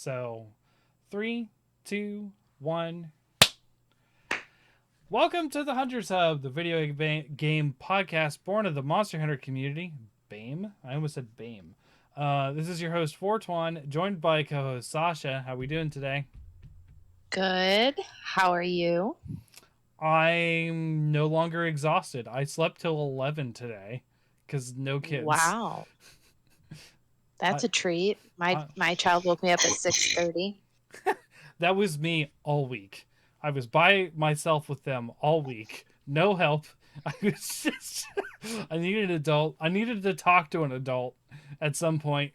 So, three, two, one. Welcome to the Hunters Hub, the game podcast born of the Monster Hunter community. BAME? I almost said BAME. This is your host, Fortuan, joined by co-host Sasha. How we doing today? Good. How are you? I'm no longer exhausted. I slept till 11 today because no kids. Wow. I, That's a treat. My I, my child woke me up at 6:30. that was me all week. I was by myself with them all week. No help. I was just I needed an adult. I needed to talk to an adult at some point.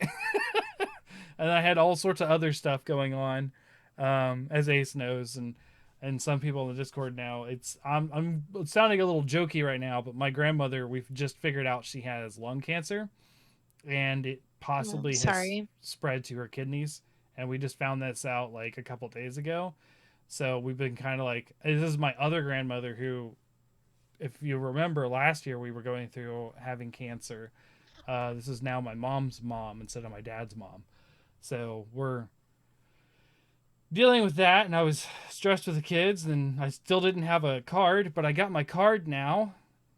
And I had all sorts of other stuff going on, as Ace knows, and some people in the Discord now. I'm sounding a little jokey right now, but my grandmother, we've just figured out she has lung cancer, and it Oh, possibly has sorry. spread to her kidneys. And we just found this out like a couple days ago. So we've been kind of like, this is my other grandmother who, if you remember last year, we were going through having cancer. This is now my mom's mom instead of my dad's mom. So we're dealing with that, and I was stressed with the kids, and I still didn't have a card, but I got my card now,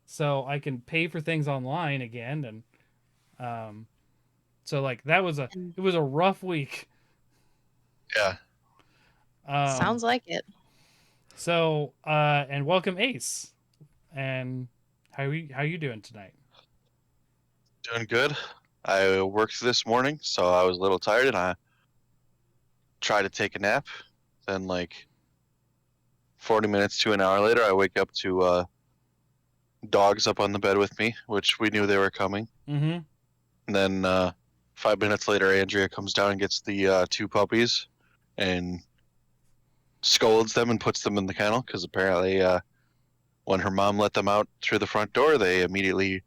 so I can pay for things online again, and so like that was a And it was a rough week. Yeah, Um, sounds like it. so and welcome Ace, and how you doing tonight? doing good. I worked this morning, so I was a little tired, and I tried to take a nap. Then, like 40 minutes to an hour later, I wake up to dogs up on the bed with me, which we knew they were coming. Mm-hmm. And then 5 minutes later, Andrea comes down and gets the two puppies and scolds them and puts them in the kennel because apparently, when her mom let them out through the front door, they immediately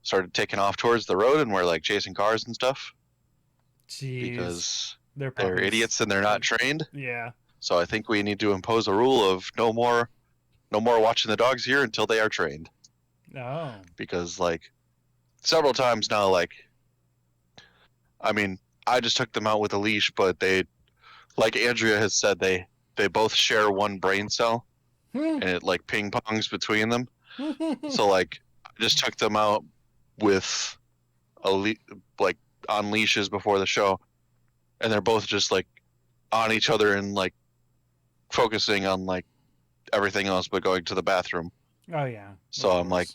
started taking off towards the road and were like chasing cars and stuff Jeez, because they're they're puppies. idiots and they're not trained. Yeah. So I think we need to impose a rule of no more watching the dogs here until they are trained. Oh. Because like several times now, like I mean, I just took them out with a leash, but they, like Andrea has said, they both share one brain cell and it like ping pongs between them. So like I just took them out with like on leashes before the show, and they're both just like on each other and like focusing on like everything else but going to the bathroom. Oh yeah. So I'm like,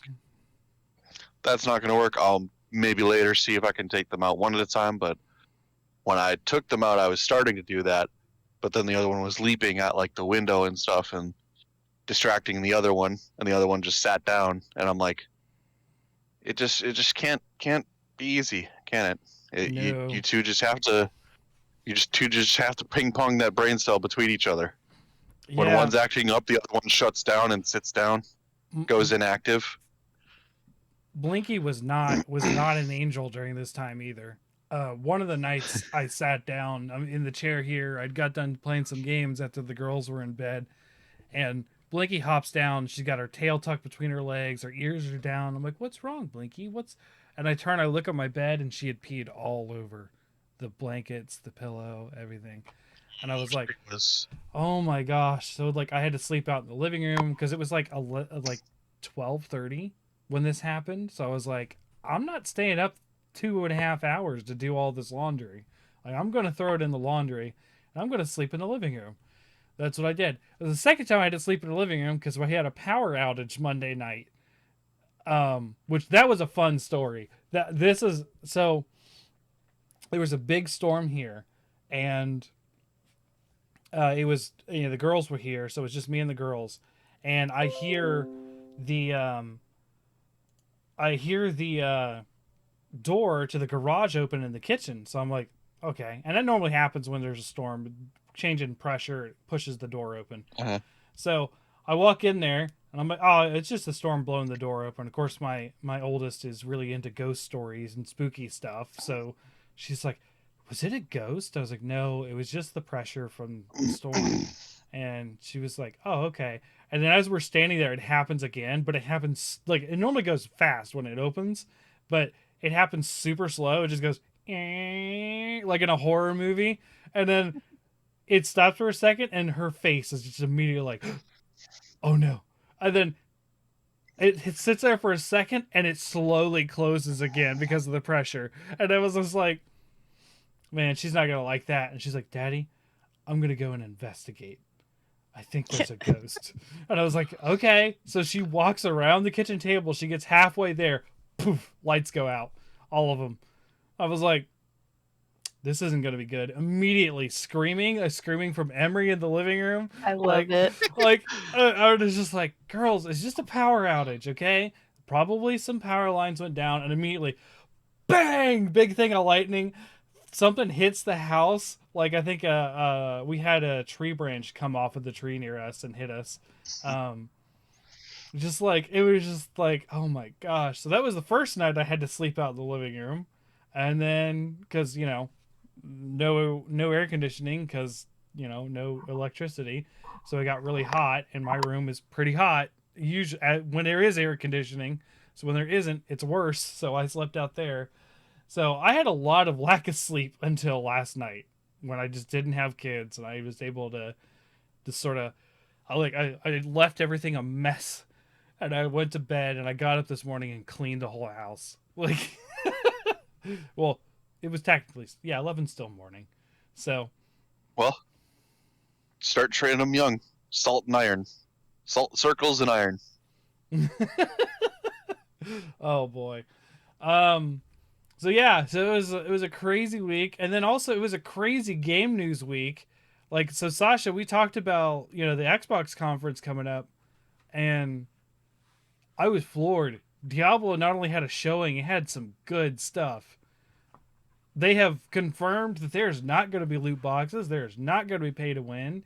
that's not going to work. I'll maybe later see if I can take them out one at a time. But when I took them out, I was starting to do that. But then the other one was leaping at like the window and stuff and distracting the other one. And the other one just sat down. And I'm like, it just can't be easy, can it? No. You two just have to just have to ping pong that brain cell between each other. When Yeah. one's acting up, the other one shuts down and sits down, goes inactive. Blinky was not an angel during this time either. One of the nights I sat down, I'm in the chair here. I'd got done playing some games after the girls were in bed, and Blinky hops down. She's got her tail tucked between her legs. Her ears are down. I'm like, "What's wrong, Blinky? What's?" And I turn. I look at my bed, and she had peed all over the blankets, the pillow, everything. And I was like, It was "Oh my gosh!" So like, I had to sleep out in the living room because it was like 12:30 when this happened. So I was like, I'm not staying up 2.5 hours to do all this laundry. Like, I'm going to throw it in the laundry and I'm going to sleep in the living room. That's what I did. It was the second time I had to sleep in the living room because we had a power outage Monday night. Which that was a fun story. That this is so there was a big storm here, and it was the girls were here, so it was just me and the girls, and the I hear the door to the garage open in the kitchen. So I'm like, okay. And that normally happens when there's a storm. Change in pressure it pushes the door open. uh So I walk in there and I'm like, oh, it's just a storm blowing the door open. Of course, my oldest is really into ghost stories and spooky stuff. So she's like, was it a ghost? I was like, no, it was just the pressure from the storm. And she was like, oh, okay. And then as we're standing there, it happens again, but it happens like it normally goes fast when it opens, but it happens super slow. It just goes like in a horror movie. And then it stops for a second, and her face is just immediately like, oh no. And then it sits there for a second, and it slowly closes again because of the pressure. And I was just like, man, she's not going to like that. And she's like, Daddy, I'm going to go and investigate. I think there's a ghost. And I was like, okay. So she walks around the kitchen table. She gets halfway there. Poof, lights go out. All of them. I was like, this isn't going to be good. Immediately screaming from Emery in the living room. I love it. I was just like, girls, it's just a power outage, okay? Probably some power lines went down, and immediately, bang! Big thing of lightning. Something hits the house. Like, I think we had a tree branch come off of the tree near us and hit us. Just like, it was just like, oh my gosh. So that was the first night I had to sleep out in the living room. And then, because, no air conditioning, because, no electricity. So it got really hot, and my room is pretty hot usually when there is air conditioning. So when there isn't, it's worse. So I slept out there. So I had a lot of lack of sleep until last night when I just didn't have kids, and I was able to sort of, I left everything a mess, and I went to bed, and I got up this morning and cleaned the whole house. Like, well, it was technically, 11 still morning. So, Well, start training them young. Salt and iron. Salt circles and iron. oh boy. So it was a crazy week, and then also it was a crazy game news week. Like, so Sasha, we talked about, the Xbox conference coming up, and I was floored. Diablo not only had a showing, it had some good stuff. They have confirmed that there's not going to be loot boxes. There's not going to be pay to win.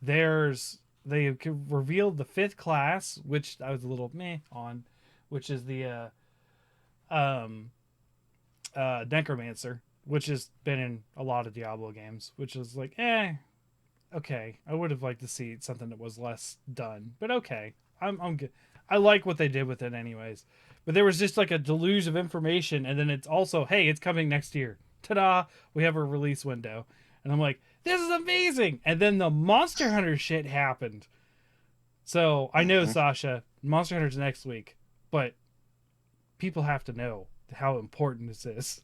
They have revealed the 5th class, which I was a little meh on, which is the Necromancer, which has been in a lot of Diablo games, which is like, okay. I would have liked to see something that was less done, but okay. I'm good. I like what they did with it anyways. But there was just like a deluge of information, and then it's also, hey, it's coming next year. Ta-da! We have a release window. And I'm like, this is amazing! And then the Monster Hunter shit happened. So, I know, Sasha, Monster Hunter's next week, but people have to know how important this is.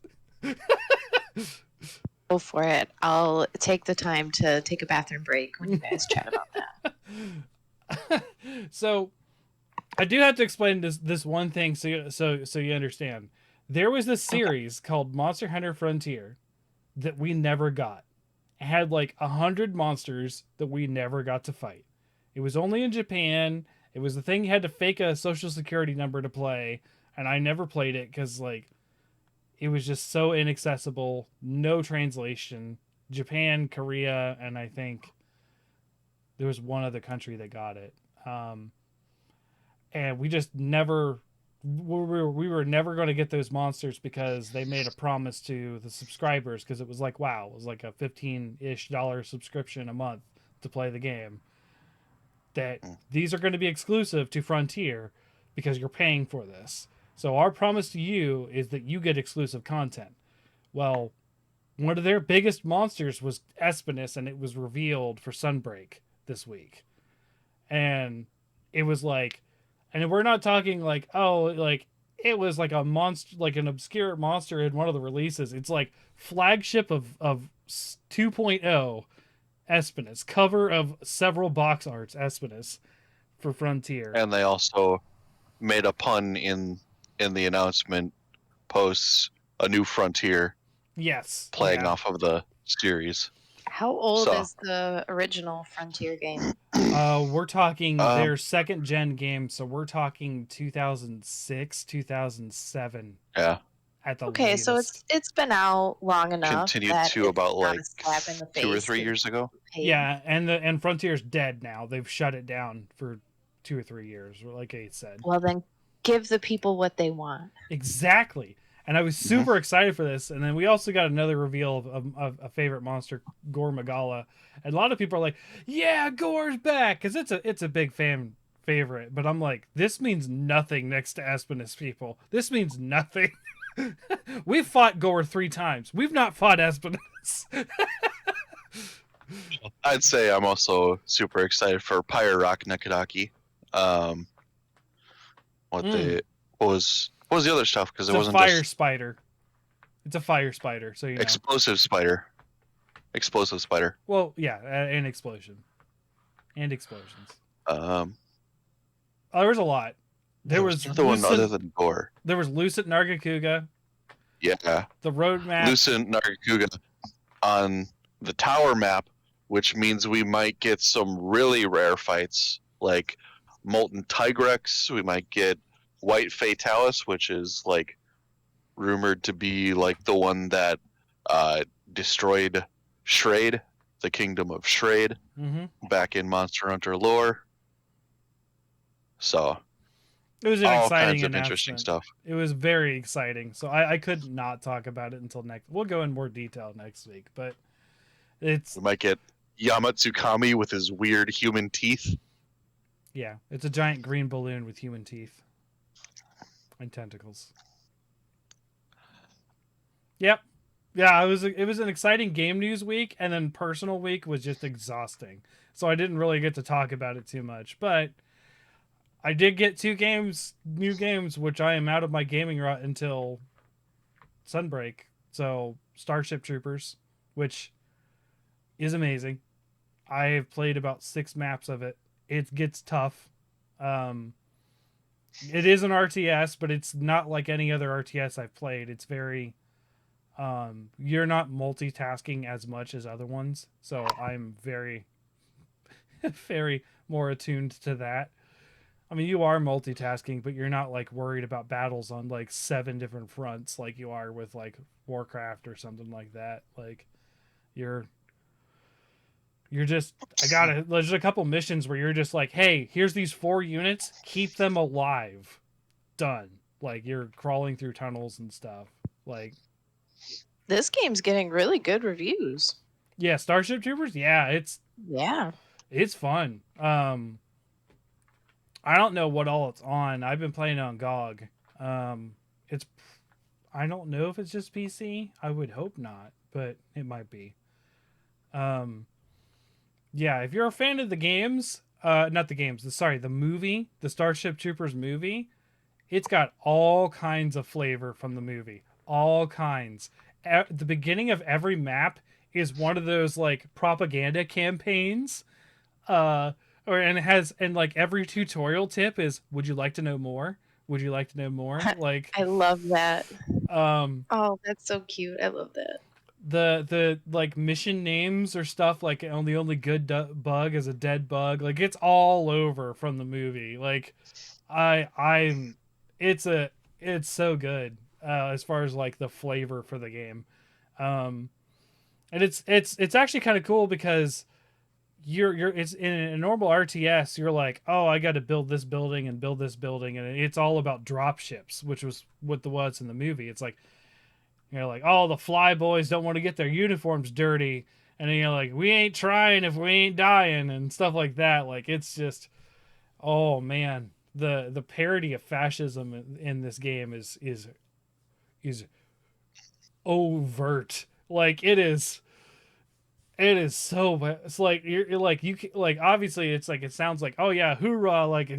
Go for it. I'll take the time to take a bathroom break when you guys chat about that. So, I do have to explain this one thing so you understand. There was this series called Monster Hunter Frontier that we never got. It had like 100 monsters that we never got to fight. It was only in Japan. It was the thing you had to fake a social security number to play, and I never played it because like it was just so inaccessible, no translation. Japan, Korea, and I think there was one other country that got it. And we just never, we were never going to get those monsters because they made a promise to the subscribers, because it was like, wow, it was like a $15-ish subscription a month to play the game, that these are going to be exclusive to Frontier because you're paying for this. So our promise to you is that you get exclusive content. Well, one of their biggest monsters was Espinus, and it was revealed for Sunbreak this week. And it was like, and we're not talking like, oh, like it was like a monster, like an obscure monster in one of the releases. It's like flagship of 2.0 Espinus, cover of several box arts Espinus for Frontier. And they also made a pun in the announcement posts, a new Frontier. Yes. Playing off of the series. How old is the original Frontier game? We're talking their second gen game, so we're talking 2006, 2007. Yeah. At the okay, latest. so it's been out long enough. Continued to about like 2 or 3 to years ago. Yeah, and Frontier's dead now. They've shut it down for 2 or 3 years, like Ace said. Well, then give the people what they want. Exactly. And I was super excited for this. And then we also got another reveal of a favorite monster, Gore Magala. And a lot of people are like, yeah, Gore's back, because it's a big fan favorite. But I'm like, this means nothing next to Espinus, people. This means nothing. We've fought Gore 3 times. We've not fought Espinus. I'd say I'm also super excited for Pyre Rock Nekadaki. Um, what Mm. the what was the other stuff? Because It's it a wasn't fire just spider. It's a fire spider, so you know. explosive spider. Explosive spider. Well, yeah, and explosion. And explosions. Um, Oh, there was a lot. There there was was another one other Lucent. than Gore. There was Lucent Nargacuga. Yeah, The road map. Lucent Nargacuga on the tower map, which means we might get some really rare fights like Molten Tigrex. We might get White Fatalis, which is like rumored to be like the one that destroyed Shrade, the kingdom of Shrade, Mm-hmm. back in Monster Hunter lore. So It was an all exciting kinds of interesting announcement. stuff. It was very exciting. So I could not talk about it until next. We'll go in more detail next week, but it's We might get Yamatsukami with his weird human teeth. yeah, it's a giant green balloon with human teeth and tentacles. Yep. Yeah, it was an exciting game news week, and then personal week was just exhausting. So I didn't really get to talk about it too much, but I did get new games, which I am out of my gaming rut until Sunbreak. So Starship Troopers, which is amazing. I have played about 6 maps of it. It gets tough. Um, it is an RTS, but it's not like any other RTS I've played. It's very you're not multitasking as much as other ones, so I'm very very more attuned to that. I mean, you are multitasking, but you're not like worried about battles on like 7 different fronts like you are with like Warcraft or something like that. Like you're you're just I gotta there's a couple missions where you're just like, hey, here's these 4 units, keep them alive. Done. Like you're crawling through tunnels and stuff. Like This game's getting really good reviews. yeah, Starship Troopers, yeah, Yeah. it's fun. I don't know what all it's on. I've been playing it on GOG. It's I don't know if it's just PC. I would hope not, but it might be. Um, yeah, if you're a fan of the games, not the games, the movie, the Starship Troopers movie, it's got all kinds of flavor from the movie. All kinds. At the beginning of every map is one of those like propaganda campaigns. Uh and it has and like every tutorial tip is would you like to know more? Would you like to know more? Like I love that. um Oh, that's so cute. I love that. the like mission names or stuff like the only good bug is a dead bug. Like it's all over from the movie. Like I'm it's so good as far as like the flavor for the game. Um and it's actually kind of cool because you're it's in a normal RTS you're like, oh, I got to build this building and build this building, and it's all about drop ships, which was what the was in the movie. It's like you're like, oh, the fly boys don't want to get their uniforms dirty, and then you're like, we ain't trying if we ain't dying and stuff like that. Like it's just, oh man, the parody of fascism in this game is overt. Like it is so bad. It's like you're like like obviously it's like it sounds like, oh yeah, hoorah, like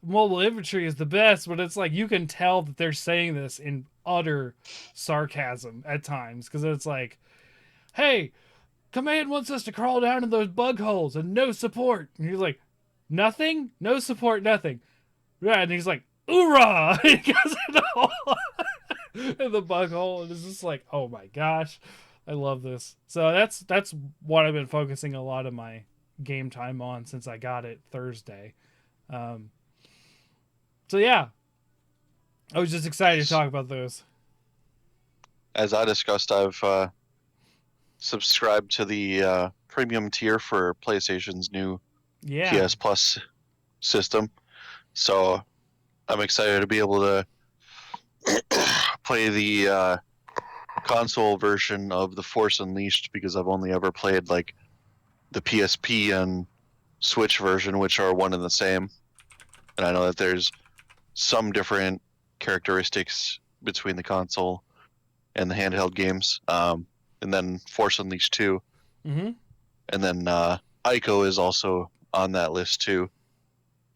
mobile infantry is the best, but it's like you can tell that they're saying this in utter sarcasm at times because it's like, hey, command wants us to crawl down in those bug holes and no support, and he's like, nothing, no support, nothing. Yeah, and he's like, hoorah, he goes in in the bug hole, and it's just like, oh my gosh, I love this. So that's what I've been focusing a lot of my game time on since I got it Thursday. Um, so yeah, I was just excited to talk about those. As I discussed, I've subscribed to the premium tier for PlayStation's new Yeah, PS Plus system, so I'm excited to be able to play the console version of the Force Unleashed because I've only ever played like the PSP and Switch version, which are one and the same. And I know that there's some different characteristics between the console and the handheld games. And then Force Unleashed 2. mm-hmm. and then Ico is also on that list too.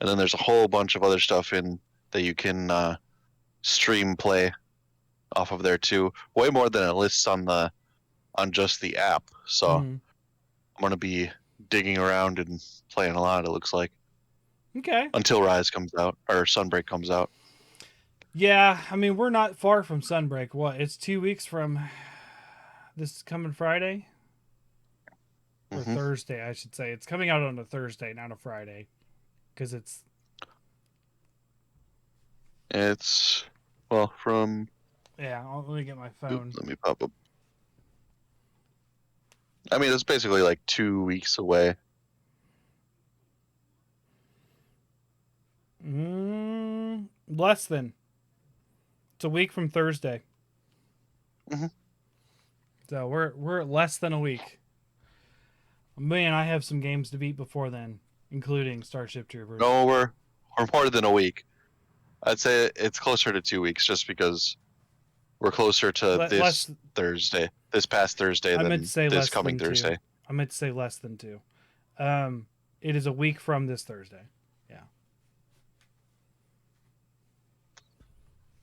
And then there's a whole bunch of other stuff in that you can stream play off of there too. Way more than it lists on just the app. So Mhm. I'm gonna be digging around and playing a lot. It looks like Okay. until Rise comes out or Sunbreak comes out. Yeah, I mean we're not far from Sunbreak. What? It's 2 weeks from this coming Friday or Hmm. Thursday, I should say. It's coming out on a Thursday, not a Friday, because it's It's well from. yeah. Let me get my Oop, phone. let me pop up. I mean, it's basically like 2 weeks away. Less than. It's a week from Thursday. Mhm. So we're at less than a week. Man, I have some games to beat before then, including Starship Troopers. No, we're more than a week. I'd say it's closer to 2 weeks, just because we're closer to Less. this past Thursday, I meant to than say this less coming than two. Thursday. I meant to say less than two. It is a week from this Thursday. Yeah.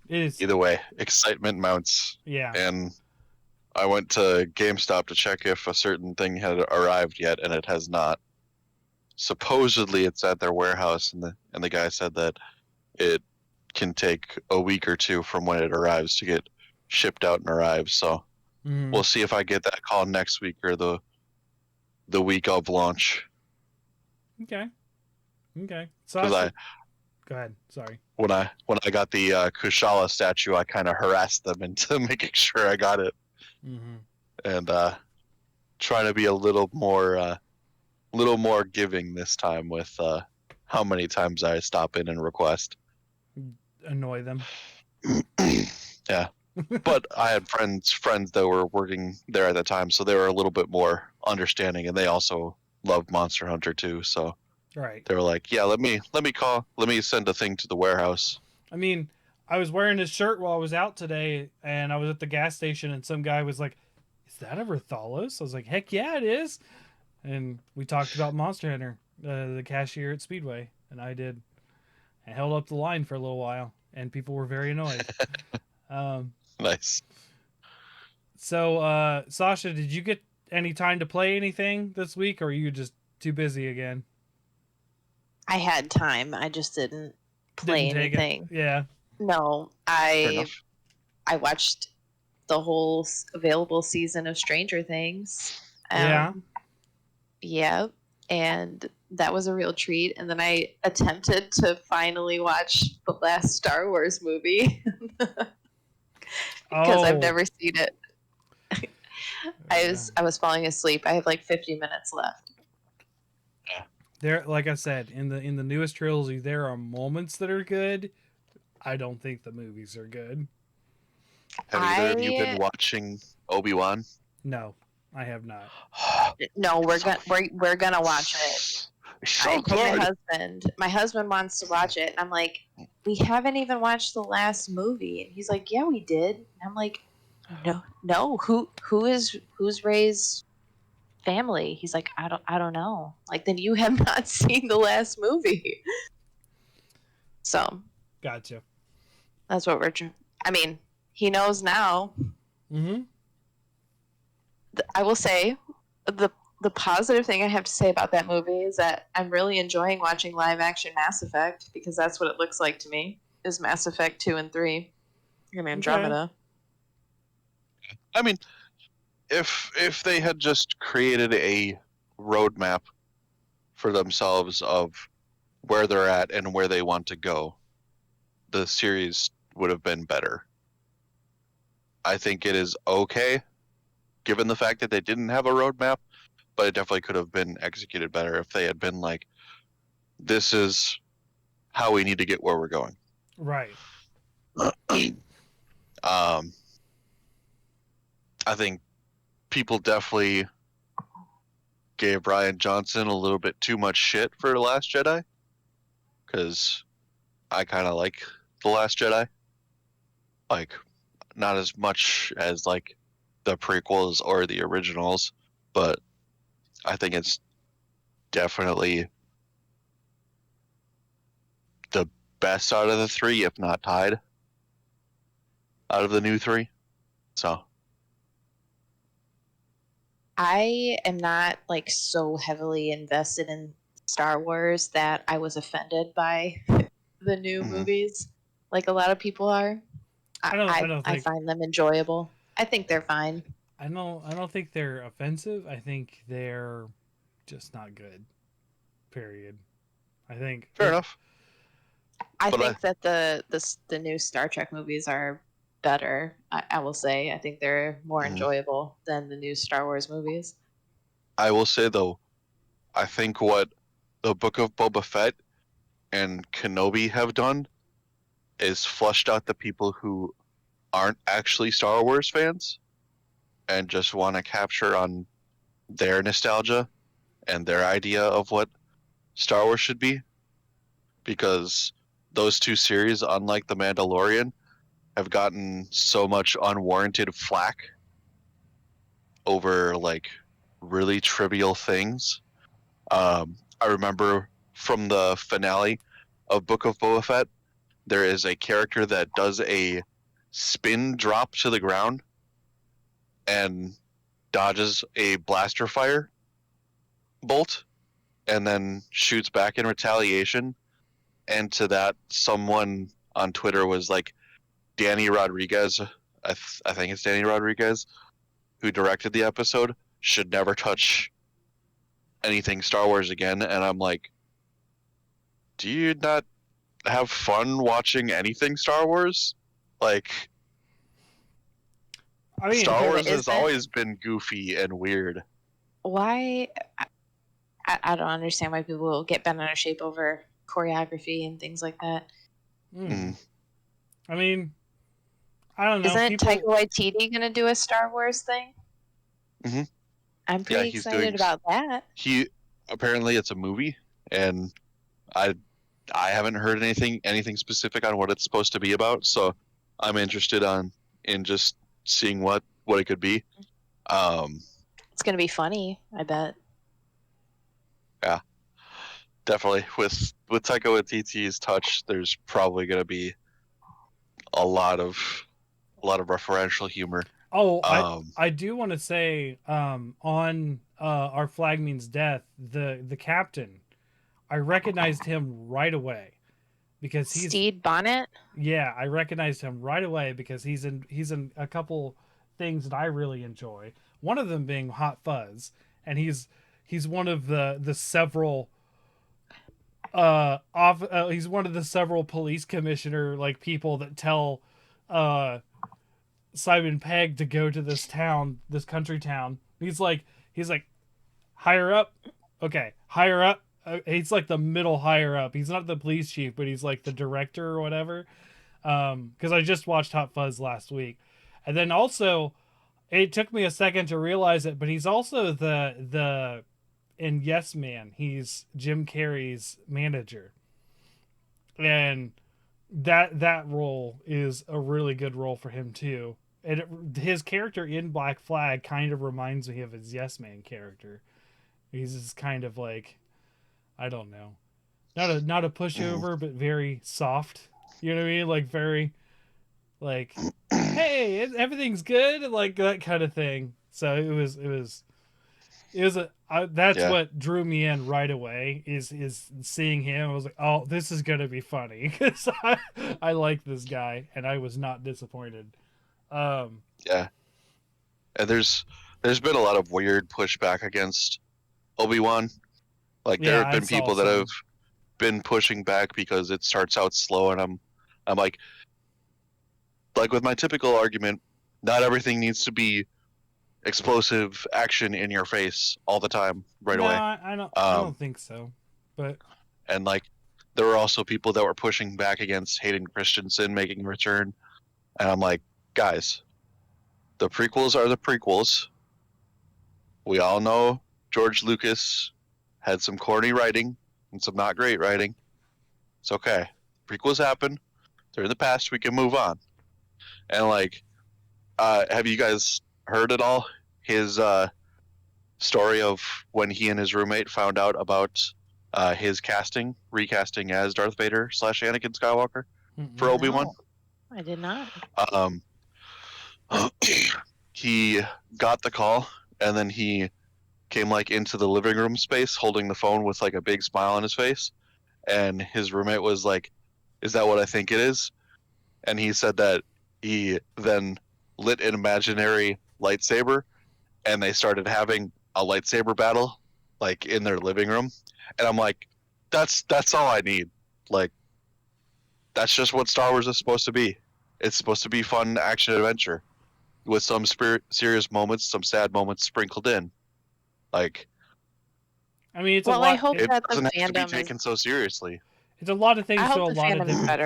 It is. Either way, excitement mounts, Yeah. and I went to GameStop to check if a certain thing had arrived yet, and it has not. Supposedly, it's at their warehouse, and the guy said that it can take a week or two from when it arrives to get shipped out and arrive. So Mhm. we'll see if I get that call next week or the week of launch. Okay. Okay. Because Sasha, go ahead. Sorry. when I got the Kushala statue, I kind of harassed them into making sure I got it, Mm-hmm. and trying to be a little more giving this time with how many times I stop in and request. Annoy them. Yeah, but I had friends that were working there at the time, so they were a little bit more understanding, and they also love Monster Hunter too. So Right. they were like, "Yeah, let me send a thing to the warehouse." I mean, I was wearing this shirt while I was out today, and I was at the gas station, and some guy was like, "Is that a Rathalos?" I was like, "Heck yeah, it is!" And we talked about Monster Hunter, the cashier at Speedway, and I held up the line for a little while, and people were very annoyed. um, Nice. so, Sasha, did you get any time to play anything this week, or are you just too busy again? I had time. I just didn't play Didn't take it. anything. Yeah. No, Fair I enough. watched the whole available season of Stranger Things. Yeah. Yeah, and that was a real treat. And then I attempted to finally watch the last Star Wars movie because I've Oh. never seen it. I was falling asleep. I have like 50 minutes left. There, like I said, in the newest trilogy, there are moments that are good. I don't think the movies are good. Have either of you I been watching Obi-Wan? No, I have not. no, we're gonna watch it. So I told good. my husband wants to watch it, and I'm like, we haven't even watched the last movie, and he's like, yeah, we did. And I'm like, no, who's Ray's family? He's like, I don't know. Like, then you have not seen the last movie. So Gotcha. that's what I mean, he knows now. Mm-hmm. I will say the positive thing I have to say about that movie is that I'm really enjoying watching live action Mass Effect, because that's what it looks like to me, is Mass Effect 2 and 3 and Andromeda. I mean, if they had just created a roadmap for themselves of where they're at and where they want to go, the series would have been better. I think it is okay, given the fact that they didn't have a roadmap, but it definitely could have been executed better if they had been like, this is how we need to get where we're going. Right. I think people definitely gave Ryan Johnson a little bit too much shit for The Last Jedi, because I kind of like The Last Jedi. Like, not as much as like the prequels or the originals, but I think it's definitely the best out of the three, if not tied, out of the new three. So, I am not like so heavily invested in Star Wars that I was offended by the new mhm. movies, like a lot of people are. I, I I, don't I think find them enjoyable. I think they're fine. I don't think they're offensive. I think they're just not good. Period. I think Fair enough. I But think that the new Star Trek movies are better. I will say I think they're more mhm. enjoyable than the new Star Wars movies. I will say though, I think what the Book of Boba Fett and Kenobi have done is flushed out the people who aren't actually Star Wars fans and just want to capture on their nostalgia and their idea of what Star Wars should be. Because those two series, unlike The Mandalorian, have gotten so much unwarranted flack over like really trivial things. I remember from the finale of Book of Boba Fett, there is a character that does a spin drop to the ground and dodges a blaster fire bolt and then shoots back in retaliation. And to that, someone on Twitter was like, Danny Rodriguez, I think it's Danny Rodriguez, who directed the episode, should never touch anything Star Wars again. And I'm like, do you not have fun watching anything Star Wars? Like, I mean, Star Okay, but Wars has isn't always been goofy and weird. why I don't understand why people will get bent out of shape over choreography and things like that. mm, Mm, I mean, I don't know. Isn't Taika People, Waititi going to do a Star Wars thing? hmm I'm Yeah, pretty he's excited doing. about that. He apparently it's a movie, and I I haven't heard anything specific on what it's supposed to be about. So I'm interested in just seeing what it could be. Um, It's going to be funny, I bet. yeah, definitely with Taika Waititi's touch, there's probably going to be a lot of referential humor. oh, Um, I do want to say on our flag means death. The captain, I recognized him right away because he's Steed Bonnet? yeah, I recognized him right away because he's in a couple things that I really enjoy. One of them being Hot Fuzz, and he's one of the several he's one of the several police commissioner like people that tell uh Simon Pegg to go to this town, this country town. He's like higher up. Okay, higher up. He's like the middle higher up. He's not the police chief, but he's like the director or whatever. Because I just watched Hot Fuzz last week, and then also it took me a second to realize it, but he's also the in Yes Man. He's Jim Carrey's manager, and that role is a really good role for him too. And his character in Black Flag kind of reminds me of his Yes Man character. He's just kind of like, I don't know, not a mhm. pushover, but very soft. You know what I mean? Like very like, hey, everything's good, like that kind of thing. So it was that's Yeah, what drew me in right away is seeing him. I was like, oh, this is gonna be funny because I like this guy, and I was not disappointed. Um, yeah. And there's been a lot of weird pushback against Obi-Wan. Like there yeah, have I been saw people that have some. been pushing back because it starts out slow, and I'm like with my typical argument, not everything needs to be explosive action in your face all the time right No, away. I don't Um, think so. But and like there were also people that were pushing back against Hayden Christensen making a return, and I'm like, guys, the prequels are the prequels. We all know George Lucas had some corny writing and some not great writing. It's okay. Prequels happen. They're in the past. We can move on. And like, have you guys heard at all his story of when he and his roommate found out about his recasting as Darth Vader / Anakin Skywalker for Mm-mm. Obi-Wan? No, I did not. Um, he got the call, and then he came like into the living room space holding the phone with like a big smile on his face, and his roommate was like, "Is that what I think it is?" And he said that he then lit an imaginary lightsaber, and they started having a lightsaber battle like in their living room. And I'm like, that's all I need. Like, that's just what Star Wars is supposed to be. It's supposed to be fun action adventure with some serious moments, some sad moments sprinkled in. Like, I mean, it's a Well, I lot. hope it that the doesn't have to be fandom is. taken so seriously. It's a lot of I things to hope a the lot of fandom's different better.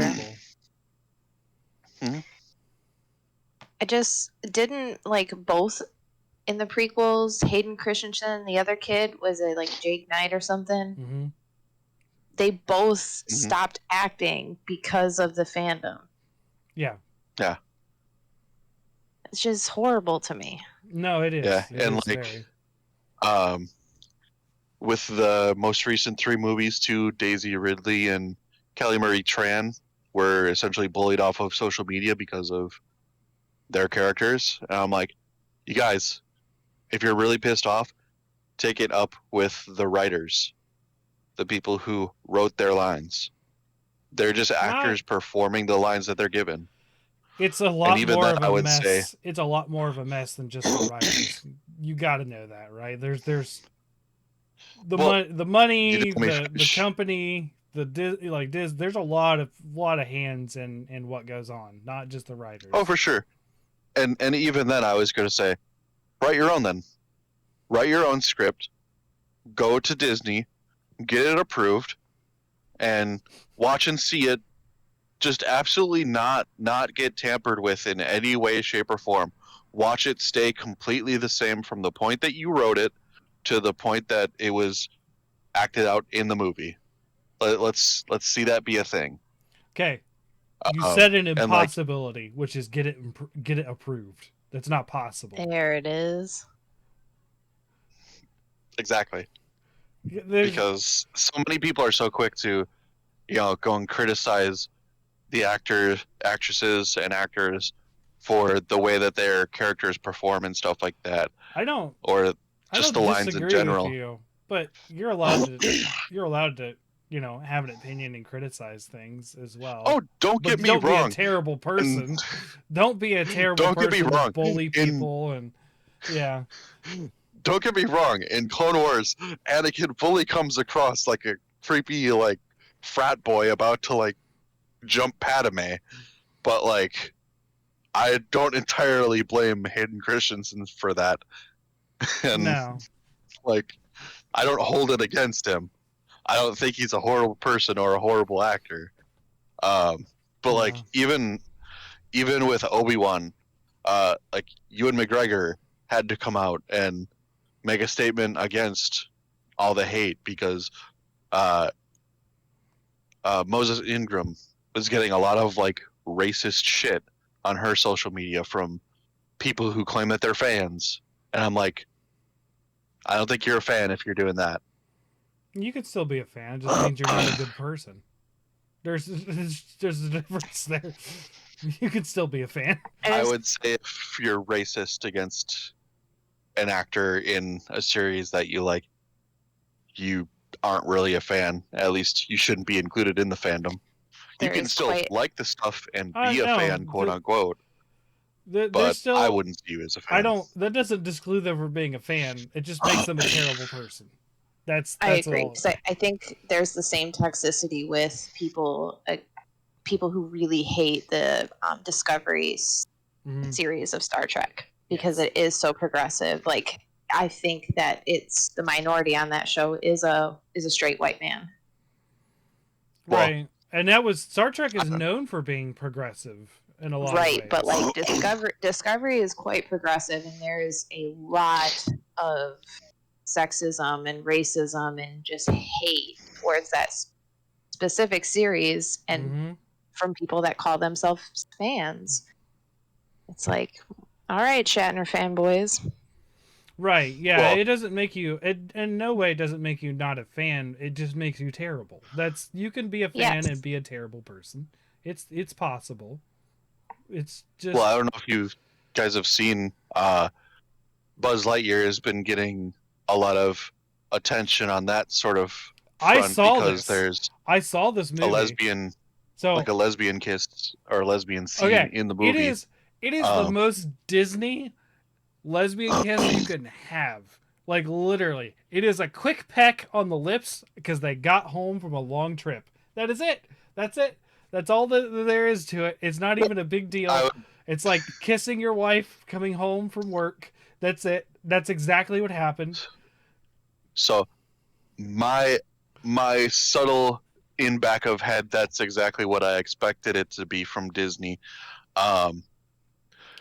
people. I just didn't like both in the prequels. Hayden Christensen, the other kid, was it like Jake Knight or something? Mm-hmm. They both Mm-hmm. stopped acting because of the fandom. Yeah. Yeah. It's just horrible to me. No, it is. Yeah, It and is like, very. with the most recent 3 movies, too, Daisy Ridley and Kelly Marie Tran were essentially bullied off of social media because of their characters. And I'm like, you guys, if you're really pissed off, take it up with the writers, the people who wrote their lines. They're just actors performing the lines that they're given. It's a And lot even more then, of I a would say, mess. It's a lot more of a mess than just the writers. You got to know that, right? There's the well, the you money, didn't let me the finish. company, there's a lot of hands in what goes on, not just the writers. Oh, for sure. And even then, I was going to say, write your own then. Write your own script. Go to Disney, get it approved, and watch and see it just absolutely not get tampered with in any way, shape, or form. Watch it stay completely the same from the point that you wrote it to the point that it was acted out in the movie. Let's see that be a thing. Okay, you said an And like, impossibility, which is get it approved. That's not possible. There it is. exactly, There's because so many people are so quick to, go and criticize the actresses, and actors for the way that their characters perform and stuff like that, I don't or I just don't the lines in disagree with general. you, but you're allowed to have an opinion and criticize things as well. Oh, don't But get me don't be a wrong. terrible And person. Don't be a terrible don't get me person to wrong. bully In people and yeah. don't get me wrong. In Clone Wars, Anakin fully comes across like a creepy like frat boy about to like jump Padme, but like I don't entirely blame Hayden Christensen for that, and No. like I don't hold it against him. I don't think he's a horrible person or a horrible actor. But like No. even with Obi-Wan, like Ewan McGregor had to come out and make a statement against all the hate because uh, Moses Ingram was getting a lot of like racist shit on her social media from people who claim that they're fans, and I'm like, I don't think you're a fan if you're doing that. You could still be a fan. It just means you're not a good person. There's a difference there. You could still be a fan. I would say if you're racist against an actor in a series that you like, you aren't really a fan. At least you shouldn't be included in the fandom. You can still like the stuff and be a fan, quote unquote. There's But still. I wouldn't see you as a fan. That doesn't disclude them from being a fan. It just makes them a terrible person. That's I agree all. because I think there's the same toxicity with people who really hate the Discovery series of Star Trek because it is so progressive. Like I think that it's the minority on that show is a straight white man. Right. And that was Star Trek is known for being progressive in a lot of ways. Right, but like Discovery is quite progressive, and there is a lot of sexism and racism and just hate towards that specific series, and from people that call themselves fans. It's like, all right, Shatner fanboys. Right. Yeah. Well, It doesn't make you. It in no way doesn't make you not a fan. It just makes you terrible. That's you can be a fan and Yes. be a terrible person. It's possible. It's well, just I don't know if you guys have seen Buzz Lightyear has been getting a lot of attention on that sort of I front saw because this. there's I saw this a movie. lesbian like So a lesbian kiss or a lesbian scene okay, in the it movie. is it is the Um, most Disney lesbian kiss you can have. Like literally, it is a quick peck on the lips because they got home from a long trip. That is it. That's it. That's all that there is to it. It's not even a big deal. I It's like kissing your wife coming home from work. That's it. That's exactly what happened. so my my subtle in back of head, that's exactly what I expected it to be from Disney. Um,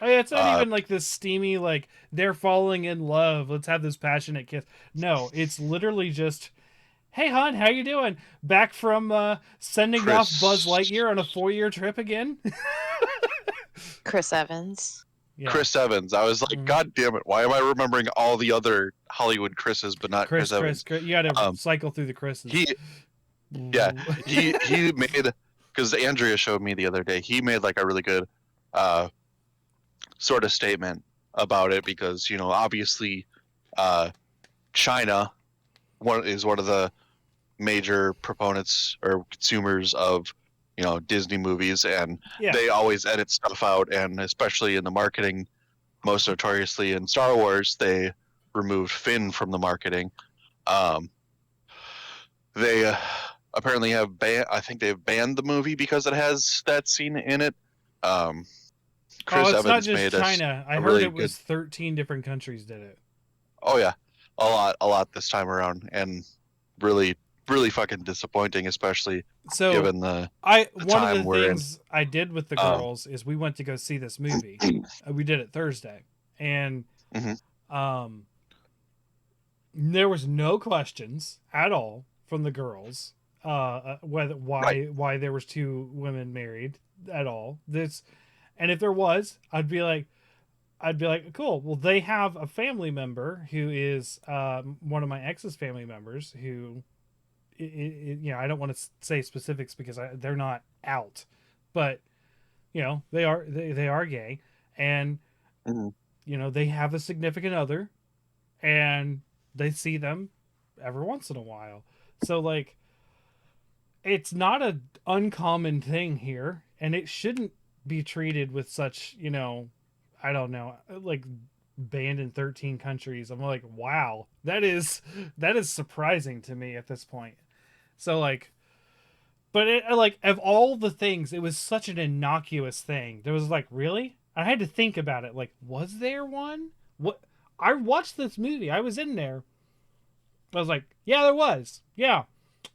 Oh, yeah, it's not uh, even like this steamy, like they're falling in love. Let's have this passionate kiss. No, it's literally just, hey, hon, how you doing? Back from sending off Buzz Chris Lightyear on a 4-year trip again? Chris Evans. Yeah. Chris Evans. I was like, Mm. God damn it! Why am I remembering all the other Hollywood Chris's but not Chris Evans? Chris. You got to Um, cycle through the Chris's. he yeah he made because Andrea showed me the other day. He made like a really good uh sort of statement about it because obviously uh China one of the major proponents or consumers of Disney movies, and Yeah. they always edit stuff out, and especially in the marketing, most notoriously in Star Wars, they removed Finn from the marketing. um they apparently have I think they've banned the movie because it has that scene in it. um Oh, Chris it's not Evans just made China. I a heard really it good. was 13 different countries did it. Oh yeah, a lot this time around, and really, really fucking disappointing, especially So, given the one of time the we're in. things I did with the Um, girls is we went to go see this movie. We did it Thursday. And mhm, um there was no questions at all from the girls whether right. why there was two women married at all. This and if there was, I'd be like cool. Well, they have a family member who is one of my ex's family members who I don't want to say specifics because they're not out, but they are gay, and Mhm, they have a significant other, and they see them every once in a while. So like it's not a uncommon thing here, and it shouldn't be treated with such, I don't know, like banned in 13 countries. I'm like, wow, that is surprising to me at this point. So like, but like of all the things, it was such an innocuous thing. There was like, really? I had to think about it. Like, was there one? What? I watched this movie. I was in there. I was like, yeah, there was. Yeah.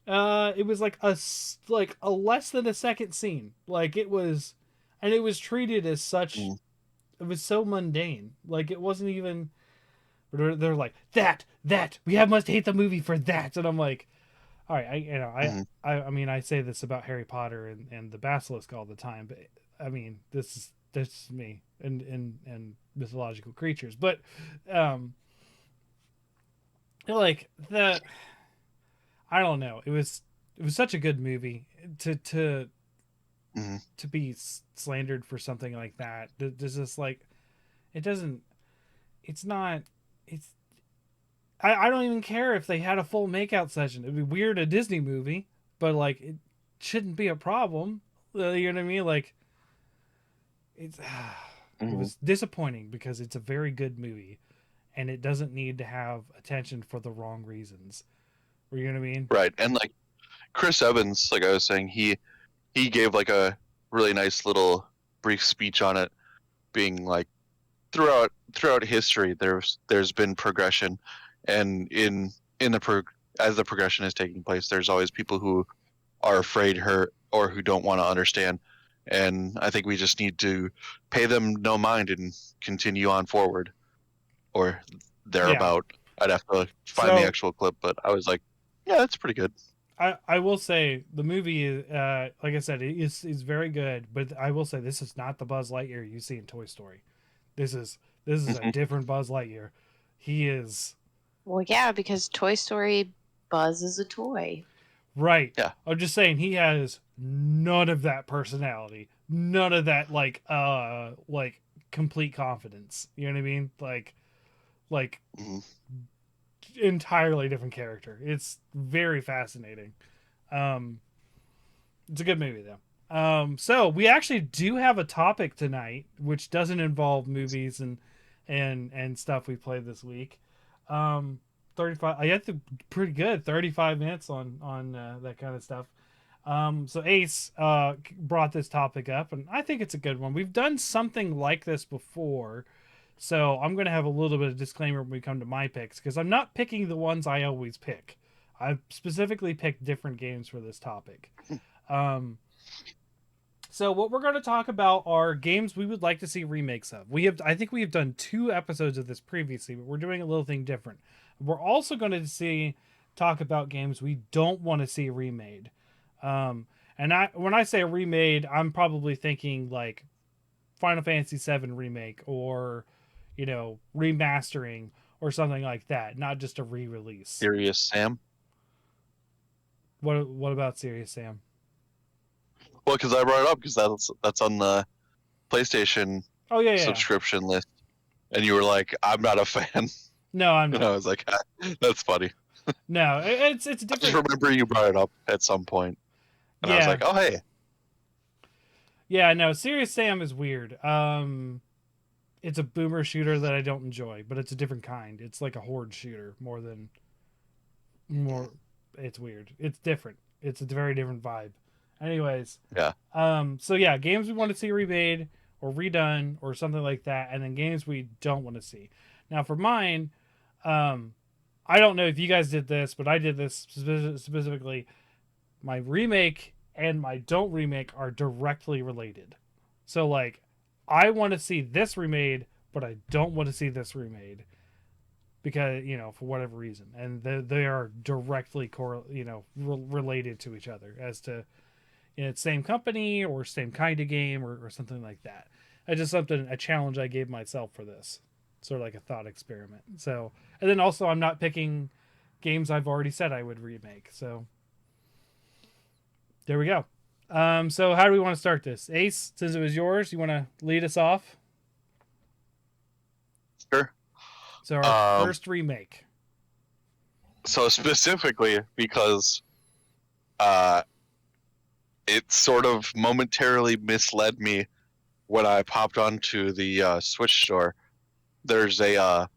It was like a less than a second scene. Like it was, and it was treated as such. mhm, It was so mundane. Like it wasn't even. They're like that we have must hate the movie for that, and I'm like, all right, mhm. I mean, I say this about Harry Potter and the Basilisk all the time, but I mean, this is me and mythological creatures, but um, like the I don't know, it was such a good movie Mhm. to be slandered for something like that. There's just like it doesn't. It's not. It's. I don't even care if they had a full makeout session. It'd be weird a Disney movie, but like it shouldn't be a problem. You know what I mean? Like it's. It Mhm. was disappointing because it's a very good movie, and it doesn't need to have attention for the wrong reasons. You know what I mean? Right, and like Chris Evans, like I was saying, he gave like a really nice little brief speech on it, being like throughout history there's been progression, and in as the progression is taking place, there's always people who are afraid hurt or who don't want to understand, and I think we just need to pay them no mind and continue on forward, or Yeah. thereabout. I'd have to find the So actual clip, but I was like, yeah, that's pretty good. I will say the movie is like I said, is very good, but I will say this is not the Buzz Lightyear you see in Toy Story. This is this is a different Buzz Lightyear. He is. Well, yeah, because Toy Story Buzz is a toy. Right. Yeah. I'm just saying he has none of that personality. None of that like complete confidence. You know what I mean? Like Mhm. entirely different character. It's very fascinating. Um it's a good movie though. So we actually do have a topic tonight which doesn't involve movies and stuff we played this week. 35 I had to pretty good 35 minutes on that kind of stuff. So Ace brought this topic up, and I think it's a good one. We've done something like this before, so I'm going to have a little bit of disclaimer when we come to my picks, because I'm not picking the ones I always pick. I've specifically picked different games for this topic. Um, so what we're going to talk about are games we would like to see remakes of. I think we have done 2 episodes of this previously, but we're doing a little thing different. We're also going to talk about games we don't want to see remade. And when I say remade, I'm probably thinking like Final Fantasy VII remake or, remastering or something like that, not just a re-release. Serious Sam. What about Serious Sam? Well, because I brought it up because that's on the PlayStation Oh yeah. subscription list, and you were like, "I'm not a fan." No, I'm And not. I was like, "That's funny." No, it's I just different. remember you brought it up at some point, and I was Yeah. like, "Oh hey." Yeah, no, Serious Sam is weird. It's a boomer shooter that I don't enjoy, but it's a different kind. It's like a horde shooter more. It's weird. It's different. It's a very different vibe. Anyways, Yeah. so yeah, games we want to see remade or redone or something like that, and then games we don't want to see. Now for mine, I don't know if you guys did this, but I did this specifically. My remake and my don't remake are directly related. So like, I want to see this remade, but I don't want to see this remade because for whatever reason, and they are directly related to each other as to it's same company or same kind of game or something like that. It's just a challenge I gave myself for this, sort of like a thought experiment. So, and then also I'm not picking games I've already said I would remake. So there we go. So how do we want to start this? Ace, since it was yours, you want to lead us off? Sure. So our first remake. So specifically because it sort of momentarily misled me when I popped onto the Switch store. There's a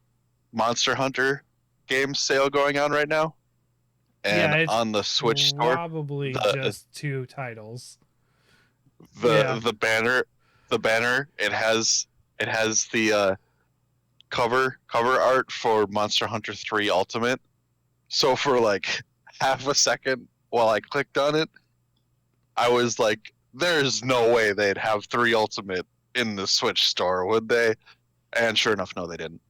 Monster Hunter game sale going on right now, and It's on the Switch store, probably just 2 titles. the banner it has the cover art for Monster Hunter 3 Ultimate. So for like half a second while I clicked on it, I was like, there's no way they'd have 3 Ultimate in the Switch store, would they? And sure enough, no, they didn't.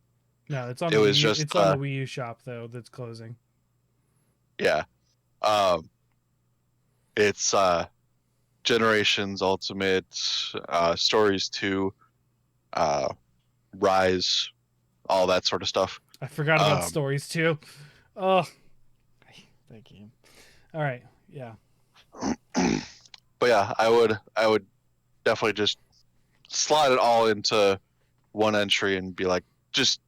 No, it's on It the was Wii U. just It's on the Wii U shop though that's closing. yeah. It's Generations Ultimate, Stories 2, Rise, all that sort of stuff. I forgot about Stories too. Oh, thank you. All right, yeah. But yeah, I would definitely just slide it all into one entry and be like, just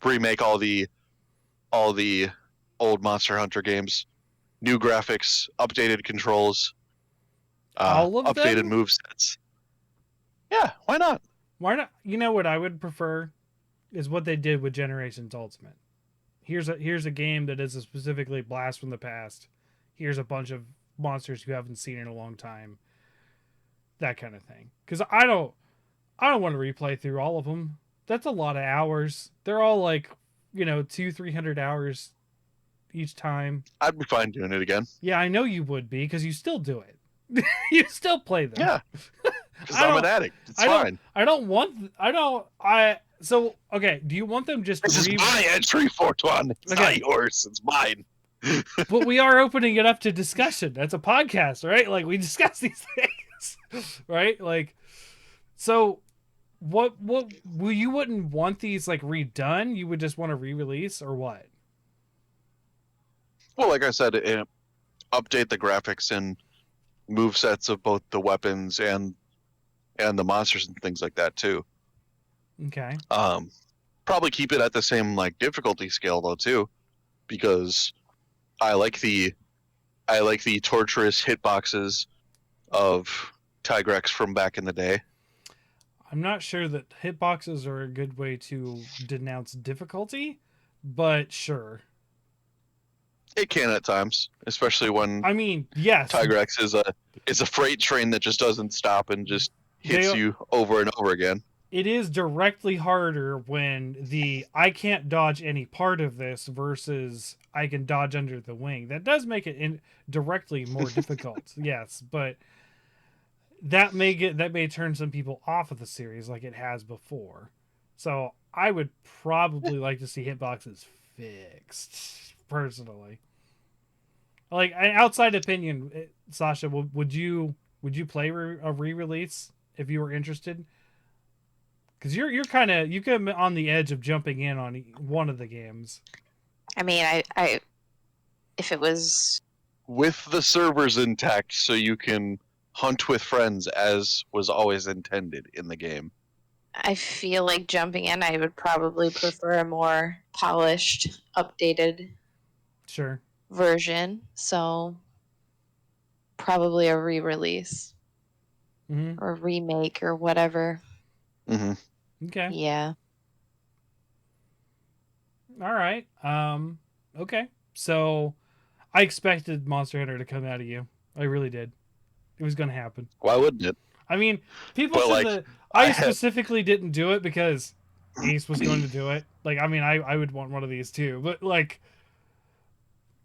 remake all the old Monster Hunter games, new graphics, updated controls, all of updated them? movesets. Yeah, why not? Why not? You know what I would prefer is what they did with Generations Ultimate. Here's a game that is a specifically blast from the past. Here's a bunch of monsters you haven't seen in a long time. That kind of thing. Because I don't want to replay through all of them. That's a lot of hours. They're all like, 200-300 hours each time. I'd be fine doing it again. Yeah, I know you would be because you still do it. You still play them. Yeah, because I'm an addict. It's fine. So okay, do you want them just? This is my entry, Fortuan. It's not yours. It's mine. But we are opening it up to discussion. That's a podcast, right? Like we discuss these things, right? Like, so what well, you wouldn't want these like redone? You would just want to re-release or what? Well, like I said, update the graphics and move sets of both the weapons and the monsters and things like that too. Okay. Probably keep it at the same like difficulty scale though too, because I like the torturous hitboxes of Tigrex from back in the day. I'm not sure that hitboxes are a good way to denounce difficulty, but sure. It can at times, especially when I mean, yes, Tigrex is a freight train that just doesn't stop and just hits they you over and over again. it is directly harder when the I can't dodge any part of this versus I can dodge under the wing. That does make it directly more difficult. Yes, but that may turn some people off of the series like it has before. So I would probably like to see hitboxes fixed personally. Like an outside opinion, Sasha, would you play a re-release if you were interested? Because you're kind of you come on the edge of jumping in on one of the games. I mean, I if it was, With the servers intact so you can hunt with friends as was always intended in the game. I feel like jumping in, I would probably prefer a more polished, updated Sure. version. So probably a re-release Mm-hmm. or remake or whatever. Mm-hmm. Okay. Yeah. All right. Okay. So I expected Monster Hunter to come out of you. I really did. It was going to happen. Why wouldn't it? I mean, people But said like, that I I had specifically didn't do it because Ace was going to do it. Like, I mean, I would want one of these too, but like,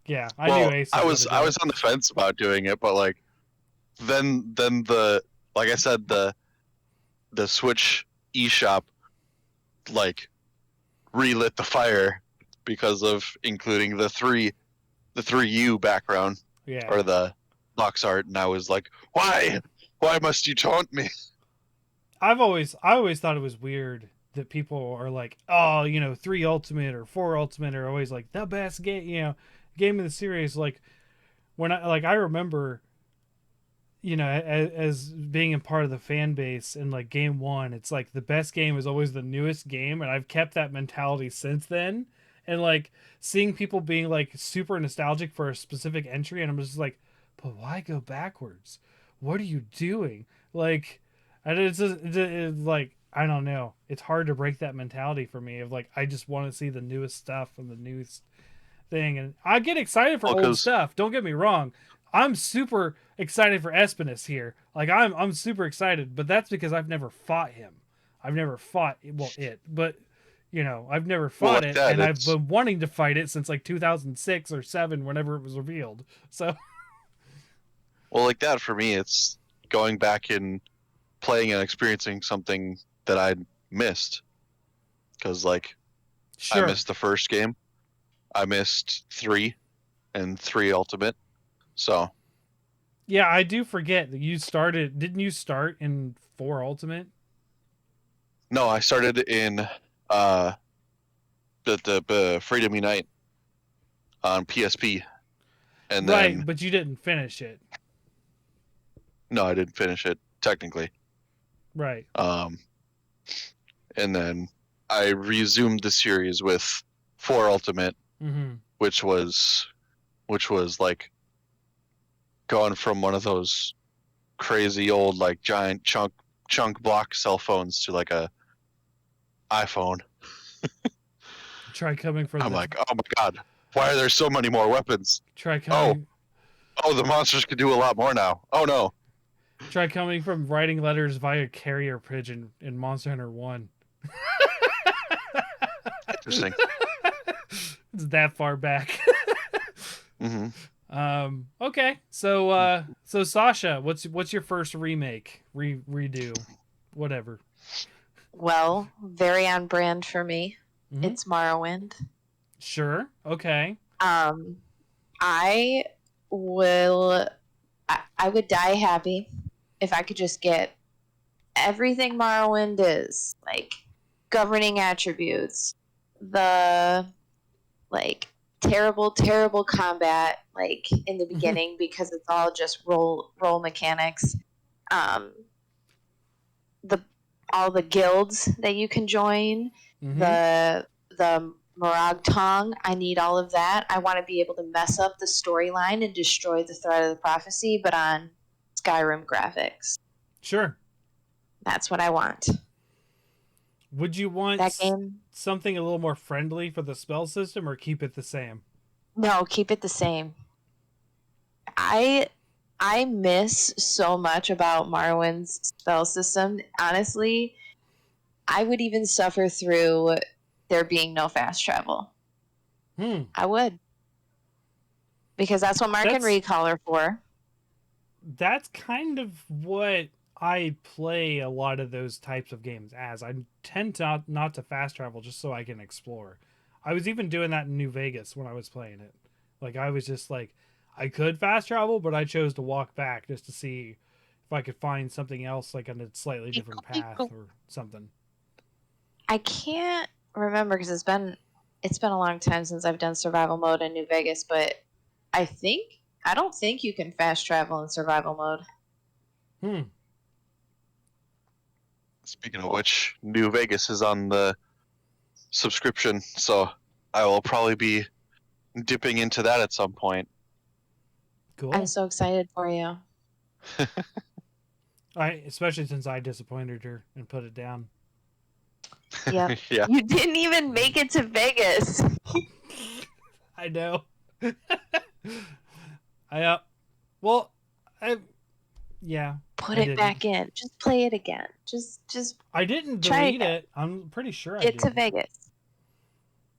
yeah, I knew well, Ace was going to I do was it. on the fence about doing it, but like then the like I said the Switch eShop like relit the fire because of including the 3U background Yeah. or the box art, and I was like, why must you taunt me? I always thought it was weird that people are like, oh, 3 Ultimate or 4 Ultimate are always like the best game, game of the series. Like when I remember, as being a part of the fan base and like game one, it's like the best game is always the newest game, and I've kept that mentality since then. And like seeing people being like super nostalgic for a specific entry, and I'm just like, but why go backwards? What are you doing? Like, and it's like I don't know. It's hard to break that mentality for me of like I just want to see the newest stuff and the newest thing, and I get excited for Well, old because stuff. Don't get me wrong. I'm super excited for Espinus here. Like I'm super excited, but that's because I've never fought him. I've never fought it, but I've never well, fought like it, that, and I've it's been wanting to fight it since like 2006 or 7, whenever it was revealed. So well like that for me. It's going back and playing and experiencing something that I missed because like I sure, missed the first game, I missed 3 Ultimate, so yeah, I do forget that you started. Didn't you start in 4 Ultimate? no, I started in uh the Freedom Unite on PSP, and Right, then but you didn't finish it. no, I didn't finish it technically. Right. Um, and then I resumed the series with 4 Ultimate, Mm-hmm. which was like going from one of those crazy old like giant chunk block cell phones to like a iPhone. Try coming from I'm the. like, oh my god, why are there so many more weapons? Try Oh, coming. the monsters can do a lot more now. Oh no. Try coming from writing letters via carrier pigeon in Monster Hunter 1. Interesting. It's that far back. Hmm. Okay. So Sasha, what's your first remake? Redo. Whatever. Well, very on brand for me. Mm-hmm. It's Morrowind. Sure. Okay. Um, I will. I would die happy if I could just get everything Morrowind is, like governing attributes, the like terrible combat, like in the beginning because it's all just roll mechanics. Um, the all the guilds that you can join, Mm-hmm. the Morag Tong. I need all of that. I want to be able to mess up the storyline and destroy the thread of the prophecy, but on Skyrim graphics. Sure. That's what I want. Would you want That game. something a little more friendly for the spell system, or keep it the same? No, keep it the same. I I miss so much about Marwin's spell system. Honestly, I would even suffer through there being no fast travel. Hmm. I would. Because that's what Mark and That's Recall are for. that's kind of what I play a lot of those types of games as. I tend to not to fast travel just so I can explore. I was even doing that in New Vegas when I was playing it. Like I was just like I could fast travel, but I chose to walk back just to see if I could find something else like on a slightly different path or something. I can't remember because it's been a long time since I've done survival mode in New Vegas, but I don't think you can fast travel in survival mode. Hmm. Speaking of which, New Vegas is on the subscription, so I will probably be dipping into that at some point. I'm Cool. so excited for you. I especially since I disappointed her and put it down. Yep. Yeah. You didn't even make it to Vegas. I know. I well, I yeah, Put I it didn't. back in. Just play it again. Just I didn't try delete again. it. I'm pretty sure I Get to didn't. Vegas.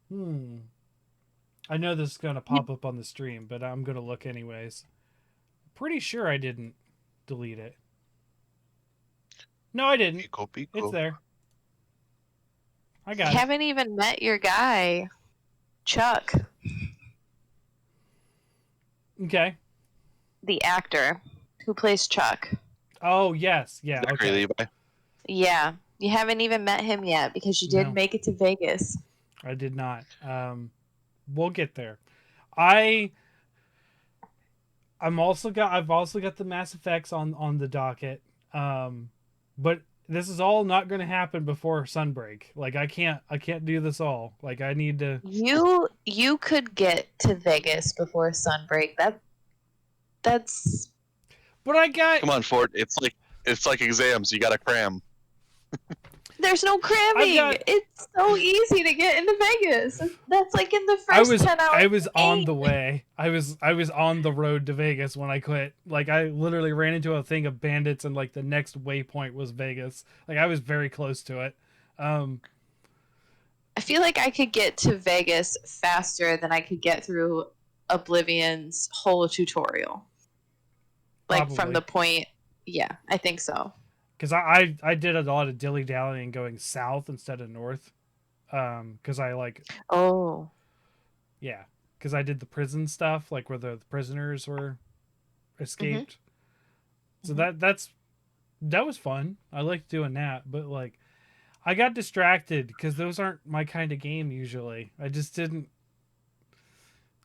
Hmm. I know this is gonna You pop up on the stream, but I'm gonna look anyways. Pretty sure I didn't delete it. No, I didn't. Pico It's Pico. there. I got it. haven't even met your guy, Chuck, Okay. the actor who plays Chuck. Oh yes, yeah. Zachary Okay. Levi. Yeah. You haven't even met him yet because you did No, make it to Vegas. I did not. We'll get there. I I've also got the Mass Effects on the docket. But this is all not going to happen before Sunbreak. Like I can't do this all. Like I need to. You could get to Vegas before sunbreak. That's But I got Come on, Ford. It's like exams. You gotta cram. there's no I've cramming. got It's so easy to get into Vegas. That's like in the I first was 10 hours I of was the on game. the way. I was on the road to Vegas when I quit. Like I literally ran into a thing of bandits and like the next waypoint was Vegas. Like I was very close to it. Um I feel like I could get to Vegas faster than I could get through Oblivion's whole tutorial. Like from the Probably point, yeah, I think so. cuz I did a lot of dilly-dallying going south instead of north. Cuz I like Oh. yeah, cuz I did the prison stuff like where the prisoners were Mhm. escaped. So Mhm. that was fun. I liked doing that, but like I got distracted because those aren't my kind of game usually. I just didn't.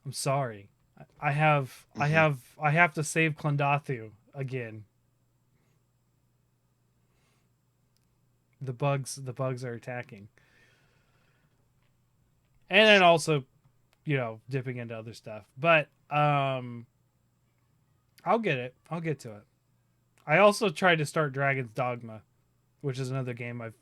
I'm sorry. Hmm. I have to save Clondathu again. The bugs are attacking, and then also dipping into other stuff. But I'll get it. I'll get to it. I also tried to start Dragon's Dogma, which is another game I've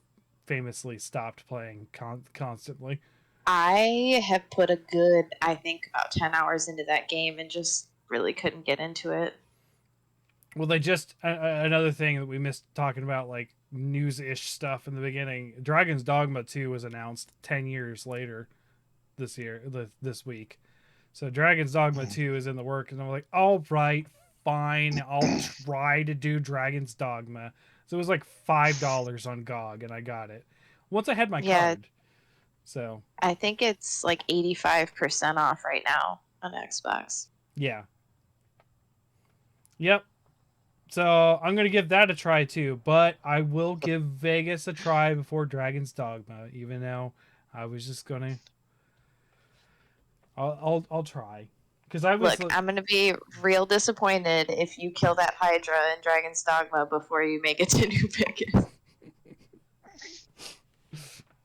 famously stopped playing constantly. I have put a good, I think, about 10 hours into that game and just really couldn't get into it. Well, they just another thing that we missed talking about, like news-ish stuff in the beginning. Dragon's Dogma 2 was announced 10 years later this week. So Dragon's Dogma 2 is in the work, and I'm like, all right, fine, I'll try to do Dragon's Dogma. So it was like $5 on GOG, and I got it once I had my Yeah, card. So I think it's like 85% off right now on Xbox. yeah, yep. So I'm gonna give that a try too, but I will give Vegas a try before Dragon's Dogma, even though I was just gonna. I'll try, because I was Look, I'm gonna be real disappointed if you kill that Hydra in Dragon's Dogma before you make it to New Vegas.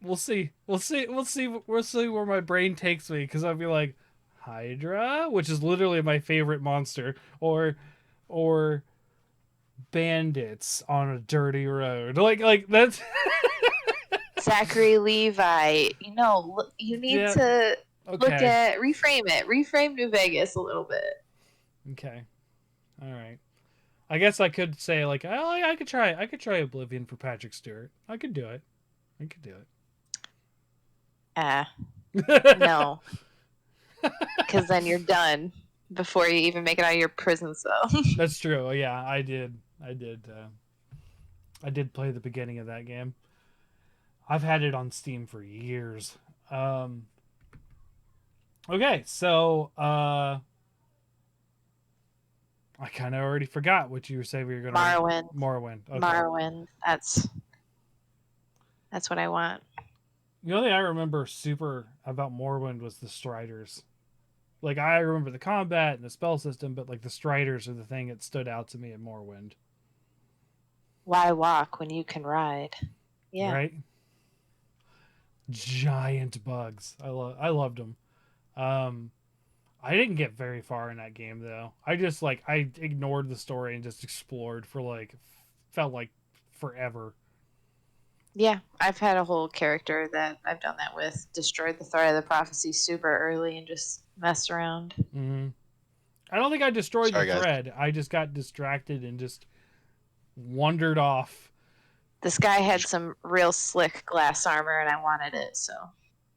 we'll see. We'll see where my brain takes me, because I'll be like, Hydra, which is literally my favorite monster, or bandits on a dirty road. Like that's Zachary Levi, you need yeah. to look Okay. at reframe New Vegas a little bit. Okay. All right. I guess I could say like, oh, I could try Oblivion for Patrick Stewart. I could do it. I could do Ah, it. no, because then you're done before you even make it out of your prison cell. That's true. Yeah, I did. I did play the beginning of that game. I've had it on Steam for years. Okay, so I kind of already forgot what you were saying. We were going to Morrowind, Morrowind. Okay. Morrowind. That's what I want. The only thing I remember super about Morrowind was the Striders. Like I remember the combat and the spell system, but like the Striders are the thing that stood out to me in Morrowind. Why walk when you can ride? Yeah. Right? Giant bugs. I loved them. Um, I didn't get very far in that game though. I just like I ignored the story and just explored for like felt like forever. Yeah, I've had a whole character that I've done that with. Destroyed the Thread of the Prophecy super early and just messed around. Mm-hmm. I don't think I destroyed the Sorry, guys. thread. I just got distracted and just wandered off. This guy had some real slick glass armor and I wanted it, so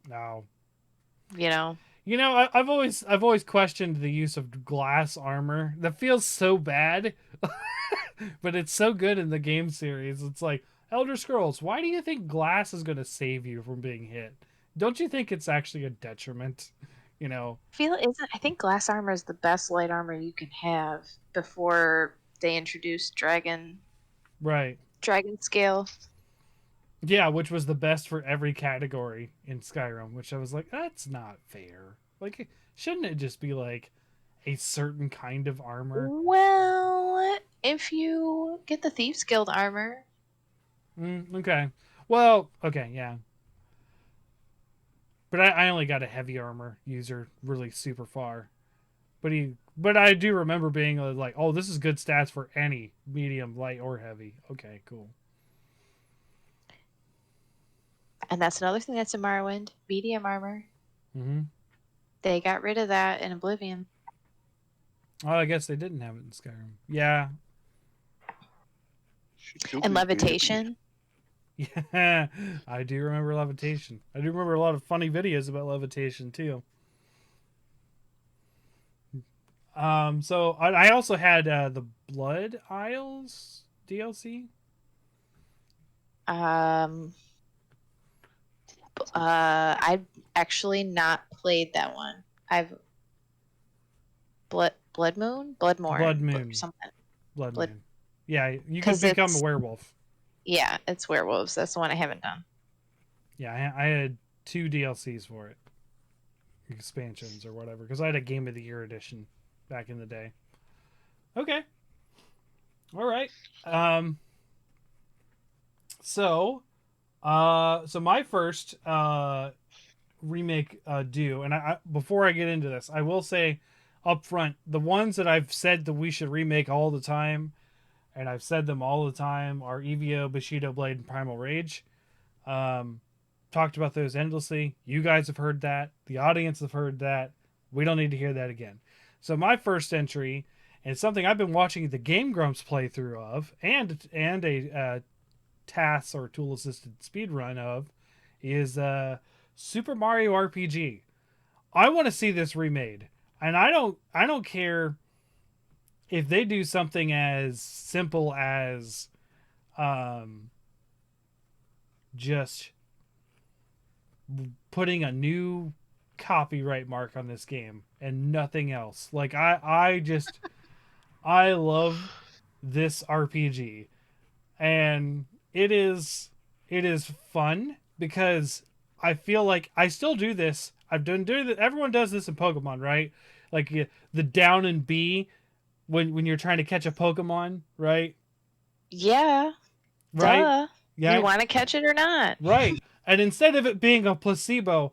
No. you know. I've always questioned the use of glass armor. That feels so bad, but it's so good in the game series. It's like Elder Scrolls. Why do you think glass is going to save you from being hit? Don't you think it's actually a detriment? You know, I think glass armor is the best light armor you can have before they introduced right? dragon scale. Yeah, which was the best for every category in Skyrim. Which I was like, that's not fair. Like, shouldn't it just be like a certain kind of armor? Well, if you get the Thieves Guild armor, Okay. Well, okay, yeah. But I only got a heavy armor user really super far. But I do remember being like, oh, this is good stats for any medium, light, or heavy. Okay, cool. and that's another thing that's in Morrowind, medium armor. Mm-hmm. They got rid of that in Oblivion. Oh, I guess they didn't have it in Skyrim. Yeah. And levitation. Yeah. I do remember levitation. I do remember a lot of funny videos about levitation too. So I also had the Blood Isles DLC. Um, I've actually not played that one. I've Blood Moon, Blood Bloodmorn, Moon. something. Blood Blood, Moon. Yeah, you could 'cause become a it's werewolf. yeah, it's werewolves. That's the one I haven't done. Yeah, I had 2 DLCs for it, expansions or whatever, because I had a Game of the Year edition back in the day. Okay, all right. So my first remake due, and I before I get into this, I will say up front the ones that I've said that we should remake all the time, and I've said them all the time, are Evio, Bushido Blade, and Primal Rage. Um, Talked about those endlessly. You guys have heard that. The audience have heard that. We don't need to hear that again. So my first entry, and it's something I've been watching the Game Grumps playthrough of, and a TAS or tool assisted speed run of, is Super Mario RPG. I want to see this remade, and I don't care if they do something as simple as um, just putting a new copyright mark on this game and nothing else. Like I love this RPG, and it is fun because I feel like I still do this. I've done doing this. Everyone does this in Pokemon, right? Like the down and B when you're trying to catch a Pokemon, right? Yeah, Right? duh. Do you Yeah, want to catch it or not? right. And instead of it being a placebo,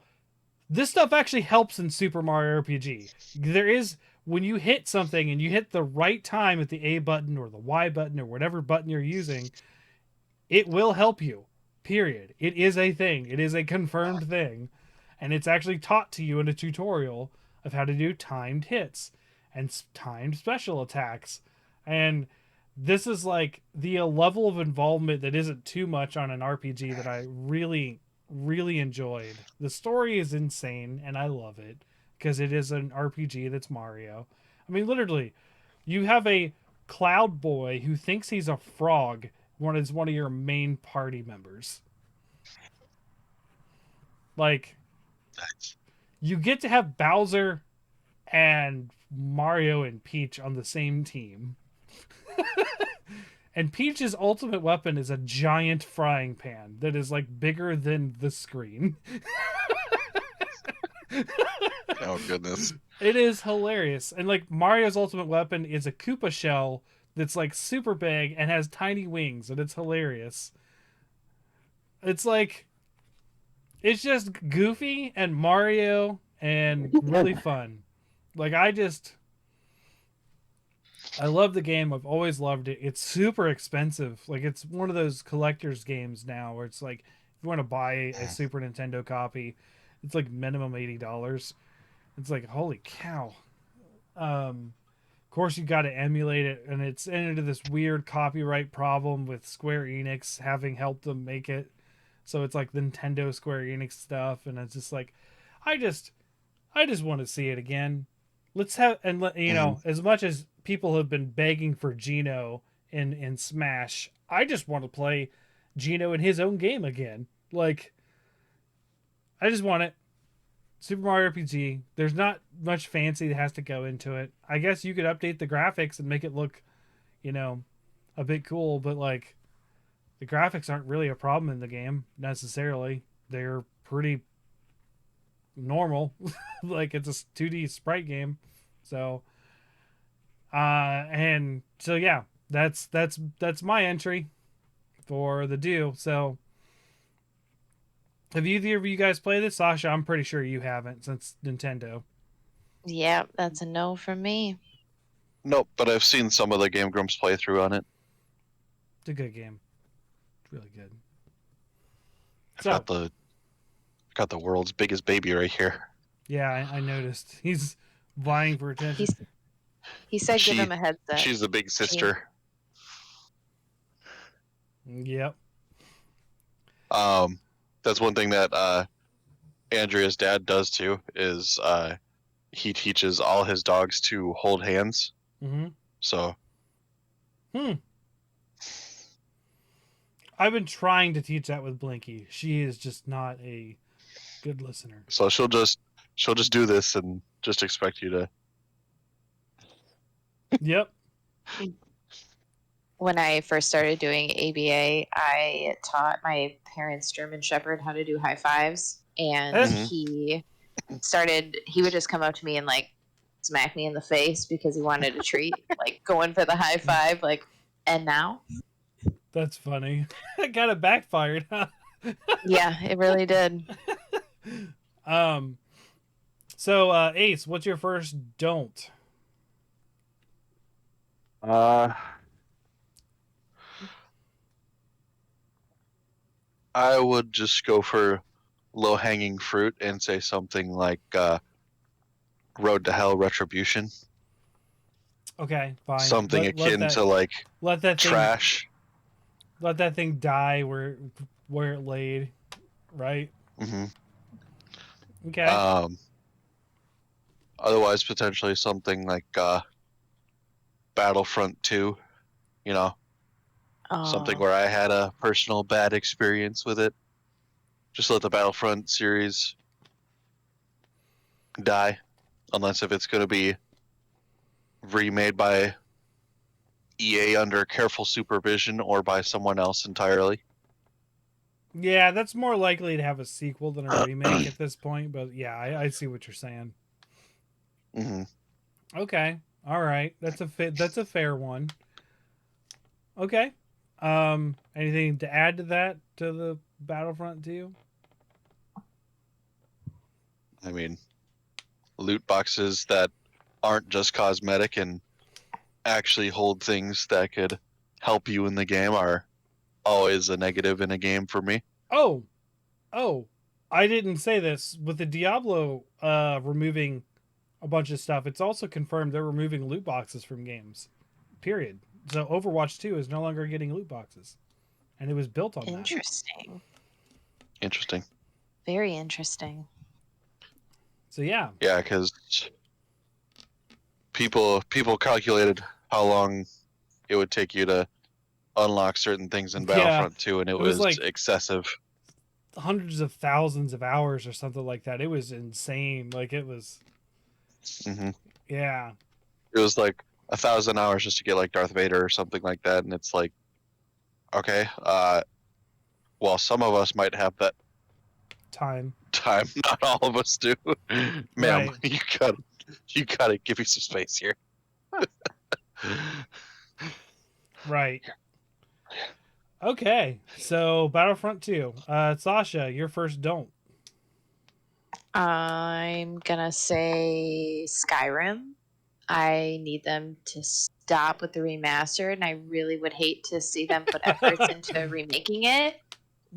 this stuff actually helps in Super Mario RPG. There is when you hit something and you hit the right time at the A button or the Y button or whatever button you're using, it will help you. Period. It is a thing. It is a confirmed thing. And it's actually taught to you in a tutorial of how to do timed hits and timed special attacks. And this is like the level of involvement that isn't too much on an RPG that I really, really enjoyed. The story is insane and I love it because it is an RPG that's Mario. I mean, literally, you have a cloud boy who thinks he's a frog, one of your main party members. Like, you get to have Bowser and Mario and Peach on the same team. And Peach's ultimate weapon is a giant frying pan that is like bigger than the screen. Oh goodness. It is hilarious. And like Mario's ultimate weapon is a Koopa shell that's like super big and has tiny wings, and it's hilarious. It's like it's just goofy and Mario and really fun. Like I love the game. I've always loved it. It's super expensive. Like it's one of those collector's games now where it's like if you want to buy a Super Nintendo copy, it's like minimum $80. It's like holy cow. Of course you got to emulate it, and it's into this weird copyright problem with Square Enix having helped them make it. So it's like Nintendo Square Enix stuff, and it's just like, I just I just want to see it again. Let's have and let you Mhm. know as much as people have been begging for Gino in Smash. I just want to play Gino in his own game again. Like I just want it. Super Mario RPG. There's not much fancy that has to go into it. I guess you could update the graphics and make it look, you know, a bit cool, but like the graphics aren't really a problem in the game necessarily. They're pretty normal. Like it's a 2D sprite game. So and so yeah, that's my entry for the do. So have either of you guys played this? Sasha, I'm pretty sure you haven't since Nintendo. Yeah, that's a no from me. Nope, but I've seen some of the Game Grumps playthrough on it. It's a good game. It's really good. I've So got the world's biggest baby right here. yeah, I noticed. He's vying for attention. He's he said give She him a headset. she's the big She- sister. Yep. That's one thing that Andrea's dad does too is he teaches all his dogs to hold hands. Mm-hmm. So I've been trying to teach that with Blinky. She is just not a good listener. she'll just do this and just expect you to. Yep. When I first started doing ABA, I taught my parents' German Shepherd how to do high fives, and Mhm. he would just come up to me and like smack me in the face because he wanted a treat, like going for the high five, like, and now? That's funny. It kind of backfired, huh? Yeah, it really did. So Ace, what's your first don't? I would just go for low hanging fruit and say something like Road to Hell Retribution. Okay, fine. Something akin to like let that thing trash. let that thing die where it laid, right? Hmm Okay. Otherwise, potentially something like Battlefront 2, you know, something Oh, where I had a personal bad experience with it. Just let the Battlefront series die, unless if it's going to be remade by EA under careful supervision or by someone else entirely. Yeah, that's more likely to have a sequel than a remake at this point. But yeah, I see what you're saying. Hmm. Okay, all right, that's a fair one. Okay, anything to add to that to the Battlefront 2? I mean, loot boxes that aren't just cosmetic and actually hold things that could help you in the game are always a negative in a game for me. Oh, oh, I didn't say this with the Diablo removing a bunch of stuff. It's also confirmed they're removing loot boxes from games. Period. So Overwatch 2 is no longer getting loot boxes, and it was built on that. Interesting. Interesting. Very interesting. So yeah, Yeah, because people calculated how long it would take you to unlock certain things in yeah, Battlefront 2, and it it was was like excessive. hundreds of thousands of hours or something like that. It was insane. Like it was, Hmm. yeah, It was like 1,000 hours just to get like Darth Vader or something like that, and it's like, okay, well, some of us might have that time. time, not all of us do. Ma'am, Right. you gotta give me some space here. Right. Okay. So Battlefront 2. Sasha, your first don't. I'm gonna say Skyrim. I need them to stop with the remastered, and I really would hate to see them put efforts into remaking it.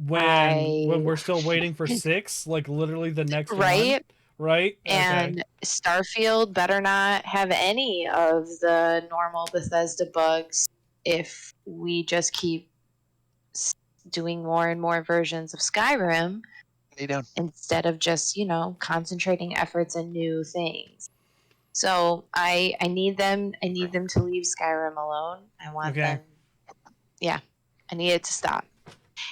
When I we're still waiting for 6, like literally the next one, right, right? Okay. and Starfield better not have any of the normal Bethesda bugs if we just keep doing more and more versions of Skyrim Lay down. instead of just, concentrating efforts in new things. So I need them to leave Skyrim alone. I want Okay. them, yeah, I need it to stop.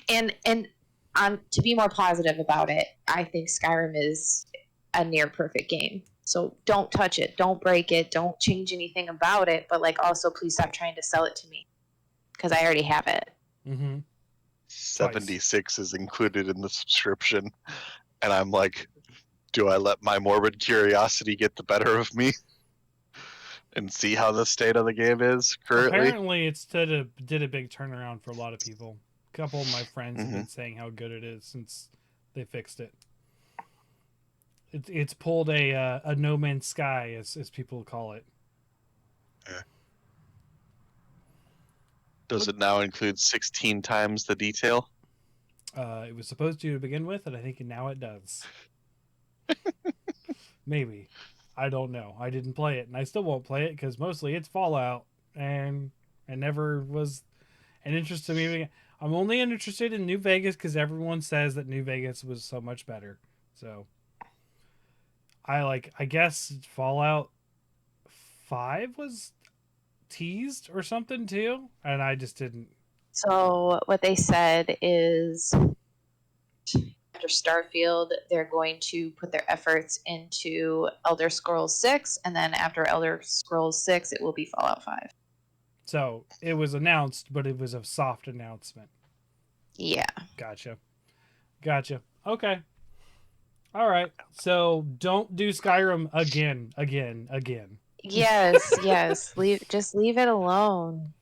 And to be more positive about it, I think Skyrim is a near perfect game. So don't touch it, don't break it, don't change anything about it, but like also please stop trying to sell it to me because I already have it. Mm-hmm. 76 is included in the subscription, and I'm like, do I let my morbid curiosity get the better of me and see how the state of the game is currently? Apparently, did a big turnaround for a lot of people. A couple of my friends have Hmm. been saying how good it is since they fixed it. It's pulled a No Man's Sky, as people call it. Does it now include 16 times the detail? It was supposed to begin with, and I think now it does. Maybe. I don't know. I didn't play it, and I still won't play it because mostly it's Fallout, and it never was an interest to me. I'm only interested in New Vegas because everyone says that New Vegas was so much better. So I guess Fallout 5 was teased or something too, and I just didn't. So what they said is after Starfield, they're going to put their efforts into Elder Scrolls 6, and then after Elder Scrolls 6, it will be Fallout 5. So it was announced, but it was a soft announcement. Yeah. Gotcha. Gotcha. Okay. All right. So don't do Skyrim again. Yes. Just leave it alone.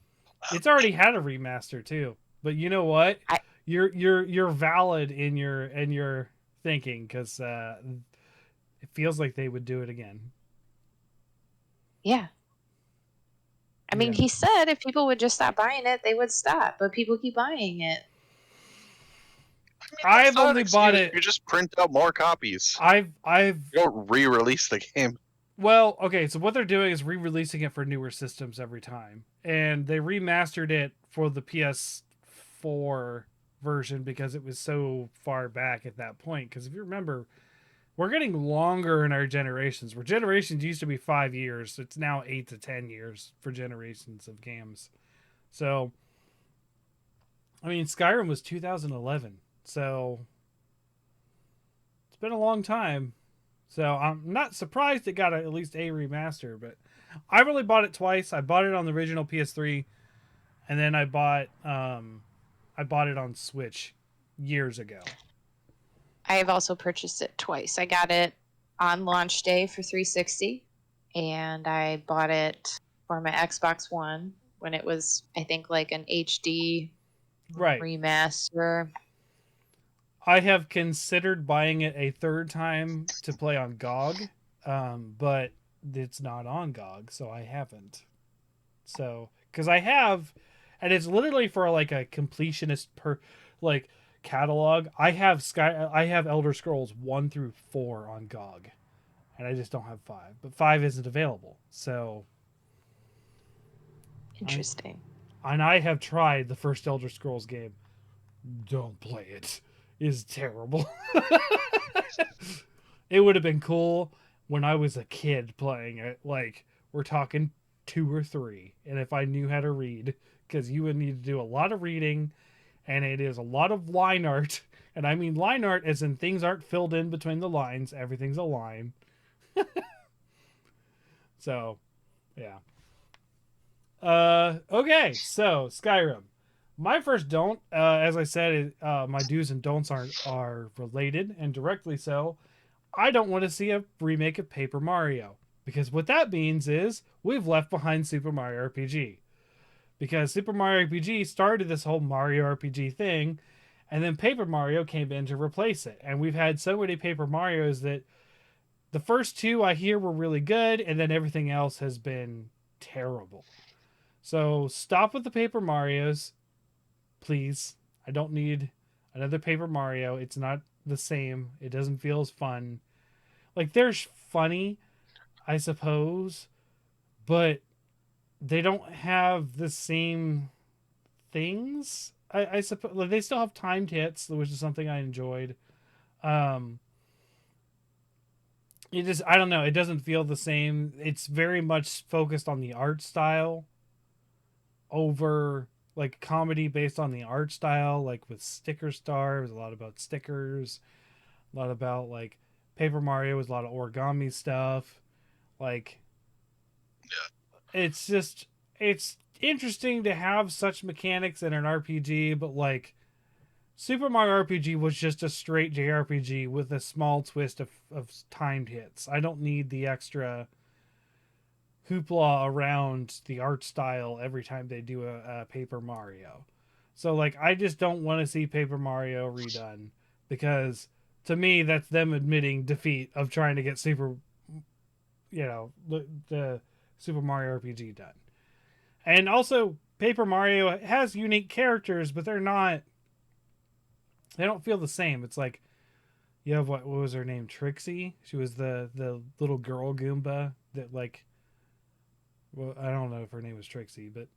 It's already had a remaster too. But you know what? I You're valid in your thinking because it feels like they would do it again. yeah. I mean, Yeah. he said if people would just stop buying it, they would stop, but people keep buying it. I've It's not an only bought excuse. it. You just print out more copies. I've You don't re-release the game. Well, okay, so what they're doing is re-releasing it for newer systems every time. And they remastered it for the PS4 version because it was so far back at that point. Because if you remember, we're getting longer in our generations. Where generations used to be 5 years, it's now 8 to 10 years for generations of games. So, I mean, Skyrim was 2011, so it's been a long time. So I'm not surprised it got at least a remaster, but I've only bought it twice. I bought it on the original PS3, and then I bought it on Switch years ago. I have also purchased it twice. I got it on launch day for 360, and I bought it for my Xbox One when it was, I think, like an HD Right. remaster. I have considered buying it a third time to play on GOG, but it's not on GOG, so I haven't. So, because I have, and it's literally for like a completionist like catalog. I have Elder Scrolls 1 through 4 on GOG, and I just don't have 5. But 5 isn't available, so I Interesting. and I have tried the first Elder Scrolls game. Don't play it. It's terrible. It would have been cool when I was a kid playing it. Like, we're talking 2 or 3. And if I knew how to read, because you would need to do a lot of reading, and it is a lot of line art. And I mean line art as in things aren't filled in between the lines, everything's a line. So, yeah. Okay, so Skyrim. My first don't, as I said, my do's and don'ts are related and directly so. I don't want to see a remake of Paper Mario because what that means is we've left behind Super Mario RPG because Super Mario RPG started this whole Mario RPG thing, and then Paper Mario came in to replace it, and we've had so many Paper Marios that the first 2 I hear were really good, and then everything else has been terrible. So stop with the Paper Marios, please. I don't need another Paper Mario. It's not the same. It doesn't feel as fun. Like there's funny, I suppose, but they don't have the same things. I suppose like, they still have timed hits, which is something I enjoyed. Um, it just I don't know. It doesn't feel the same. It's very much focused on the art style over like comedy based on the art style. Like with Sticker Star, it was a lot about stickers, a lot about like Paper Mario was a lot of origami stuff. Like it's just it's interesting to have such mechanics in an RPG, but like Super Mario RPG was just a straight JRPG with a small twist of timed hits. I don't need the extra hoopla around the art style every time they do a Paper Mario. So like I just don't want to see Paper Mario redone because to me that's them admitting defeat of trying to get the Super Mario RPG done. And also Paper Mario has unique characters, but they don't feel the same. It's like you have what was her name? Trixie. She was the little girl Goomba that like well, I don't know if her name was Trixie, but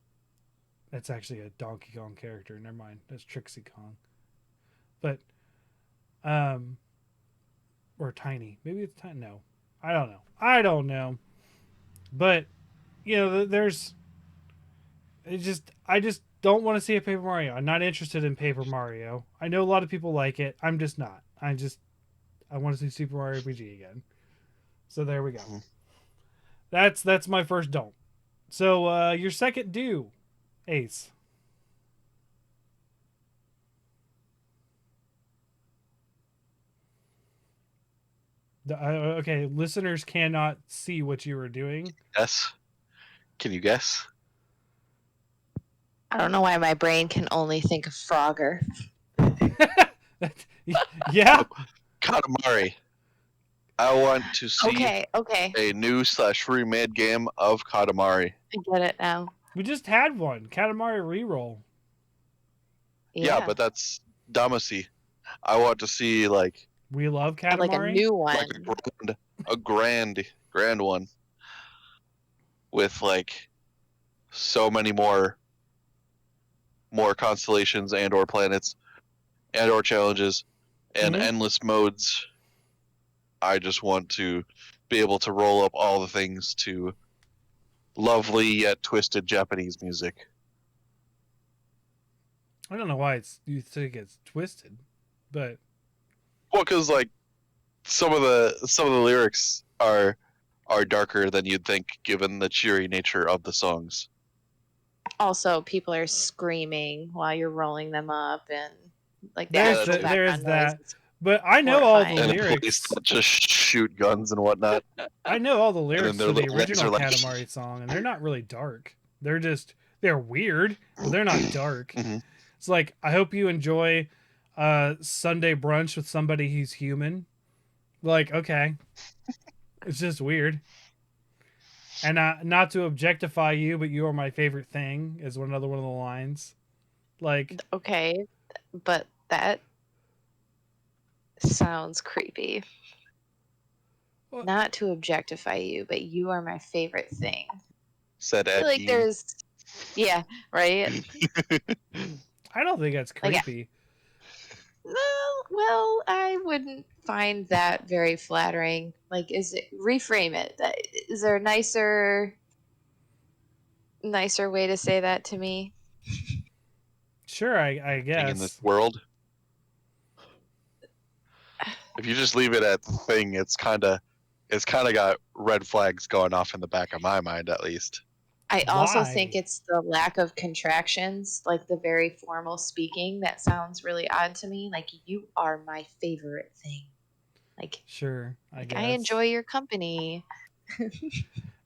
that's actually a Donkey Kong character. Never mind. That's Trixie Kong. But or Tiny. Maybe it's Tiny. No. I don't know. But there's I just don't want to see a Paper Mario. I'm not interested in Paper Mario. I know a lot of people like it. I'm just not. I want to see Super Mario RPG again. So there we go. That's my first don't. So your second do, Ace. Okay, listeners cannot see what you were doing. Yes. Can you guess? I don't know why my brain can only think of Frogger. Yeah. Katamari. I want to see Okay. a new / remade game of Katamari. I get it now. We just had one, Katamari Reroll. Yeah, but that's Damacy. I want to see like We love Katamari. Like a new one. like a grand one with like so many more constellations and or planets and or challenges and endless modes. I just want to be able to roll up all the things to lovely yet twisted Japanese music. I don't know why you think it's twisted, but Well, because like some of the lyrics are are darker than you'd think, given the cheery nature of the songs. Also, people are screaming while you're rolling them up, and like the There's actual true. there's background noise that, is but I know all the horrifying. And police lyrics. that just shoot guns and whatnot. I know all the And then lyrics their to the little guys original are like, Katamari song, and they're not really dark. They're weird, but they're not dark. Mhm. It's like, I hope you enjoy Sunday brunch with somebody who's human. Like, okay, it's just weird. And not to objectify you, but you are my favorite thing is another one of the lines. Like, Okay, but that sounds creepy. what? Not to objectify you, but you are my favorite thing. Said I feel Ed like Gein. there's, yeah, right. I don't think that's Like, creepy. well, I wouldn't find that very flattering. Like, reframe it? Is there a nicer way to say that to me? Sure, I Thing in this guess. world. If you just leave it at the thing, it's kind of got red flags going off in the back of my mind, at least. I also think Why? it's the lack of contractions, like the very formal speaking, that sounds really odd to me. Like, you are my favorite thing. Like, Sure, I I guess. enjoy your company.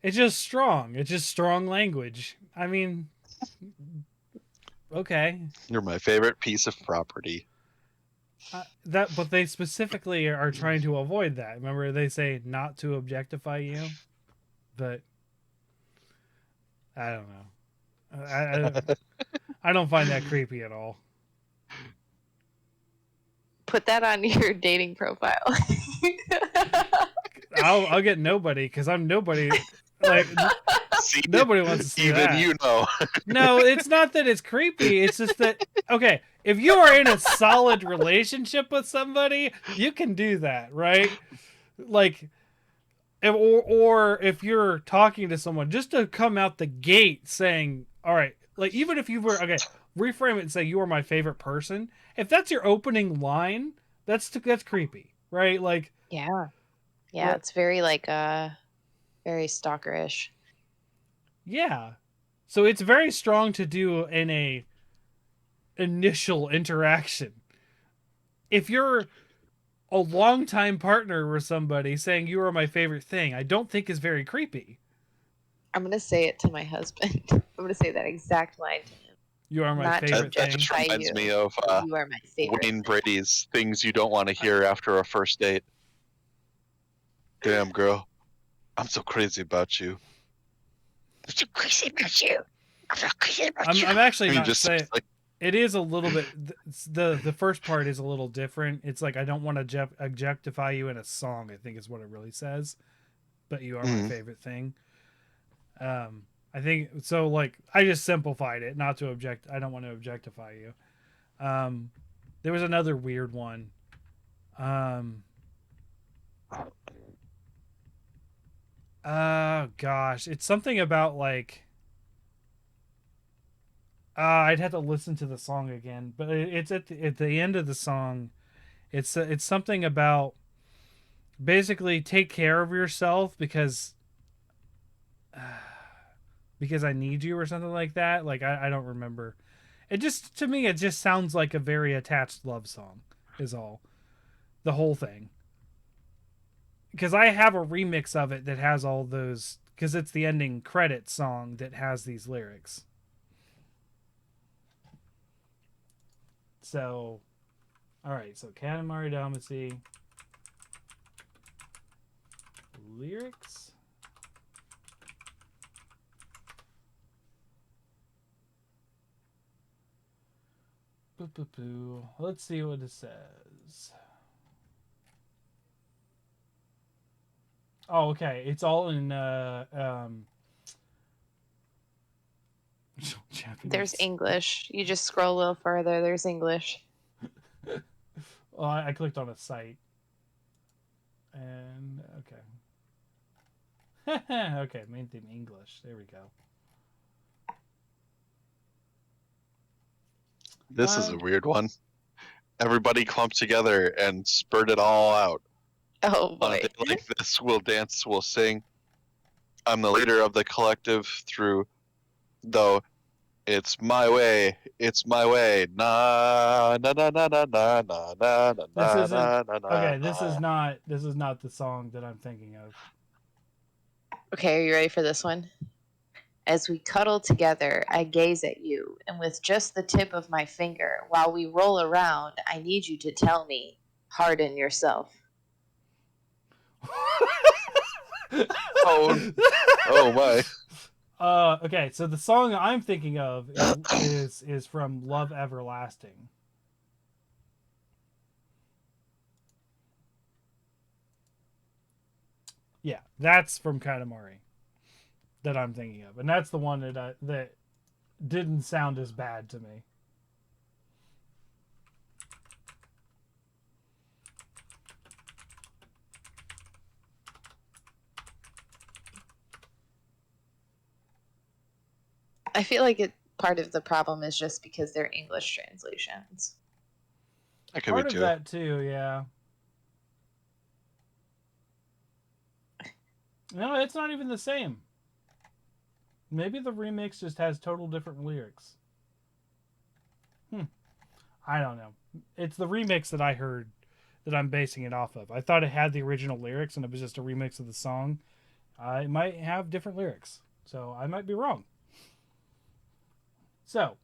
It's just strong. It's just strong language. I mean, okay. You're my favorite piece of property. But they specifically are trying to avoid that. Remember, they say not to objectify you, but I don't know. I don't find that creepy at all. Put that on your dating profile. I'll get nobody because I'm nobody. Like, See, nobody wants to see even that. you know. No, it's not that it's creepy. It's just that, okay, if you are in a solid relationship with somebody, you can do that, right? Like, or if you're talking to someone, just to come out the gate saying, all right, like, even if you were, okay, reframe it and say, you are my favorite person. If that's your opening line, that's creepy, right? Like, Yeah. Yeah, what? it's very like very stalkerish. Yeah. So it's very strong to do in a initial interaction. If you're a longtime partner with somebody saying you are my favorite thing, I don't think is very creepy. I'm gonna say it to my husband. I'm gonna say that exact line to him. You are my Not to favorite That thing. just objectify reminds you. me of You are my favorite Wayne thing. Brady's things you don't want to hear after a first date. Damn, girl, I'm so crazy about you. I'm so crazy about you. I'm so crazy about you. I'm actually I mean, not just saying like, it is a little bit. The first part is a little different. It's like, I don't want to objectify you in a song, I think is what it really says. But you are my favorite thing. I think so. Like, I just simplified it, not to object. I don't want to objectify you. There was another weird one. Gosh, it's something about like. I'd have to listen to the song again, but it's at the end of the song. It's something about basically take care of yourself because I need you or something like that. Like, I don't remember. It just, to me, it just sounds like a very attached love song. Is all. The whole thing. Because I have a remix of it that has all those. Because it's the ending credit song that has these lyrics. So, all right. So, Katamari Damacy lyrics. Boo. Let's see what it says. Oh, okay. It's all in Japanese. There's English. You just scroll a little further. There's English. Well, I clicked on a site. And okay. Okay, main theme English. There we go. this is a weird one. Everybody clumped together and spurred it all out. Oh On a boy. day like this, we'll dance, we'll sing. I'm the leader of the collective through, though it's my way. It's my way. Na na na na na na na na This na isn't na na na okay. This is na. not. This is not the song that I'm thinking of. Okay, are you ready for this one? As we cuddle together, I gaze at you, and with just the tip of my finger, while we roll around, I need you to tell me, harden yourself. Oh, oh my. Okay, so the song I'm thinking of is from Love Everlasting. Yeah, that's from Katamari that I'm thinking of, and that's the one that didn't sound as bad to me. I feel like part of the problem is just because they're English translations. That could be Part of too. that too, yeah. No, it's not even the same. Maybe the remix just has total different lyrics. I don't know. It's the remix that I heard that I'm basing it off of. I thought it had the original lyrics and it was just a remix of the song. It might have different lyrics, so I might be wrong. So,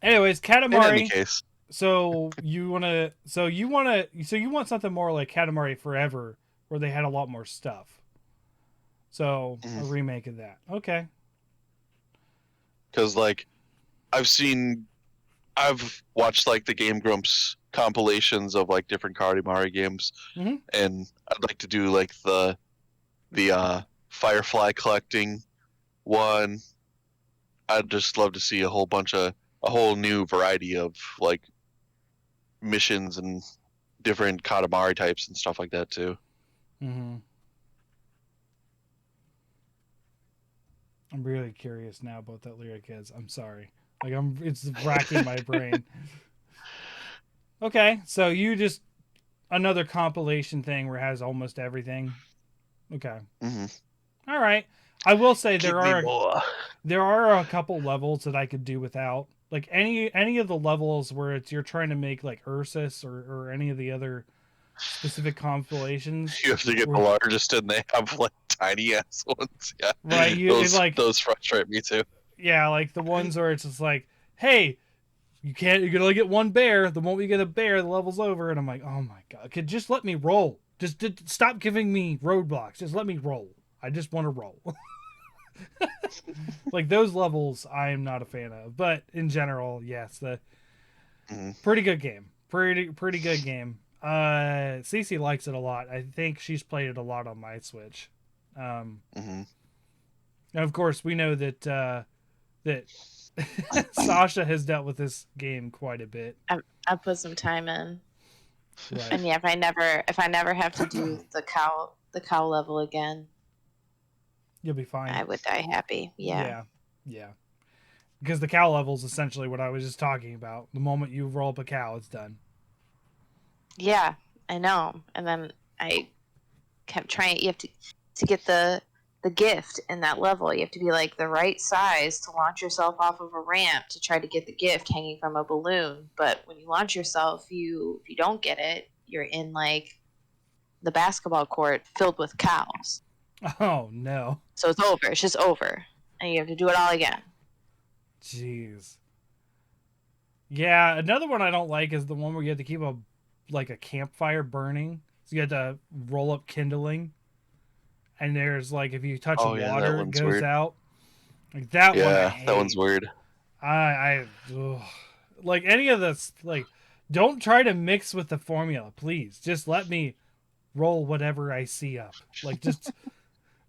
anyways, In any Katamari. case, So you want something more like Katamari Forever, where they had a lot more stuff. So a remake of that. Okay. because like I've watched like the Game Grumps compilations of like different Katamari games, Mm-hmm. and I'd like to do like the Firefly collecting one. I'd just love to see a whole new variety of like missions and different Katamari types and stuff like that too. Mm-hmm. I'm really curious now about that lyric is. I'm sorry. It's racking my brain. Okay, so you just another compilation thing where it has almost everything. Okay. Mm-hmm. All right. I will say Give me more. there are a couple levels that I could do without. Like any of the levels where it's you're trying to make like Ursus or any of the other specific compilations You have to get the where largest, and they have like tiny ass ones. right Yeah, you it those like those frustrate me too. yeah like the ones where it's just like hey you can't you can only get one bear the moment you get a bear the level's over and I'm like oh my god could just let me roll just stop giving me roadblocks just let me roll I just want to roll. Like those levels I'm not a fan of but in general yes the Mm-hmm. pretty good game. Pretty good game. Cece likes it a lot. I think she's played it a lot on my Switch. Mm-hmm. And of course, we know that Sasha has dealt with this game quite a bit. I put some time in, Right. and yeah, if I never have to do the cow level again, You'll be fine. I would die happy. Yeah. Yeah. Because the cow level is essentially what I was just talking about. The moment you roll up a cow, it's done. Yeah, I know. And then I kept trying. You have to get the gift in that level. You have to be like the right size to launch yourself off of a ramp to try to get the gift hanging from a balloon. But when you launch yourself, if you don't get it, you're in like the basketball court filled with cows. Oh no. So it's over. It's just over, and you have to do it all again. Jeez. Yeah, another one I don't like is the one where you have to keep a campfire burning. So you have to roll up kindling. And there's like if you touch Oh yeah, that water, it one's goes weird. out. Like that one, I Yeah, hate. that one's weird. Ugh. Like any of this. Like, don't try to mix with the formula, please. Just let me roll whatever I see up. Like, just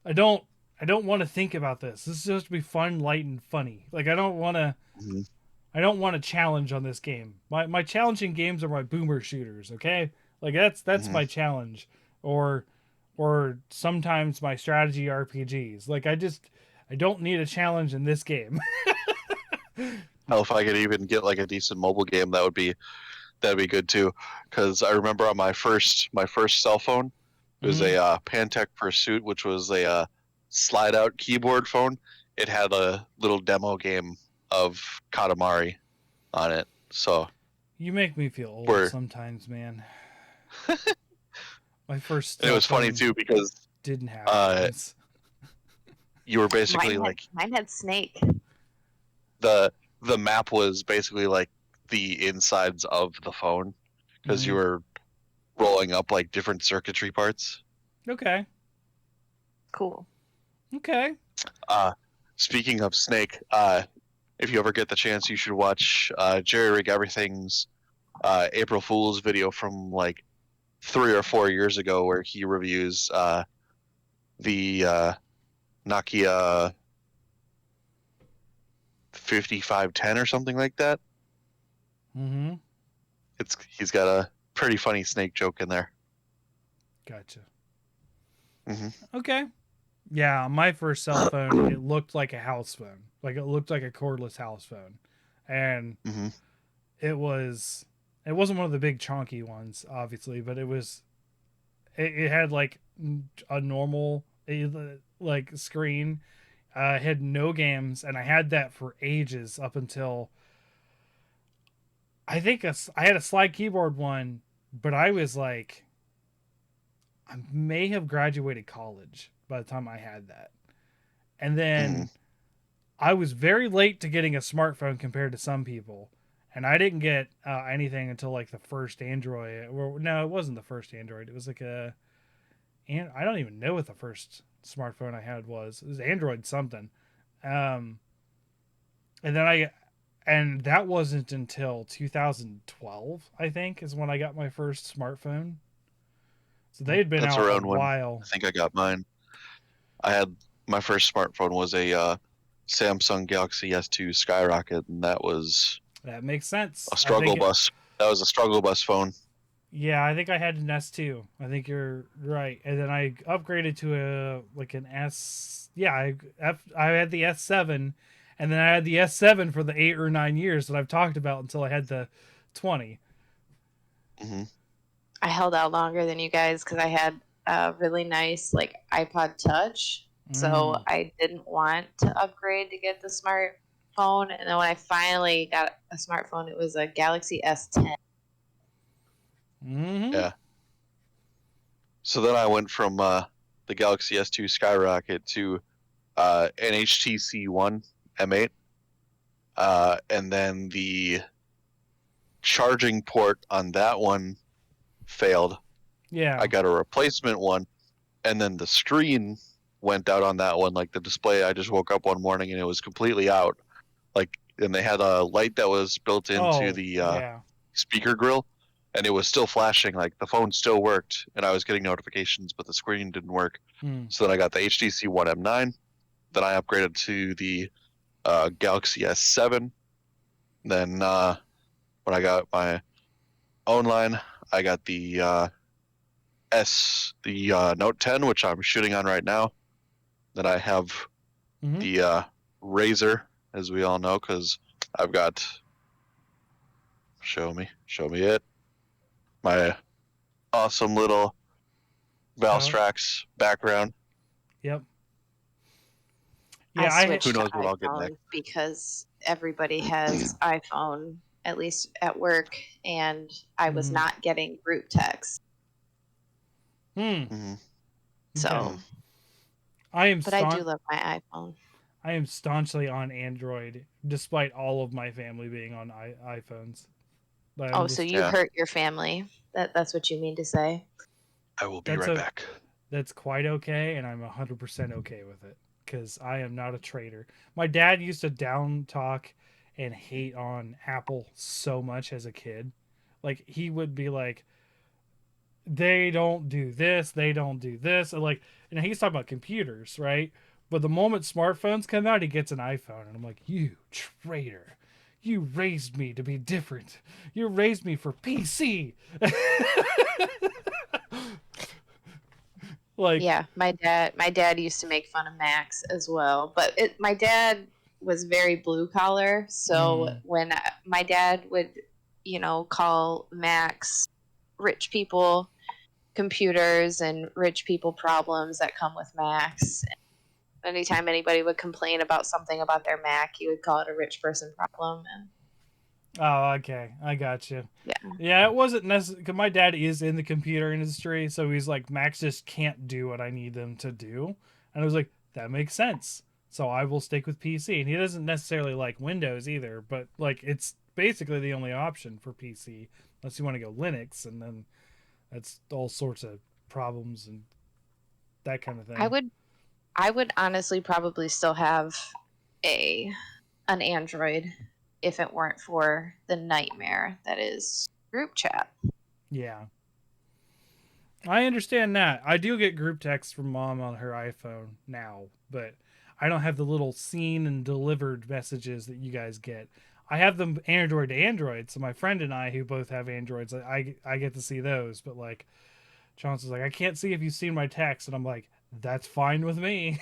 I don't want to think about this. This is supposed to be fun, light, and funny. Like, I don't want to. Mm-hmm. I don't want a challenge on this game. My challenging games are my boomer shooters. Okay, like that's my challenge. Or sometimes my strategy RPGs. Like I don't need a challenge in this game. Hell, if I could even get like a decent mobile game, that'd be good too. Because I remember on my first cell phone, it was Mhm. a Pantech Pursuit, which was a slide out keyboard phone, it had a little demo game of Katamari on it. So You make me feel old we're sometimes, man. My first and it cell was funny phone too because didn't have uh, games. you were basically Mine had like mine had Snake. the the map was basically like the insides of the phone because you Mhm. were rolling up like different circuitry parts. Okay. Cool. Okay. Uh, Speaking of Snake, if you ever get the chance, you should watch Jerry Rig Everything's April Fool's video from like 3 or 4 years ago, where he reviews the Nokia 5510 or something like that. Mm-hmm. He's got a pretty funny Snake joke in there. Gotcha. Hmm Okay. Yeah, my first cell phone, it looked like a house phone. Like it looked like a cordless house phone. And hmm it was it wasn't one of the big chonky ones, obviously, but it had like a normal like screen. It had no games, and I had that for ages up until I had a slide keyboard one, but I was like I may have graduated college by the time I had that. And hmm then I was very late to getting a smartphone compared to some people. And I didn't get anything until like the first Android. Well, no, it wasn't the first Android. It was like and I don't even know what the first smartphone I had was. It was Android something. Um, and then and that wasn't until 2012, I think, is when I got my first smartphone. So they had been That's out a around when while. I think I got mine. I had my first smartphone was a Samsung Galaxy S2 Skyrocket, and that was That makes a sense. struggle bus. That was a struggle bus phone. Yeah, I think I had an S2. I think you're right. And then I upgraded to a like an S. Yeah, I had the S7, and then I had the S7 for the 8 or 9 years that I've talked about until I had the 20. Hmm I held out longer than you guys because I had a really nice like iPod Touch, so Mm. I didn't want to upgrade to get the smartphone. And then when I finally got a smartphone, it was a Galaxy S10. Mm-hmm. Yeah. So then I went from the Galaxy S2 Skyrocket to an HTC One M8, and then the charging port on that one failed. I Yeah. got a replacement one, and then the screen went out on that one. Like the display, I just woke up one morning and it was completely out. Like, and they had a light that was built into Oh, the yeah. speaker grill, and it was still flashing. Like the phone still worked, and I was getting notifications, but the screen didn't work. Mm. So then I got the HTC One M9. Then I upgraded to the Galaxy S7. Then when I got my own line, I got the Note 10, which I'm shooting on right now. Then I have Mm-hmm. the Razor, as we all know, because I've got show me it. My awesome little Oh, Valstrax background. yep. I Yeah, Who switched to knows what I'll get next? iPhone because everybody has iPhone, at least at work, and I was mm, not getting group text. hmm. Hmm Okay. So, hmm I am but I do staunch. love my iPhone. I am staunchly on Android, despite all of my family being on iPhones. But I'm Oh, so just you Yeah, hurt your family. That's what you mean to say. I will be that's right a back. that's quite okay, and I'm 100% okay with it because I am not a traitor. My dad used to down talk and hate on Apple so much as a kid. Like he would be like, "They don't do this, they don't do this," and like, and he's talking about computers, right? But the moment smartphones come out, he gets an iPhone, and I'm like, "You traitor! You raised me to be different. You raised me for PC." Like, Yeah, my dad used to make fun of Macs as well, but my dad was very blue collar, so mm, when my dad would, call Macs rich people computers and rich people problems that come with Macs. anytime anybody would complain about something about their Mac, he would call it a rich person problem. And Oh, okay. I got you. yeah, Yeah, it wasn't necessary because my dad is in the computer industry, so he's like, Macs just can't do what I need them to do. And I was like, that makes sense. So I will stick with PC. And he doesn't necessarily like Windows either, but like it's basically the only option for PC, unless you want to go Linux, and then that's all sorts of problems and that kind of I thing. would I would honestly probably still have a an Android if it weren't for the nightmare that is group chat. Yeah. I understand that. I do get group texts from mom on her iPhone now, but I don't have the little seen and delivered messages that you guys get. I have them Android to Android, so my friend and I, who both have Androids, I get to see those. But like, Chauncey's like, I can't see if you've seen my text, and I'm like, that's fine with me.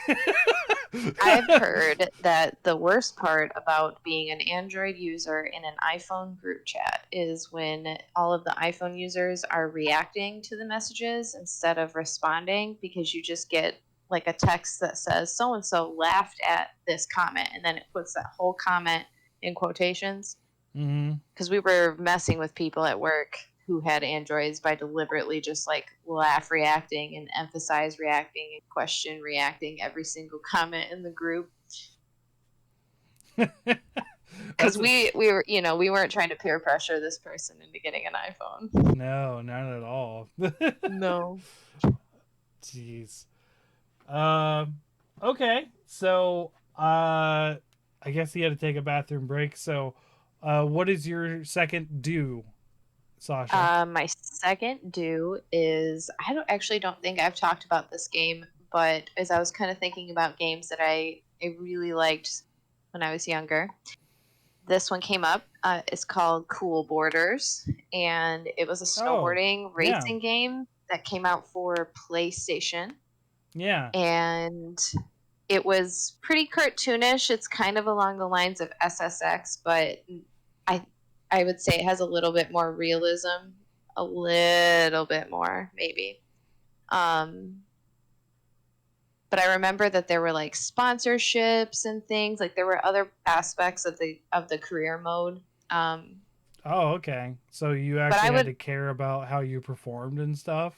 I've heard that the worst part about being an Android user in an iPhone group chat is when all of the iPhone users are reacting to the messages instead of responding, because you just get like a text that says so and so laughed at this comment, and then it puts that whole comment in quotations. Mm-hmm. Because we were messing with people at work who had Androids by deliberately just like laugh reacting and emphasize reacting and question reacting every single comment in the group. Because we were, we weren't trying to peer pressure this person into getting an iPhone. No, not at all. No. Jeez. Um. Okay. So, I guess he had to take a bathroom break. So, what is your second do, Sasha? My second do is I don't think I've talked about this game, but as I was kind of thinking about games that I really liked when I was younger, this one came up. It's called Cool Borders, and it was a Oh, snowboarding yeah, racing game that came out for PlayStation. yeah. And it was pretty cartoonish. It's kind of along the lines of SSX, but I I would say it has a little bit more realism, a little bit more maybe. Um, but I remember that there were like sponsorships and things. Like there were other aspects of the career mode. Um, Oh, okay. So you but actually I had would to care about how you performed and stuff.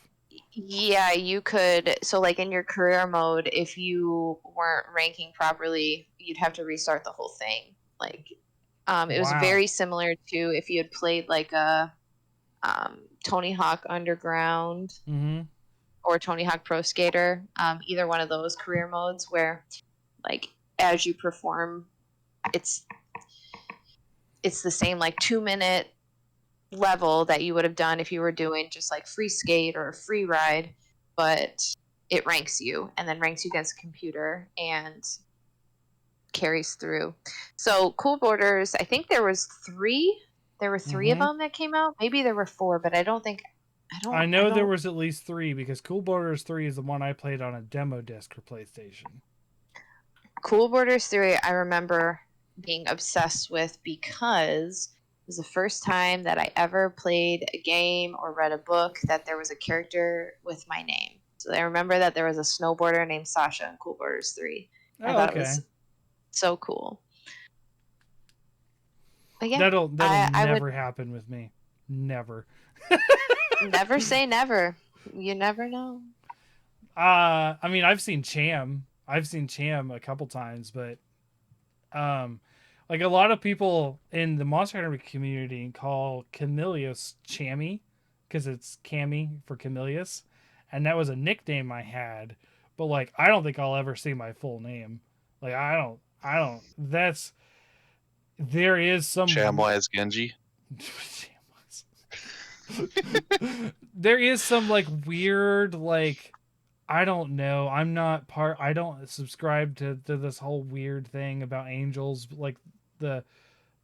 Yeah, you could. So, like in your career mode, if you weren't ranking properly, you'd have to restart the whole thing. Like, it was Wow. very similar to if you had played like a Tony Hawk Underground Mm-hmm. or Tony Hawk Pro Skater. Either one of those career modes where, like, as you perform, it's it's the same like 2 minute level that you would have done if you were doing just like free skate or a free ride, but it ranks you and then ranks you against a computer and carries through. So Cool Borders, I think there were three of Mm-hmm. them that came out. Maybe there were four, but I I know there don't was at least three because Cool Borders 3 is the one I played on a demo disc for PlayStation. Cool Borders 3 I remember being obsessed with because it was the first time that I ever played a game or read a book that there was a character with my name. So I remember that there was a snowboarder named Sasha in Cool Borders 3. I Oh, thought it okay. was so cool. But yeah, That'll I would never happen with me. Never. never say never. You never know. I mean, I've seen Cham. I've seen Cham a couple times, but um, like a lot of people in the Monster Hunter community call Camillus Chammy because it's Cammy for Camillus, and that was a nickname I had. But like, I don't think I'll ever see my full name. Like, I don't. That's there is some. Shamwise Genji. There is some like weird like I don't know. I'm not part. I don't subscribe to this whole weird thing about angels, like the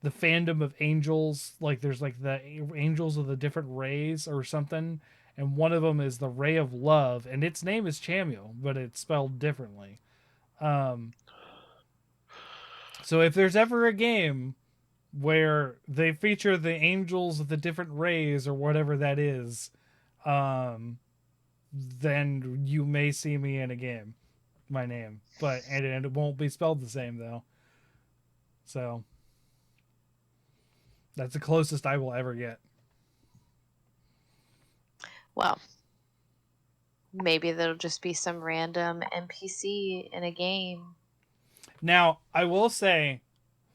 the fandom of angels. Like there's like the angels of the different rays or something, and one of them is the ray of love, and its name is Chamuel, but it's spelled differently. Um, so if there's ever a game where they feature the angels of the different rays or whatever that is, um, then you may see me in a game. my name, but and it won't be spelled the same though. So that's the closest I will ever get. Well, maybe there'll just be some random NPC in a game. Now I will say,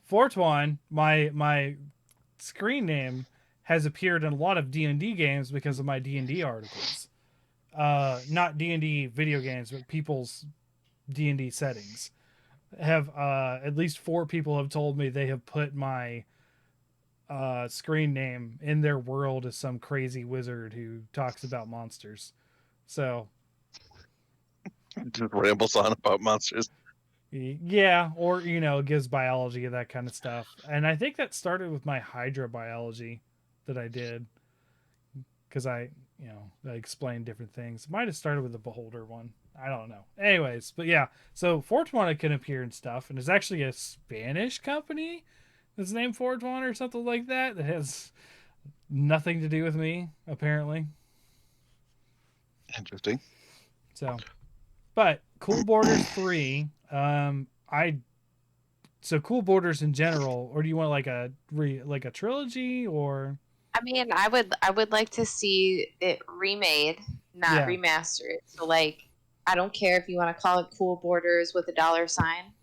Fortuan, my screen name has appeared in a lot of D&D games because of my D&D articles. Not D&D video games, but people's D&D settings. Have at least 4 people have told me they have put my screen name in their world as some crazy wizard who talks about monsters. So Just rambles on about monsters. yeah, or gives biology and that kind of stuff. And I think that started with my hydrobiology that I did because I explained different things. Might have started with the beholder one. I don't know. Anyways, but yeah, so Fortuna can appear in stuff, and it's actually a Spanish company that's named Fortuna or something like that that has nothing to do with me apparently. Interesting. So, but Cool Borders 3, I so Cool Borders in general, or do you want like a trilogy or I mean, I would like to see it remade, not yeah. remastered. So like, I don't care if you want to call it Cool Borders with a dollar sign.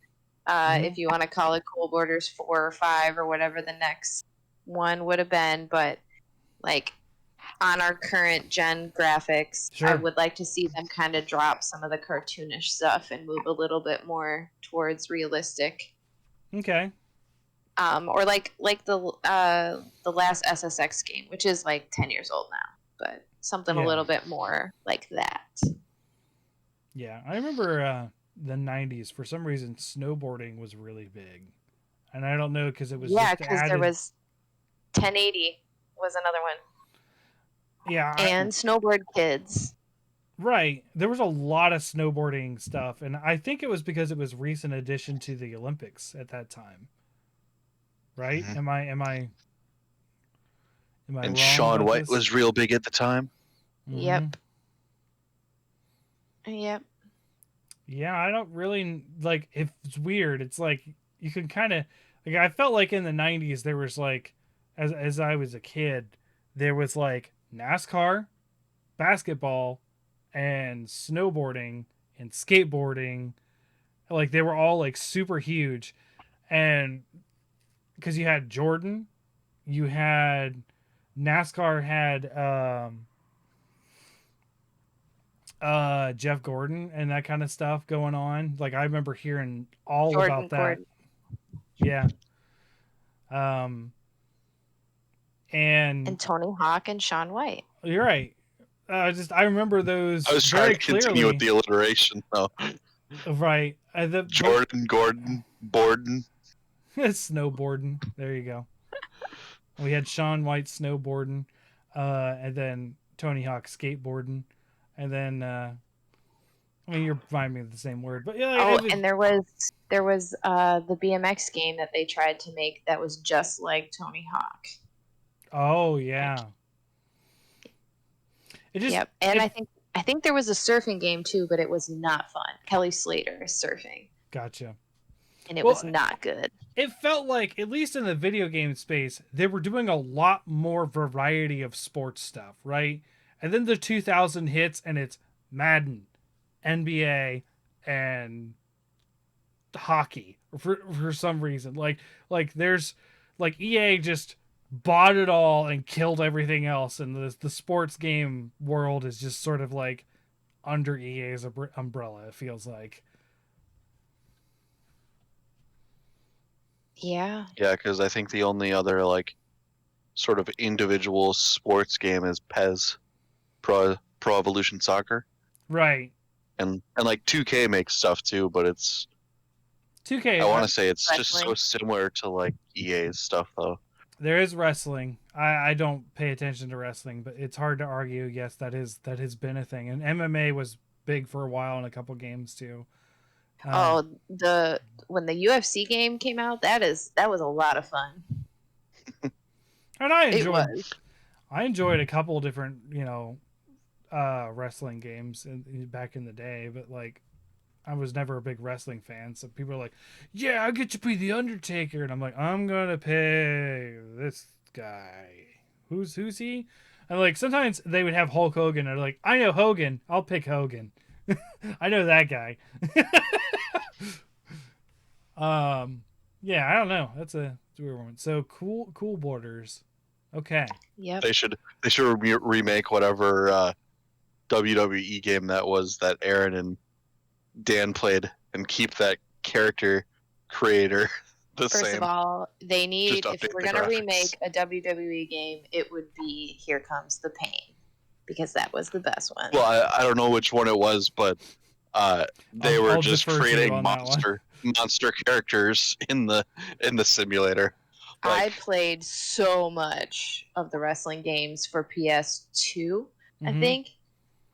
Mhm. If you want to call it Cool Borders 4 or 5 or whatever the next one would have been, but like on our current gen graphics, I Sure. would like to see them kind of drop some of the cartoonish stuff and move a little bit more towards realistic. Okay. Or like the last SSX game, which is like 10 years old now, but something a Yeah. little bit more like that. Yeah. I remember the 90s for some reason snowboarding was really big. And I don't know because it was Yeah, just because there added. was 1080 was another one, Yeah, and Snowboard Kids. right. There was a lot of snowboarding stuff, and I think it was because it was recent addition to the Olympics at that time. Right? Mhm. Am I And wrong Shaun about White this? was real big at the time. Mm-hmm. Yep. Yep. Yeah, I don't really like. It's weird. It's like you can kind of like. I felt like in the '90s there was like, as I was a kid, there was like NASCAR, basketball, and snowboarding and skateboarding. Like they were all like super huge, and because you had Jordan, you had NASCAR had Jeff Gordon and that kind of stuff going on. Like I remember hearing all Jordan about that. Gordon Yeah. Um and and Tony Hawk and Shaun White. you're right. Just I remember I those was trying very to continue with clearly. the alliteration, though. Right. But Jordan, Gordon, Borden. snowboarding. There you go. We had Shaun White snowboarding, and then Tony Hawk skateboarding, and then I mean you're reminding me of the same word, but yeah, Oh, and there was the BMX game that they tried to make that was just like Tony Hawk. oh yeah. It just Yep. And it I think there was a surfing game too, but it was not fun. Kelly Slater is surfing, gotcha. and it was Well, not good. it felt like at least in the video game space they were doing a lot more variety of sports stuff, right? And then the 2000 hits and it's Madden, NBA, and hockey for some reason. Like there's like EA just bought it all and killed everything else, and the sports game world is just sort of like under EA's umbrella. It feels like. Yeah. Yeah, because I think the only other like sort of individual sports game is PES, Pro Evolution Soccer, Right. and like 2K makes stuff too, but it's 2K. I want to say it's just so Wrestling. similar to like EA's stuff though. There is wrestling. I don't pay attention to wrestling, but it's hard to argue. Yes, that has been a thing, and MMA was big for a while in a couple games too. Um, Oh, the when the UFC game came out, that was a lot of fun. and It was. I enjoyed a couple different wrestling games back in the day, but like I was never a big wrestling fan, so people are like, "Yeah, I get to be the Undertaker," and I'm like, "I'm gonna pay this guy. Who's he?" And like sometimes they would have Hulk Hogan, and they're like, "I know Hogan. I'll pick Hogan. I know that guy." Yeah, I don't know. That's a weird one. So cool borders. Okay. Yep. They should remake whatever WWE game that was that Aaron and Dan played, and keep that character creator the First of same. all, they Just need, if update we're the going to graphics. remake a WWE game, it would be Here Comes the Pain, because that was the best one. Well, I don't know which one it was, but they were I'll just defer to you creating on that one. monster characters in the simulator. I Like, played so much of the wrestling games for PS2, I Mm-hmm. think.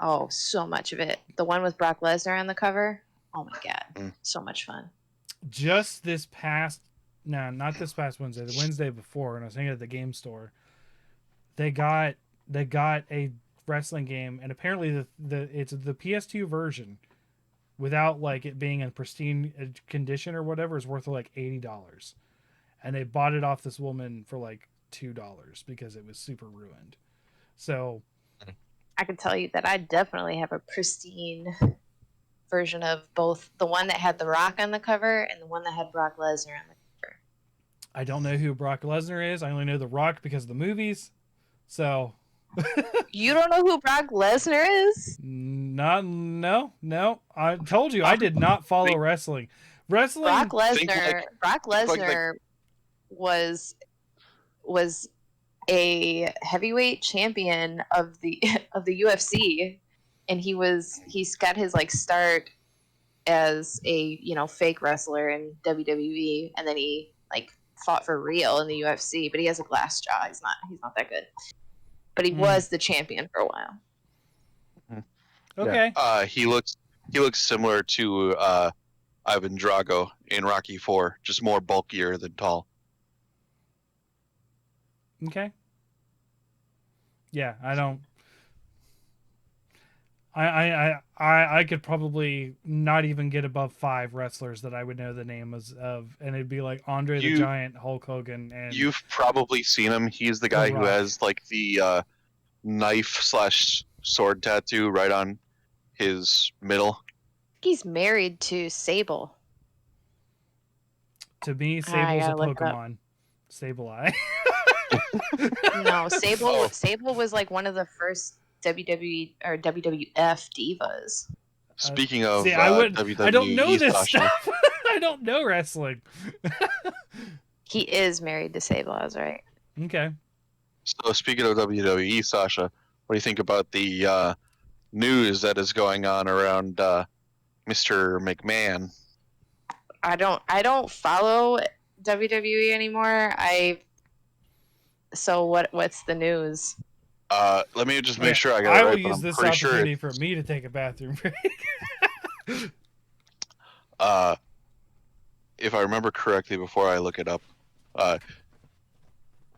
Oh, so much of it. The one with Brock Lesnar on the cover. Oh my god, Mm. so much fun. Just this past, no, not this past Wednesday, the Wednesday before, and I was hanging at the game store. They got a wrestling game, and apparently the it's the PS2 version without like it being in pristine condition or whatever is worth like $80, and they bought it off this woman for like $2 because it was super ruined. So I can tell you that I definitely have a pristine version of both the one that had The Rock on the cover and the one that had Brock Lesnar on the cover. I don't know who Brock Lesnar is. I only know The Rock because of the movies. So You don't know who Brock Lesnar is? not no. I told you I did not follow think, wrestling. Brock Wrestling. think Lesnar. like Brock think like Lesnar was was a heavyweight champion of the of the UFC, and he's got his like start as a fake wrestler in WWE, and then he like fought for real in the UFC. But he has a glass jaw. He's not that good. But he was the champion for a while. Okay. he looks similar to Ivan Drago in Rocky 4, just more bulkier than tall. Okay. Yeah, I don't. I could probably not even get above 5 wrestlers that I would know the name of, and it'd be like Andre the You Giant, Hulk Hogan, and you've probably seen him. He's the The guy who Rock. has like the knife slash sword tattoo right on his middle. He's married to Sable. To me, I Sable's a gotta look it up. Pokemon. Sableye. No, Sable. Oh. Sable was like one of the first WWE or WWF divas. Speaking of See, WWE, I don't know this Sasha, stuff. I don't know wrestling. He is married to Sable. I was right. Okay. So speaking of WWE, Sasha, what do you think about the news that is going on around Mr. McMahon? I don't follow WWE anymore. So what's the news? Let me just make Okay, sure I got I it will right. But use I'm this pretty sure opportunity for me to take a bathroom break. if I remember correctly before I look it up,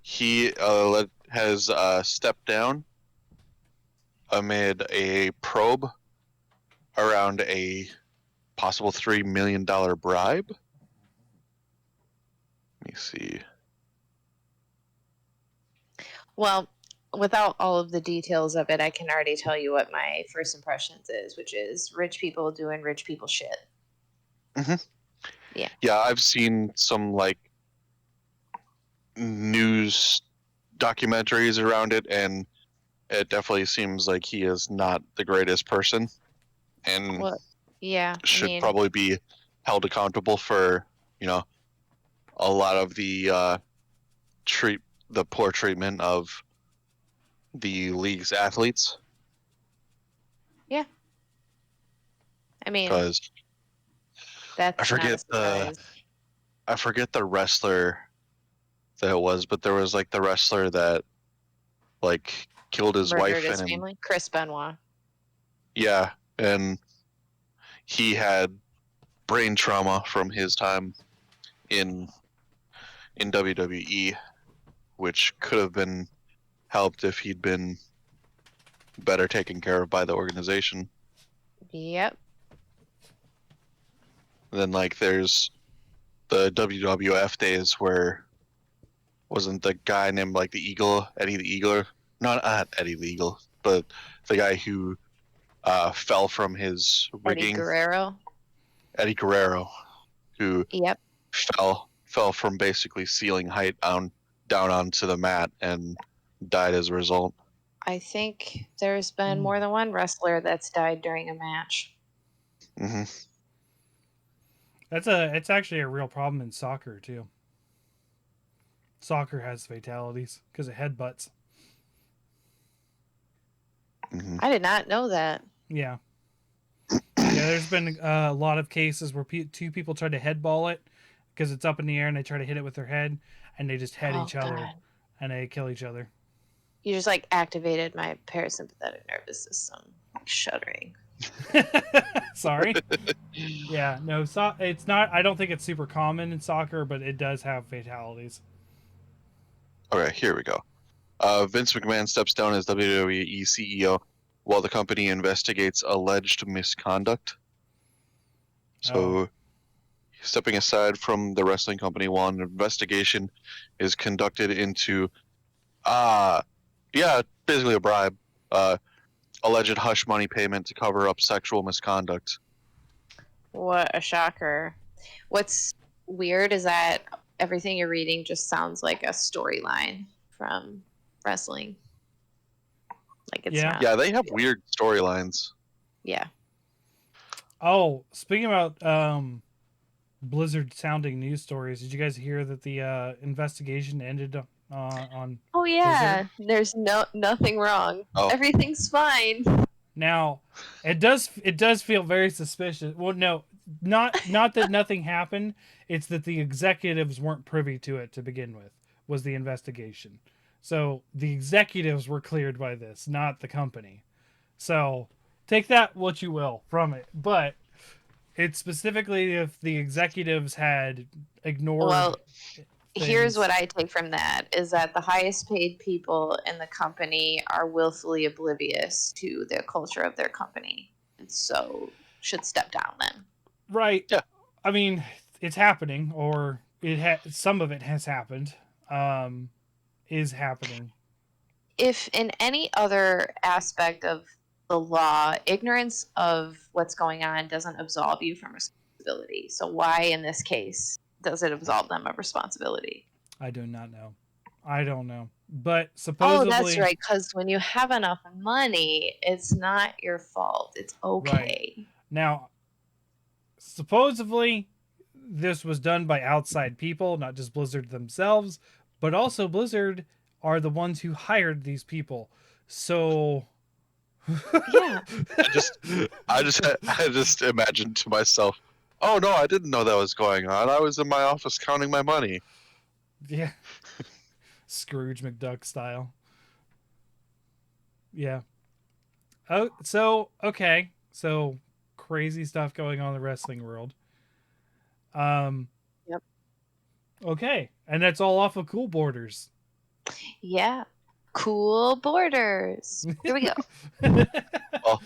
he has stepped down amid a probe around a possible $3 million bribe. Let me see. Well, without all of the details of it, I can already tell you what my first impressions is, which is rich people doing rich people shit. Yeah, I've seen some like news documentaries around it, and it definitely seems like he is not the greatest person, and Well, yeah, I should mean, probably be held accountable for a lot of the the poor treatment of the league's athletes. yeah. I mean, Because that's I not a forget surprise. the wrestler that it was, but there was like the wrestler that like killed his Murdered wife his and family. Chris Benoit. yeah, and he had brain trauma from his time in WWE, which could have been helped if he'd been better taken care of by the organization. Yep. And then like there's the WWF days where wasn't the guy named like the Eagle, Eddie the Eagle, not Eddie the Eagle, but the guy who fell from his Eddie rigging, Guerrero. Eddie Guerrero, who Yep. fell from basically ceiling height down onto the mat and died as a result. I think there's been more than one wrestler that's died during a match. Hmm. It's actually a real problem in soccer too. Soccer has fatalities because of headbutts. Hmm. I did not know that. Yeah. Yeah, there's been a lot of cases where two people try to headball it because it's up in the air and they try to hit it with their head and they just head Oh each other God. and they kill each other. You just like activated my parasympathetic nervous system. I'm shuddering. Sorry. Yeah, no, it's not. I don't think it's super common in soccer, but it does have fatalities. Okay, here we go. Vince McMahon steps down as WWE CEO while the company investigates alleged misconduct. Oh, So, stepping aside from the wrestling company while an investigation is conducted into, uh, yeah, basically a bribe, uh, alleged hush money payment to cover up sexual misconduct. What a shocker. What's weird is that everything you're reading just sounds like a storyline from wrestling. Like it's yeah. not. Yeah, they have weird storylines. Yeah. Oh, speaking about Blizzard sounding news stories, did you guys hear that the investigation ended on Oh Blizzard? yeah. There's nothing wrong. Oh, Everything's fine. Now, it does feel very suspicious. Well, no, not that nothing happened. It's that the executives weren't privy to it to begin with. Was the investigation. So the executives were cleared by this, not the company. So take that what you will from it. But it's specifically if the executives had ignored Well, here's things. what I take from that is that the highest paid people in the company are willfully oblivious to the culture of their company. And so should step down then. Right. yeah. I mean, it's happening, or some of it has happened. Is happening. If in any other aspect of the law, ignorance of what's going on doesn't absolve you from responsibility. So why in this case does it absolve them of responsibility? I do not know. I don't know. But Oh, that's supposedly, right. Because when you have enough money, it's not your fault. It's right. okay. Now, supposedly, this was done by outside people, not just Blizzard themselves, but also Blizzard are the ones who hired these people. So, Yeah. I just imagined to myself, oh no, I didn't know that was going on. I was in my office counting my money. yeah, Scrooge McDuck style. Yeah. Oh, so okay. So crazy stuff going on in the wrestling world. Um, Yep. okay, and that's all off of Cool Borders. Yeah. Cool borders. Here we go. Well,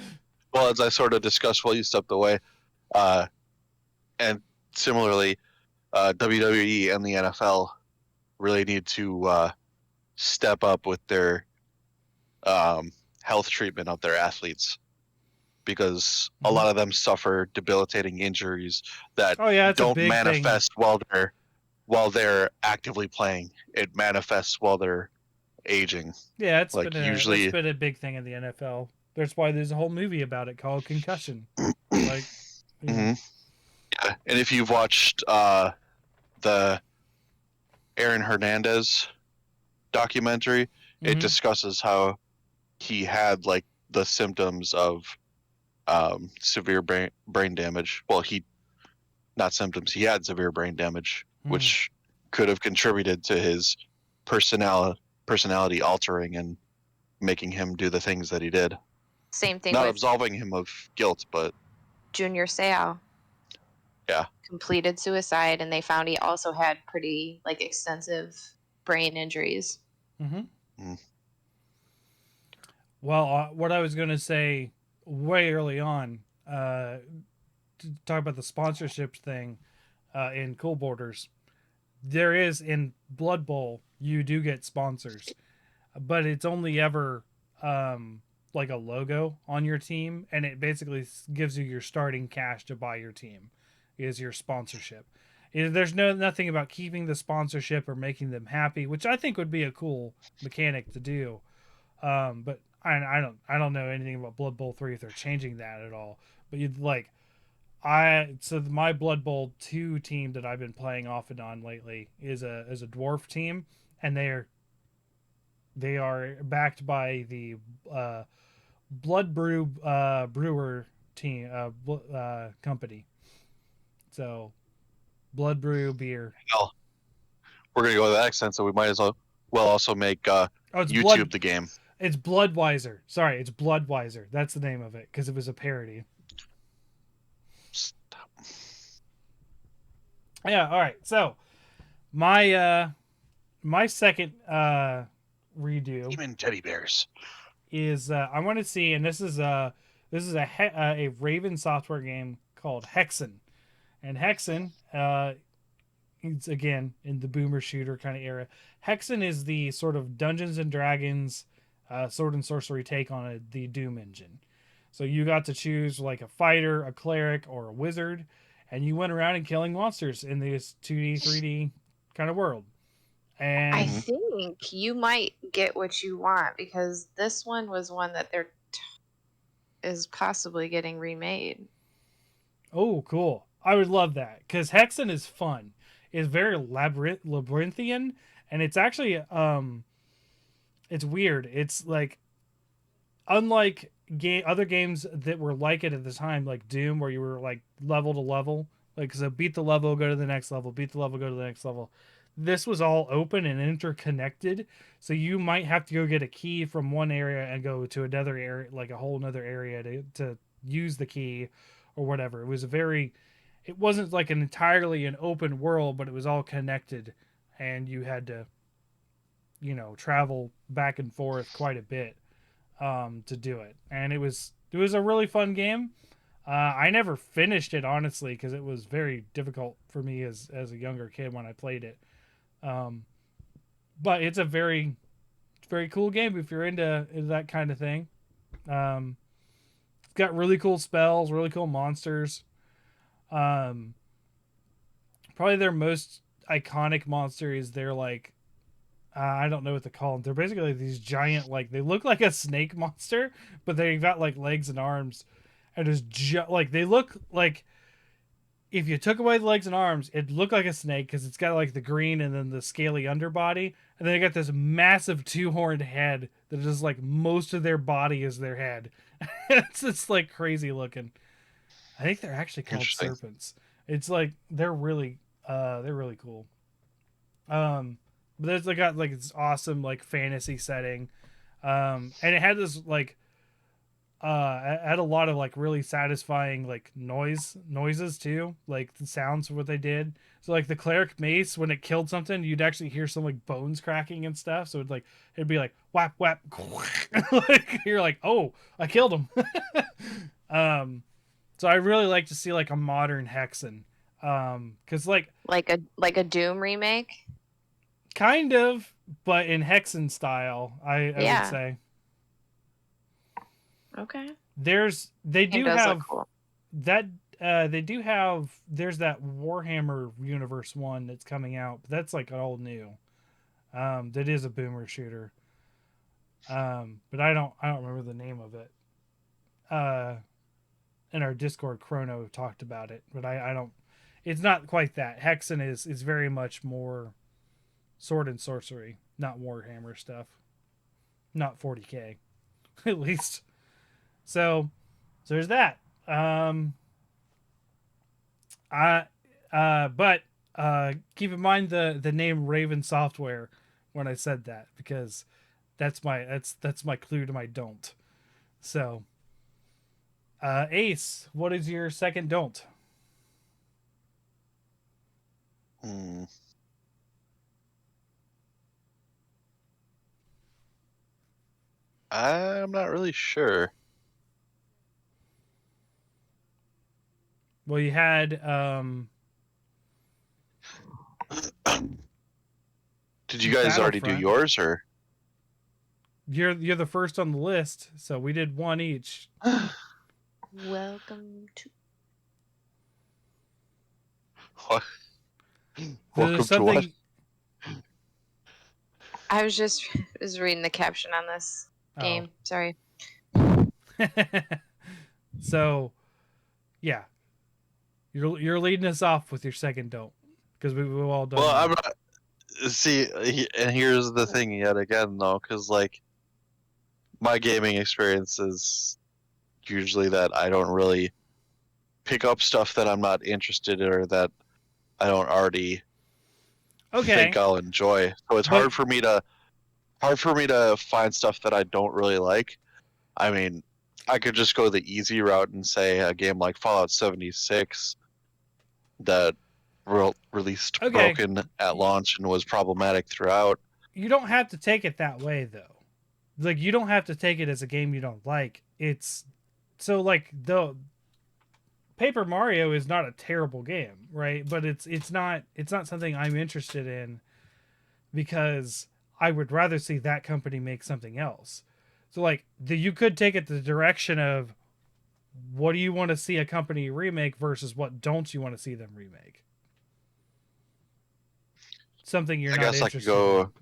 well, as I sort of discussed while you stepped away, uh, and similarly, WWE and the NFL really need to step up with their health treatment of their athletes because a lot of them suffer debilitating injuries that Oh yeah, it's a don't big thing. manifest while they're actively playing. It manifests while they're aging. Yeah, Like it's usually, been a big thing in the NFL. That's why there's a whole movie about it called Concussion. Like, you know. Mhm. Yeah. And if you've watched the Aaron Hernandez documentary, it Mm-hmm. discusses how he had like the symptoms of severe brain damage. Well, he not symptoms. He had severe brain damage, Mm. which could have contributed to his personality altering and making him do the things that he did. Same thing Not with absolving him of guilt, but Junior Seau. yeah. Completed suicide, and they found he also had pretty like extensive brain injuries. Mm-hmm. Mm. Well, what I was going to say way early on, to talk about the sponsorship thing in Cool Borders, there is in Blood Bowl you do get sponsors, but it's only ever um, like a logo on your team, and it basically gives you your starting cash to buy your team. Is your sponsorship? There's nothing about keeping the sponsorship or making them happy, which I think would be a cool mechanic to do. But I don't know anything about Blood Bowl 3 if they're changing that at all. But you'd like my Blood Bowl 2 team that I've been playing off and on lately is a dwarf team, and they are backed by the uh, Blood Brew brewer team company. So Blood Brew beer. Hell, we're gonna go with that accent, so we might as well also make Oh, it's YouTube Blood. the game. It's Bloodweiser. Sorry, it's Bloodweiser. That's the name of it because it was a parody. Stop. Yeah. All right. So my second redo Demon teddy bears. is I want to see, and this is a Raven Software game called Hexen, and Hexen it's again in the boomer shooter kind of era. Hexen is the sort of Dungeons and Dragons sword and sorcery take on the Doom engine. So you got to choose like a fighter, a cleric, or a wizard, and you went around and killing monsters in this 2D, 3D kind of world. I And think you might get what you want because this one was one that is possibly getting remade. oh, cool! I would love that because Hexen is fun. It's very labyrinthian, and it's actually it's weird. It's like unlike other games that were like it at the time, like Doom, where you were like level to level, like so beat the level, go to the next level, beat the level, go to the next level. This was all open and interconnected, so you might have to go get a key from one area and go to another area, like a whole another area to use the key or whatever. It wasn't like an entirely an open world, but it was all connected, and you had to, travel back and forth quite a bit to do it, and it was a really fun game. I never finished it honestly because it was very difficult for me as a younger kid when I played it. Um, but it's a very cool game if you're into that kind of thing. Um, it's got really cool spells, really cool monsters. Um, Probably their most iconic monster is their like I don't know what to call them. They're basically these giant, like they look like a snake monster, but they've got like legs and arms, and like they look like if you took away the legs and arms, it'd look like a snake because it's got like the green and then the scaly underbody, and then they got this massive two-horned head that is like most of their body is their head. It's just like crazy looking. I think they're actually called Interesting. serpents. It's like they're really cool. But there's they got like this awesome like fantasy setting, and it had this like it had a lot of like really satisfying like noises too, like the sounds of what they did. So like the cleric mace, when it killed something, you'd actually hear some like bones cracking and stuff. So it'd be like whap whap, like you're like, oh, I killed him. um, so I really like to see like a modern Hexen, because like Like a Doom remake. kind of, but in Hexen style, I would Yeah. say Okay. they Game do does look have cool. that there's that Warhammer universe one that's coming out, but that's like all new. That is a boomer shooter. But I don't remember the name of it. Uh, in our Discord, Chrono talked about it, but I don't. It's not quite that. Hexen is very much more sword and sorcery, not Warhammer stuff, not 40k at least. So there's that. I but keep in mind the name Raven Software when I said that because that's my clue to my don't. So Ace, what is your second don't? Hmm. I'm not really sure. Well, you had Did you guys already do Battlefront. yours or? You're the first on the list, so we did one each. Welcome to. There's Welcome to what? something. I was reading the caption on this Oh. game. Sorry. So, yeah, you're leading us off with your second don't because we've all done Well, one. I'm not. See, and here's the thing yet again, though, because like my gaming experience is usually that I don't really pick up stuff that I'm not interested in or that I don't already think Okay, I'll enjoy. So it's but hard for me to find stuff that I don't really like. I mean, I could just go the easy route and say a game like Fallout 76 that released okay, broken at launch and was problematic throughout. you don't have to take it that way though. Like you don't have to take it as a game you don't like. It's so like the Paper Mario is not a terrible game, right? But it's not something I'm interested in because I would rather see that company make something else. So like you could take it the direction of what do you want to see a company remake versus what don't you want to see them remake? Something you're I not guess I could interested in. go.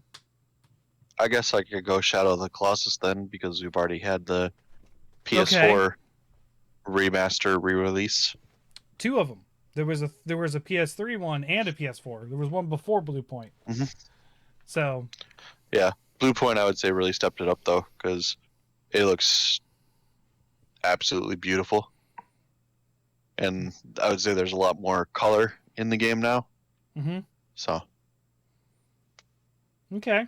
I guess I could go Shadow of the Colossus then because we've already had the Okay, PS4 remaster re-release. two of them. There was a PS3 one and a PS4. There was one before Blue Point. Hmm. So Yeah, Blue Point I would say really stepped it up though because it looks absolutely beautiful, and I would say there's a lot more color in the game now. mm-hmm. So Okay.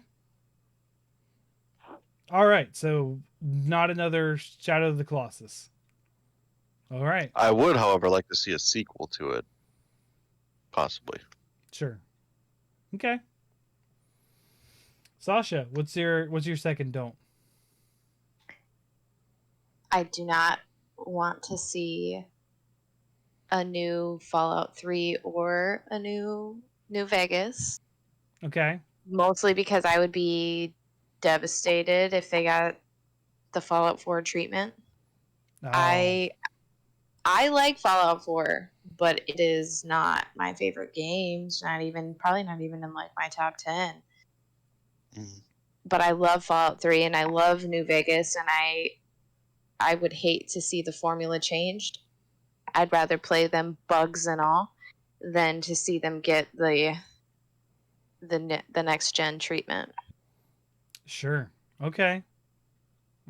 All right. So not another Shadow of the Colossus. All right. I would, however, like to see a sequel to it, possibly. Sure. Okay. Sasha, what's your second don't? I do not want to see a new Fallout 3 or a New Vegas. Okay. Mostly because I would be devastated if they got the Fallout 4 treatment. Oh, I I like Fallout 4, but it is not my favorite games. Probably not even in like my top 10. Mm. But I love Fallout 3 and I love New Vegas, and I would hate to see the formula changed. I'd rather play them bugs and all than to see them get the next gen treatment. sure. Okay.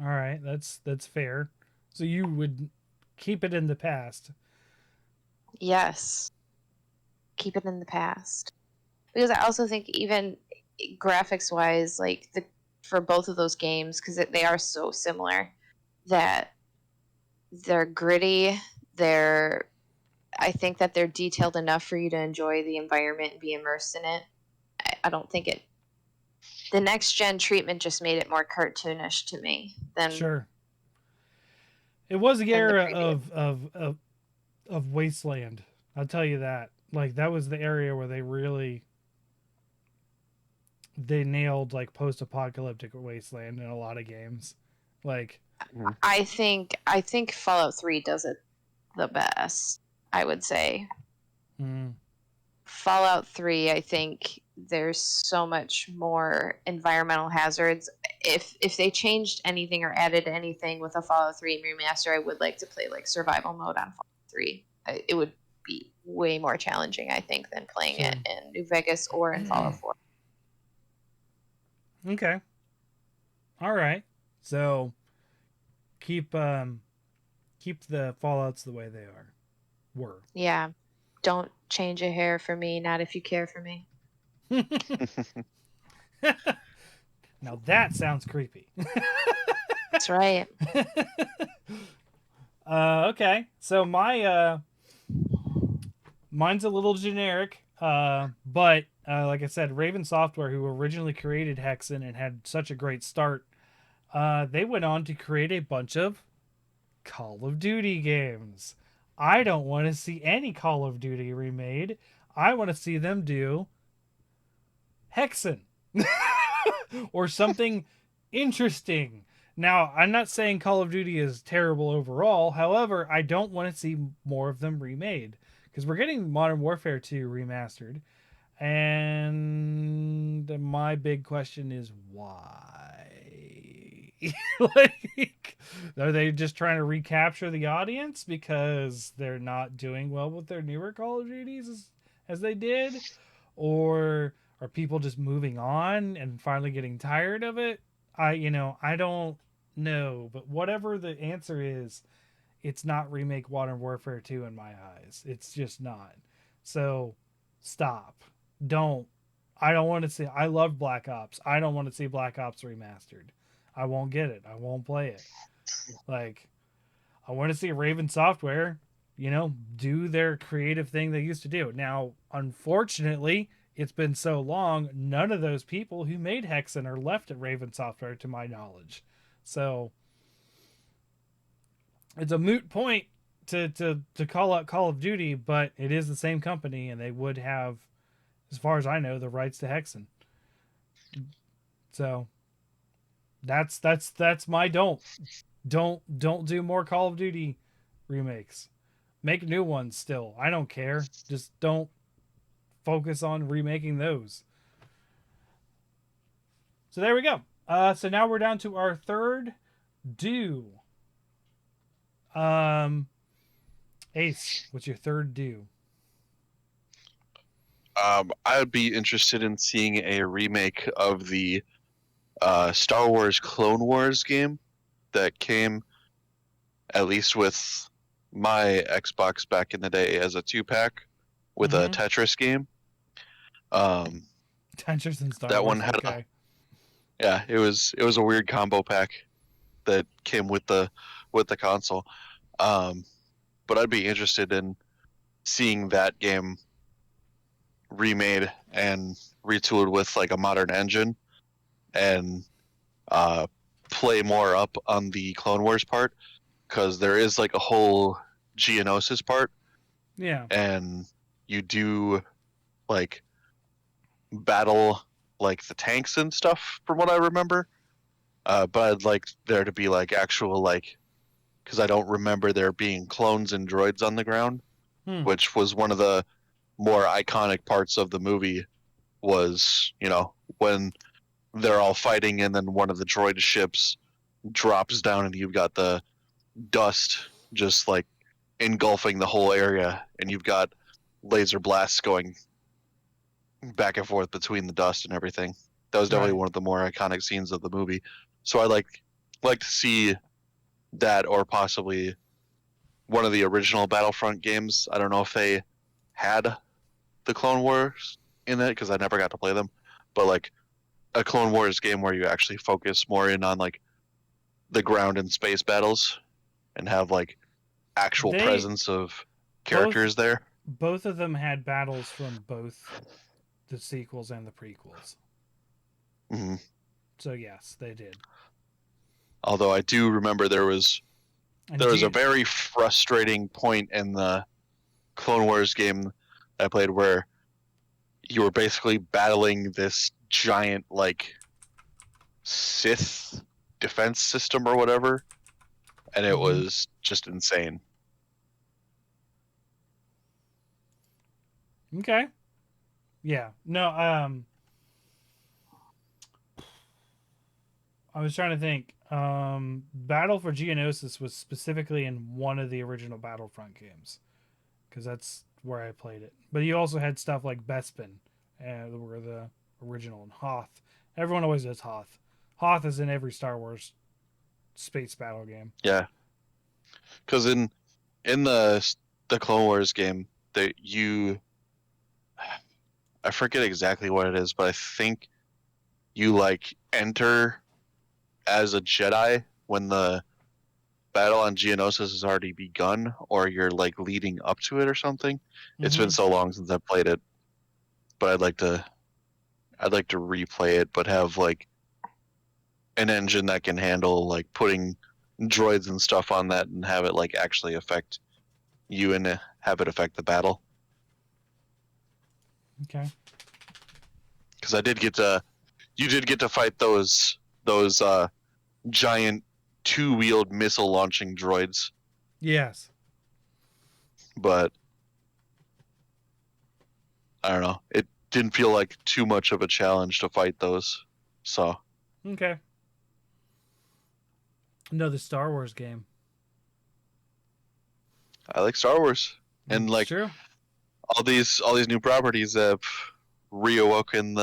All right. That's fair. So you would keep it in the past. Yes, keep it in the past. Because I also think even graphics wise, like for both of those games, because they are so similar, that they're gritty. They're I think that they're detailed enough for you to enjoy the environment and be immersed in it. I don't think it. The next gen treatment just made it more cartoonish to me Sure. It was the than the era previous. of Wasteland. I'll tell you that. Like that was the area where they nailed like post-apocalyptic Wasteland in a lot of games. Like, Mm. I think Fallout 3 does it the best. I would say mm, Fallout 3. I think there's so much more environmental hazards. If they changed anything or added anything with a Fallout 3 remaster, I would like to play like survival mode on Fallout 3. It would be way more challenging, I think, than playing it sure. in New Vegas or in Fallout 4. Okay. All right. So keep keep the Fallouts the way they were. Yeah. Don't change a hair for me, not if you care for me. Now that sounds creepy. That's right. Okay. So mine's a little generic, but like I said, Raven Software, who originally created Hexen and had such a great start, they went on to create a bunch of Call of Duty games. I don't want to see any Call of Duty remade. I want to see them do Hexen or something interesting. Now, I'm not saying Call of Duty is terrible overall. However, I don't want to see more of them remade because we're getting Modern Warfare 2 remastered. And my big question is why? Like, are they just trying to recapture the audience because they're not doing well with their newer Call of Duties as they did? Or are people just moving on and finally getting tired of it? I don't know, but whatever the answer is, it's not remake Modern Warfare 2 in my eyes. It's just not. So stop. Don't. I don't want to see. I love Black Ops. I don't want to see Black Ops remastered. I won't get it. I won't play it. Like, I want to see Raven Software, do their creative thing they used to do. Now, unfortunately, it's been so long, none of those people who made Hexen are left at Raven Software to my knowledge. So it's a moot point to call out Call of Duty, but it is the same company and they would have, as far as I know, the rights to Hexen. So that's my don't do more Call of Duty remakes. Make new ones still. I don't care. Just don't focus on remaking those. So there we go. So now we're down to our third do. Ace, what's your third do? I would be interested in seeing a remake of the Star Wars Clone Wars game that came at least with my Xbox back in the day as a 2-pack with a Tetris game. Tetris and Star That Wars. one had Okay. it was a weird combo pack that came with the console. But I'd be interested in seeing that game remade and retooled with like a modern engine and play more up on the Clone Wars part, because there is like a whole Geonosis part. Yeah. And you do like battle like the tanks and stuff from what I remember. But I'd like there to be like actual like, because I don't remember there being clones and droids on the ground, which was one of the more iconic parts of the movie. Was when they're all fighting and then one of the droid ships drops down and you've got the dust just like engulfing the whole area and you've got laser blasts going back and forth between the dust and everything. That was definitely one of the more iconic scenes of the movie. So I like to see that, or possibly one of the original Battlefront games. I don't know if they had the Clone Wars in it because I never got to play them, but like a Clone Wars game where you actually focus more in on like the ground and space battles and have like actual presence of characters there. Both of them had battles from both the sequels and the prequels. Mm-hmm. So yes, they did. Although I do remember there was a very frustrating point in the Clone Wars game I played where you were basically battling this giant like Sith defense system or whatever, and it was just insane. Okay. Yeah. No, I was trying to think. Battle for Geonosis was specifically in one of the original Battlefront games, because that's where I played it. But you also had stuff like Bespin, were the original, and Hoth. Everyone always does Hoth. Hoth is in every Star Wars space battle game. Yeah, because in the Clone Wars game that I forget exactly what it is, but I think you like enter as a Jedi when the battle on Geonosis has already begun, or you're like leading up to it or something. It's been so long since I've played it, but I'd like to replay it, but have like an engine that can handle like putting droids and stuff on that and have it like actually affect you and have it affect the battle. Okay. Because you did get to fight those giant two-wheeled missile launching droids, Yes. but I don't know. It didn't feel like too much of a challenge to fight those. So Okay. Another Star Wars game. I like Star Wars, and It's like true. all these new properties have reawoken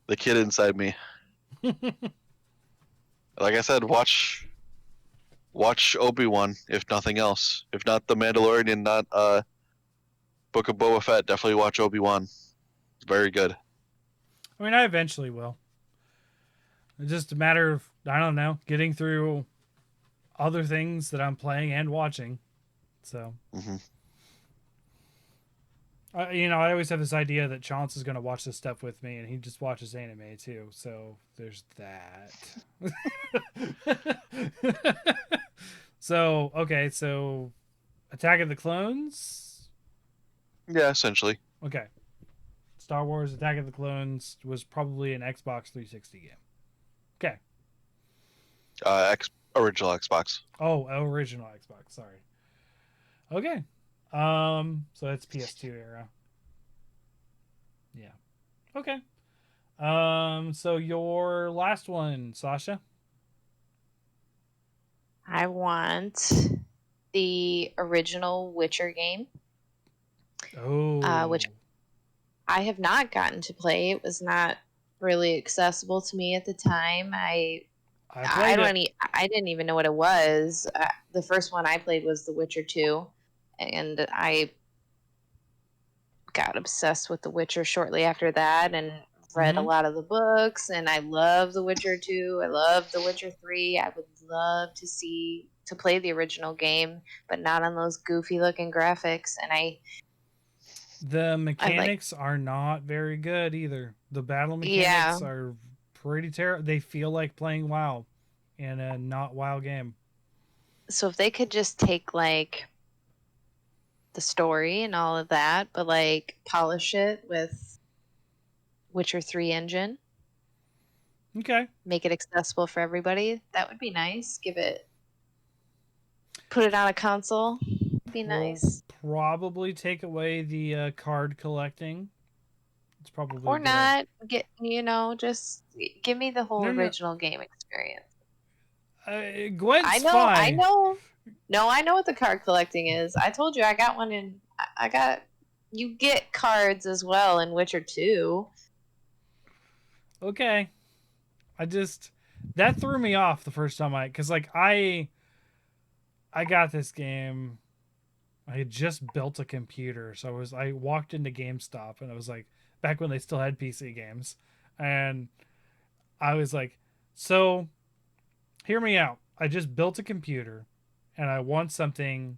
the kid inside me. Like I said, watch Obi-Wan if nothing else. If not The Mandalorian, not Book of Boba Fett, definitely watch Obi-Wan. It's very good. I mean, I eventually will. It's just a matter of, I don't know, getting through other things that I'm playing and watching. So, Hmm. I always have this idea that Chance is going to watch this stuff with me, and he just watches anime too. So there's that. So okay, so Attack of the Clones. Yeah, essentially. Okay, Star Wars Attack of the Clones was probably an Xbox 360 game. Okay. Original Xbox. Oh, original Xbox. Sorry. Okay. So that's PS2 era. Yeah. Okay. So your last one, Sasha. I want the original Witcher game, Oh, which I have not gotten to play. It was not really accessible to me at the time. I played it. I didn't even know what it was. The first one I played was The Witcher 2, and I got obsessed with The Witcher shortly after that and read a Mm-hmm. lot of the books, and I love The Witcher 2. I love The Witcher 3. I would love to play the original game, but not on those goofy looking graphics. And The I like, mechanics are not very good either. The battle yeah. mechanics are pretty terrible. They feel like playing WoW in a not WoW game. So if they could just take like the story and all of that, but like polish it with Witcher 3 engine, Okay. make it accessible for everybody, that would be nice. Put it on a console, be nice. Probably take away the card collecting. It's probably a Or good idea. not, just give me the whole No, no, original game experience. Gwent's I fine. know. No, I know what the card collecting is. I told you I got one in. I got. You get cards as well in Witcher 2. Okay. I just that threw me off the first time because like I got this game. I had just built a computer, so I walked into GameStop and I was like back when they still had PC games, and I was like, so hear me out. I just built a computer, and I want something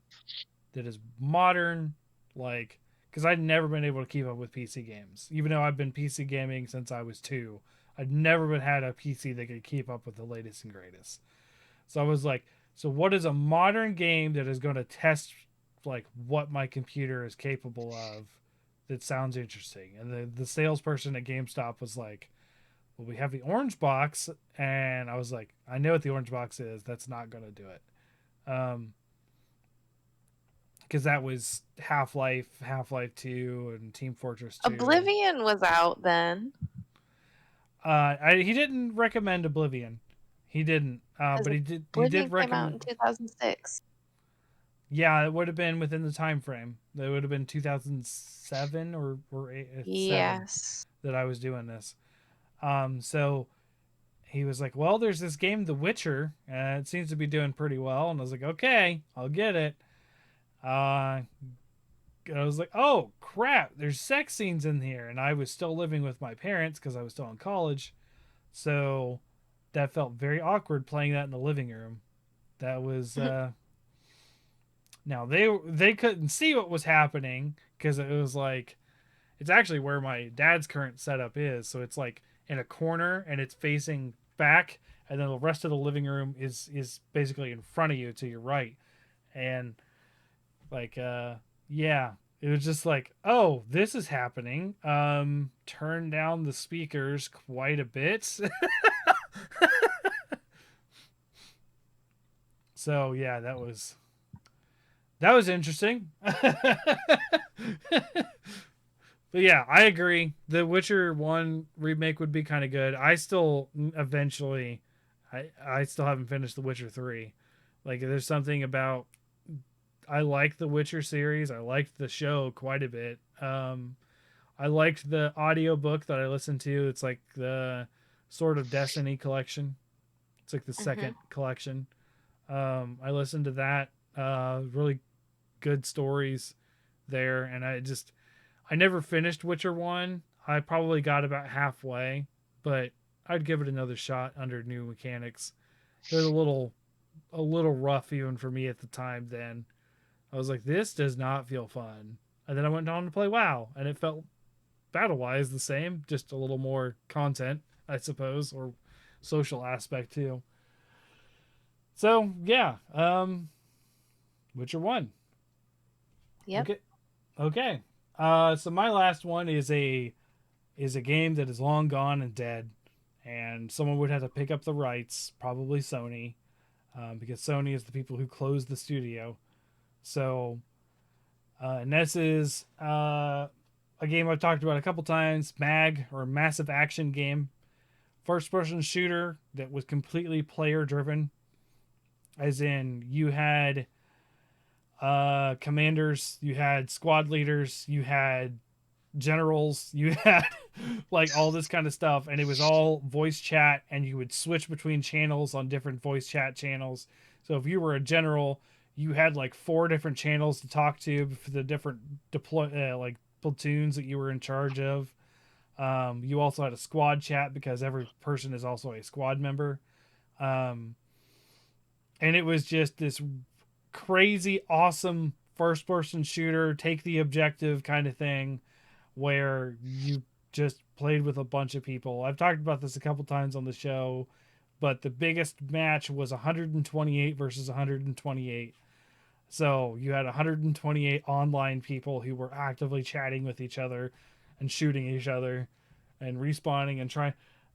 that is modern, like because I'd never been able to keep up with PC games, even though I've been PC gaming since I was 2. I'd never been had a PC that could keep up with the latest and greatest. So I was like, so what is a modern game that is going to test like what my computer is capable of that sounds interesting? And the salesperson at GameStop was like, well, we have the orange box, and I was like, I know what the orange box is. That's not going to do it. Because that was Half Life 2, and Team Fortress 2. Oblivion was out then. He didn't recommend Oblivion. He didn't. Because But he did. He Oblivion did came out in recommend. 2006. Yeah, it would have been within the time frame. It would have been 2007 or 7 Yes. that I was doing this. So he was like, "Well, there's this game, The Witcher, and it seems to be doing pretty well." And I was like, "Okay, I'll get it." Uh, I was like, "Oh crap, there's sex scenes in here," and I was still living with my parents because I was still in college, so that felt very awkward playing that in the living room. That was now they couldn't see what was happening because it was like it's actually where my dad's current setup is, so it's like in a corner and it's facing back, and then the rest of the living room is basically in front of you to your right, and Like, yeah, it was just like, oh, this is happening. Turn down the speakers quite a bit. So yeah, that was interesting. But yeah, I agree. The Witcher 1 remake would be kind of good. I still eventually I still haven't finished The Witcher 3. Like there's something about I like the Witcher series. I liked the show quite a bit. I liked the audiobook that I listened to. It's like the Sword of Destiny collection. It's like the Mm-hmm. second collection. I listened to that. Really good stories there, and I never finished Witcher 1. I probably got about halfway, but I'd give it another shot under new mechanics. It was a little rough even for me at the time then. I was like, this does not feel fun. And then I went on to play WoW, and it felt battle wise the same, just a little more content, I suppose, or social aspect too. So yeah, Witcher 1. Yep. Okay. Okay. So my last one is a game that is long gone and dead, and someone would have to pick up the rights, probably Sony, because Sony is the people who closed the studio. So, and this is a game I've talked about a couple times, MAG, or Massive Action Game, first-person shooter that was completely player-driven, as in you had commanders, you had squad leaders, you had generals, you had like all this kind of stuff, and it was all voice chat, and you would switch between channels on different voice chat channels. So if you were a general, you had like four different channels to talk to for the different deploy like platoons that you were in charge of. You also had a squad chat because every person is also a squad member. um, and it was just this crazy awesome first person shooter, take the objective kind of thing, where you just played with a bunch of people. I've talked about this a couple times on the show, but the biggest match was 128 versus 128. So you had 128 online people who were actively chatting with each other and shooting each other and respawning and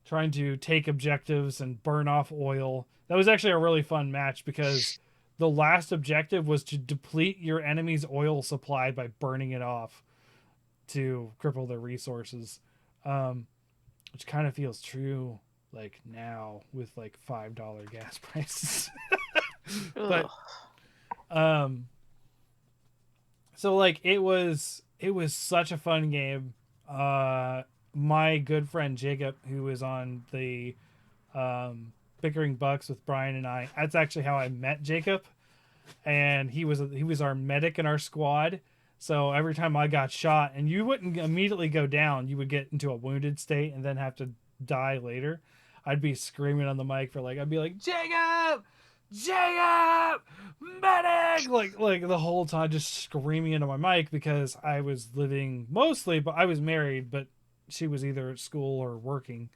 trying to take objectives and burn off oil. That was actually a really fun match because the last objective was to deplete your enemy's oil supply by burning it off to cripple their resources, um, which kind of feels true like now with like $5 gas prices. Ugh. But um, so like it was such a fun game. My good friend Jacob, who was on the Bickering Bucks with Brian and I, that's actually how I met Jacob, and he was our medic in our squad. So every time I got shot, and you wouldn't immediately go down, you would get into a wounded state and then have to die later. I'd be screaming on the mic for like I'd be like Jacob, Jacob, medic, like the whole time, just screaming into my mic because I was living mostly, but I was married, but she was either at school or working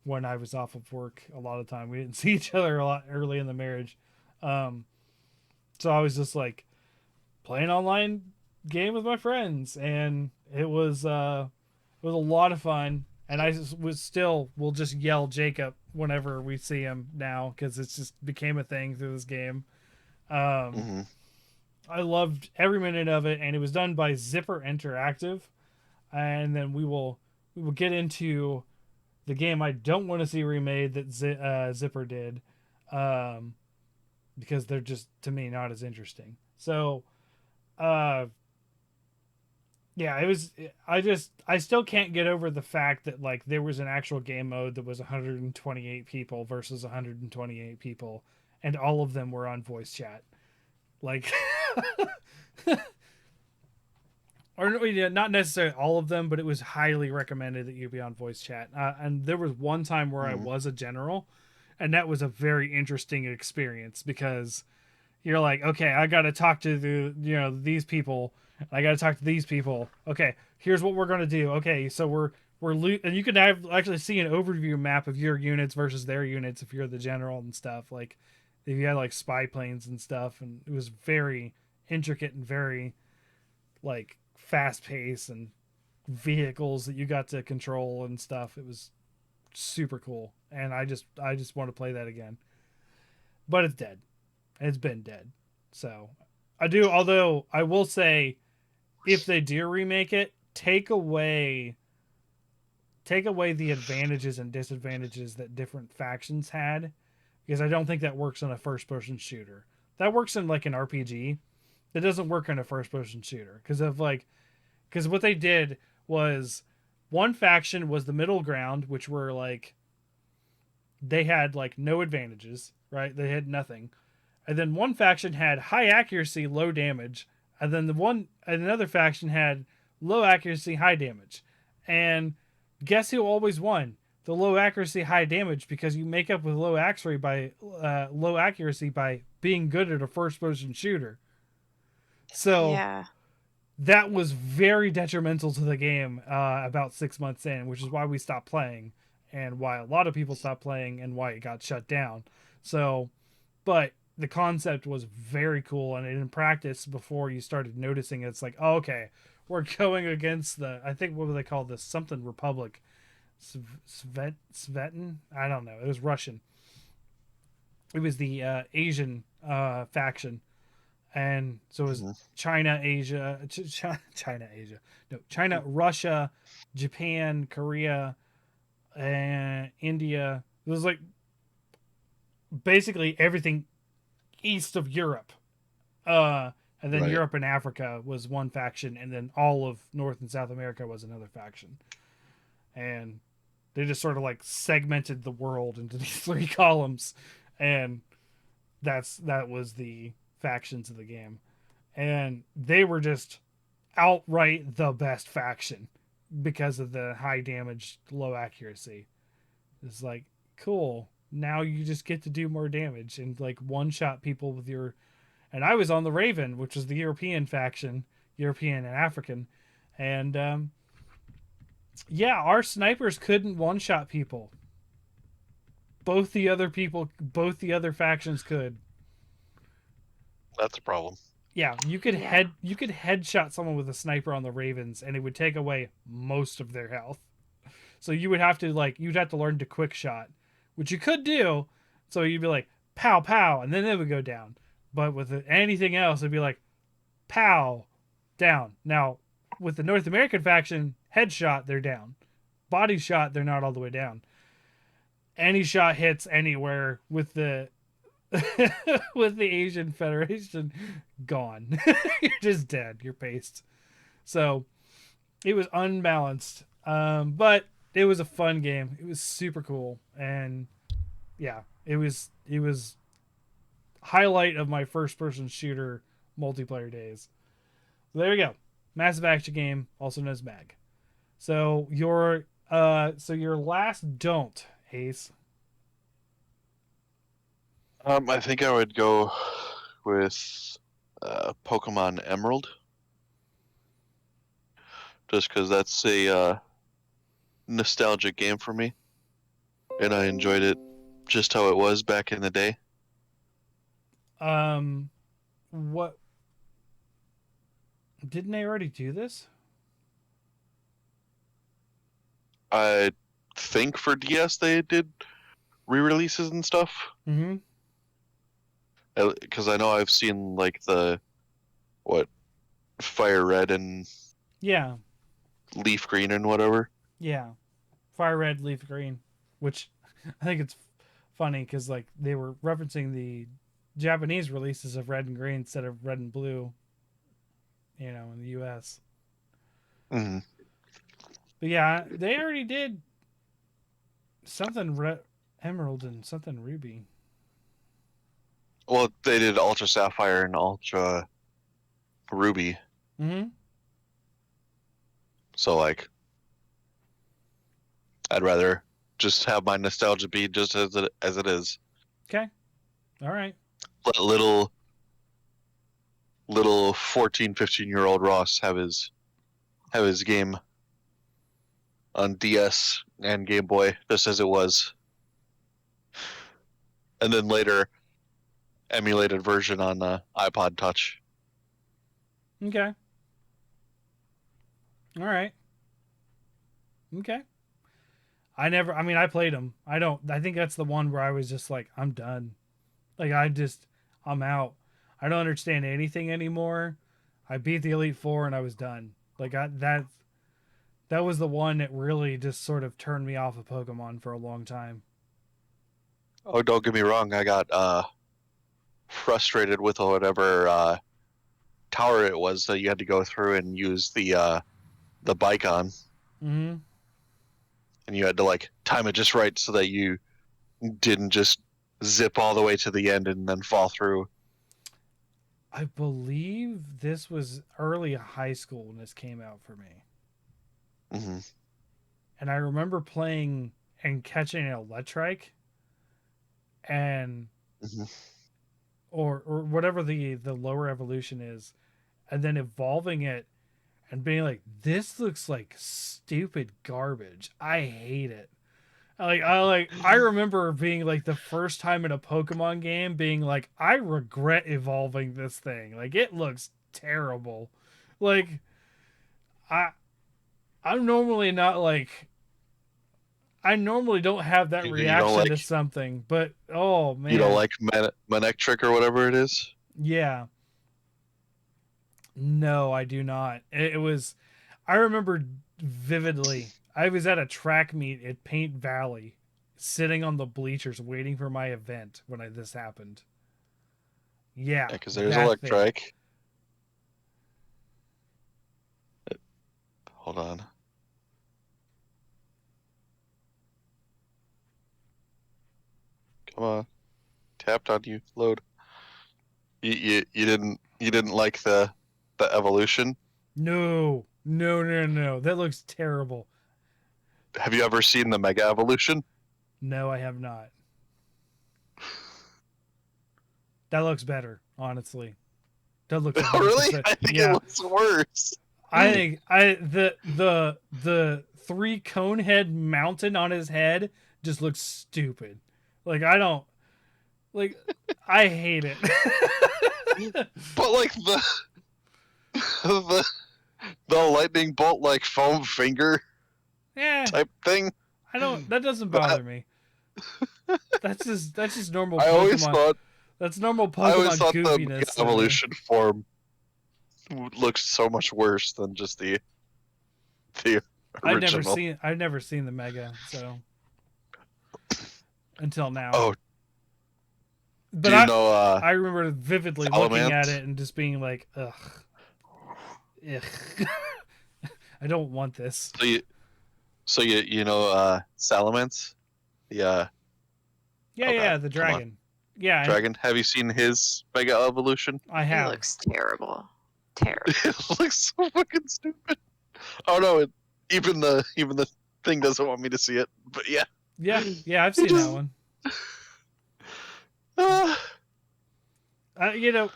when I was off of work. A lot of the time, we didn't see each other a lot early in the marriage. Um, so I was just like playing online game with my friends, and it was a lot of fun. And I just was still will just yell Jacob whenever we see him now because it's just became a thing through this game. Um, Mm-hmm. I loved every minute of it, and it was done by Zipper Interactive. And then we will get into the game I don't want to see remade that Zipper did, um, because they're just to me not as interesting. So uh yeah, it was I still can't get over the fact that like there was an actual game mode that was 128 people versus 128 people, and all of them were on voice chat. Like or not necessarily all of them, but it was highly recommended that you be on voice chat. And there was one time where I Mm-hmm. was a general, and that was a very interesting experience because you're like, okay, I got to talk to these people. I got to talk to these people. Okay, here's what we're gonna do. Okay, so and you can actually see an overview map of your units versus their units if you're the general and stuff. Like if you had like spy planes and stuff, and it was very intricate and very like fast paced and vehicles that you got to control and stuff. It was super cool, and I just want to play that again. But it's dead. It's been dead. So I do. Although I will say, if they do remake it, take away the advantages and disadvantages that different factions had, because I don't think that works on a first person shooter. That works in like an RPG. That doesn't work on a first person shooter because what they did was one faction was the middle ground, which were like they had like no advantages, right? They had nothing. And then one faction had high accuracy, low damage, and then another faction had low accuracy, high damage. And guess who always won? The low accuracy, high damage, because you make up with low accuracy by being good at a first person shooter. So Yeah. that was very detrimental to the game about 6 months in, which is why we stopped playing and why a lot of people stopped playing and why it got shut down. So, but the concept was very cool, and in practice, before you started noticing it, it's like, oh, okay, we're going against I think, what do they call this? Something Republic. Svetin? I don't know. It was Russian. It was the Asian faction. And so it was China, Asia, China, Asia. No, China, Russia, Japan, Korea, and India. It was like basically everything east of Europe. And then Right. Europe and Africa was one faction, and then all of North and South America was another faction. And they just sort of like segmented the world into these three columns, and that was the factions of the game. And they were just outright the best faction because of the high damage, low accuracy. It's like, cool. Now you just get to do more damage and like one shot people with your. And I was on the Raven, which was the European faction, European and African, and yeah, our snipers couldn't one shot people. Both the other factions could. That's a problem. Yeah, you could headshot someone with a sniper on the Ravens, and it would take away most of their health. So you'd have to learn to quick shot, which you could do. So you'd be like pow pow, and then they would go down. But with anything else, it'd be like pow down. Now with the North American faction, headshot they're down, body shot they're not all the way down. Any shot hits anywhere with the with the Asian Federation, gone. You're just dead. You're paced. So it was unbalanced, but it was a fun game. It was super cool, and yeah, it was highlight of my first person shooter multiplayer days. So there you go, massive action game, also known as MAG. So your last don't, Ace. I think I would go with Pokemon Emerald, just because that's a nostalgic game for me, and I enjoyed it just how it was back in the day. What, didn't they already do this? I think for DS they did re-releases and stuff, Mm-hmm. because I know I've seen like the Fire Red and Yeah, Leaf Green and whatever. yeah. Fire Red, Leaf Green, which I think it's funny because like they were referencing the Japanese releases of Red and Green instead of Red and Blue, in the U.S. Mm-hmm. But yeah, they already did something Emerald and something Ruby. Well, they did Ultra Sapphire and Ultra Ruby, Mm-hmm. so like I'd rather just have my nostalgia be just as it is. Okay. All right. Let little 14, 15-year-old Ross have his game on DS and Game Boy just as it was, and then later emulated version on iPod Touch. Okay. All right. Okay. I mean, I played them. I think that's the one where I was just like, I'm done. Like, I'm out. I don't understand anything anymore. I beat the Elite Four and I was done. That was the one that really just sort of turned me off of Pokemon for a long time. Oh, don't get me wrong. I got frustrated with whatever tower it was that you had to go through and use the bike on, Mm-hmm. and you had to like time it just right so that you didn't just zip all the way to the end and then fall through. I believe this was early high school when this came out for me. Hmm. And I remember playing and catching an Electrike and Hmm. or whatever the lower evolution is, and then evolving it and being like, this looks like stupid garbage. I hate it. I remember being like the first time in a Pokemon game being like, I regret evolving this thing. Like it looks terrible. Like I I'm normally not like I normally don't have that You don't reaction like to something, but oh you don't man, like Manectric or whatever it is. yeah. No, I do not. It was I remember vividly. I was at a track meet at Paint Valley, sitting on the bleachers waiting for my event when this happened. Yeah, Yeah, because there's that thing. Electrike. Hold on. Come on. Tapped on you. Load. You didn't like the evolution. No, no, no, no. That looks terrible. Have you ever seen the Mega Evolution? No, I have not. That looks better, honestly. That looks Really? 100%. I think it Yeah, looks worse. I think the three cone head mountain on his head just looks stupid. Like I don't like I hate it. But like the the lightning bolt like foam finger Yeah, type thing. I don't that doesn't That bother me. That's just normal I always Pokemon. thought That's normal I always Pokemon thought the Mega goofiness to me. Evolution form looks so much worse than just the original. I've never seen the Mega, so until now. Oh, But do you know I remember vividly looking at Salamence? it and just being like, ugh, ugh. I don't want this. So you know Salamence? The Yeah, oh god, yeah, the come on. dragon. Yeah, and Dragon. Have you seen his Mega Evolution? I It have. looks terrible. Terrible. It looks so fucking stupid. Oh no, even the thing doesn't want me to see it. But yeah, Yeah, yeah, I've it seen that just one. uh, You know,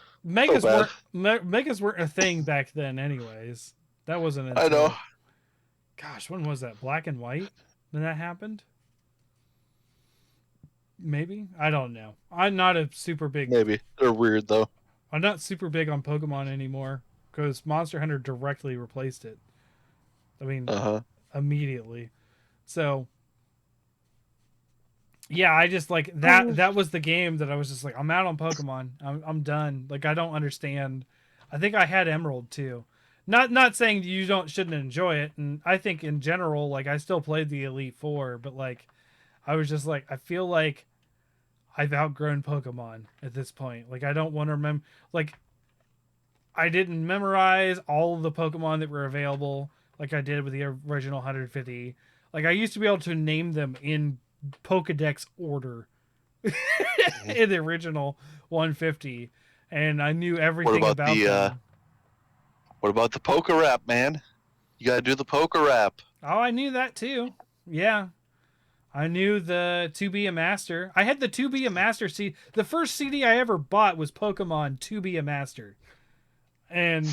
so bad. Megas weren't a thing back then, anyways. That wasn't I know. until gosh, when was that? Black and White? When that happened? Maybe I don't know. Maybe they're weird though. I'm not super big on Pokemon anymore because Monster Hunter directly replaced it. I mean, Uh huh. immediately. So yeah, I just like that. That was the game that I was just like, I'm out on Pokemon. I'm done. Like I don't understand. I think I had Emerald too. Not saying you don't shouldn't enjoy it, and I think in general, like I still played the Elite Four, but like I was just like I feel like I've outgrown Pokemon at this point. Like I don't want to remember. Like I didn't memorize all of the Pokemon that were available like I did with the original 150. Like I used to be able to name them in Pokedex order in the original 150, and I knew What everything about about the them. what about the poker rap, man? You gotta do the poker rap. Oh, I knew that too. Yeah, I knew the To Be a Master. I had the To Be a Master CD. The first CD I ever bought was Pokemon To Be a Master, and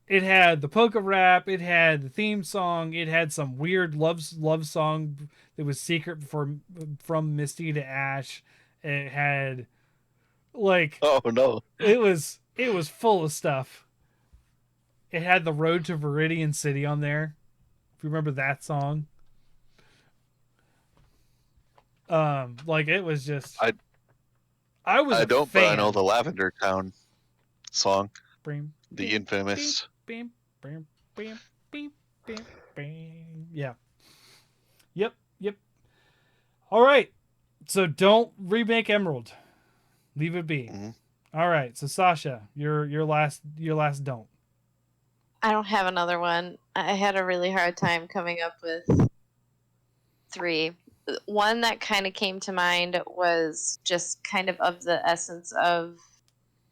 it had the polka rap, it had the theme song, it had some weird love song that was secret from Misty to Ash. It had like Oh no. it was full of stuff. it had the Road to Viridian City on there. If you remember that song. Like it was just I I was I a don't, but I know fan. the Lavender Town song, Bing, the bing, bing, infamous. bing, bing, bing, bing, bing, bing. Yeah. Yep. Yep. All right. So don't remake Emerald. Leave it be. Mhm. All right. So Sasha, your last don't. I don't have another one. I had a really hard time coming up with three. One that kind of came to mind was just kind of the essence of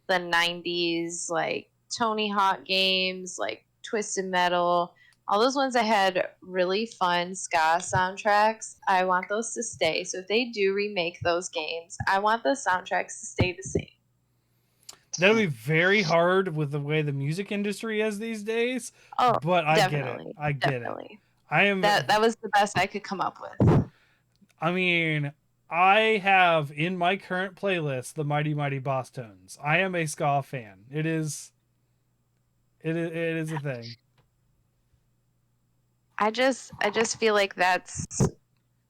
the 90s, like Tony Hawk games, like Twisted Metal, all those ones that had really fun ska soundtracks. I want those to stay. So if they do remake those games, I want the soundtracks to stay the same. That'll be very hard with the way the music industry is these days, Oh, but I get it. definitely. I get it. Definitely. I am That was the best I could come up with. I mean, I have in my current playlist the Mighty Mighty Boss Tones. I am a ska fan. It is a thing. I just feel like that's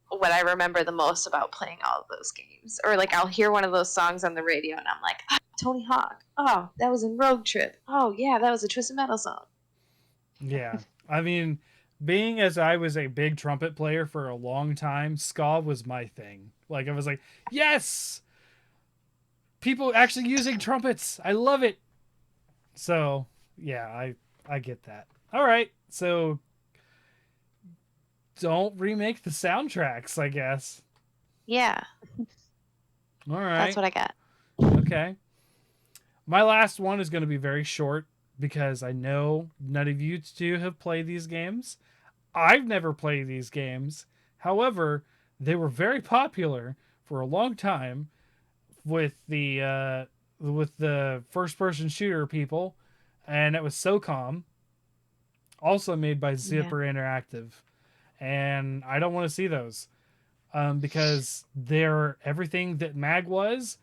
what I remember the most about playing all of those games. Or like I'll hear one of those songs on the radio and I'm like, ah, Tony Hawk. Oh, that was in Road Trip. Oh yeah, that was a Twisted Metal song. Yeah. I mean, being as I was a big trumpet player for a long time, ska was my thing. Like I was like, "Yes! People actually using trumpets. I love it." So, yeah, I get that. All right. So, don't remake the soundtracks, I guess. Yeah, All that's right. what I got. Okay. My last one is going to be very short because I know none of you two have played these games. I've never played these games. However, they were very popular for a long time with the first person shooter people, and it was SOCOM, also made by Yeah. Zipper Interactive. And I don't want to see those because they're everything that Mag was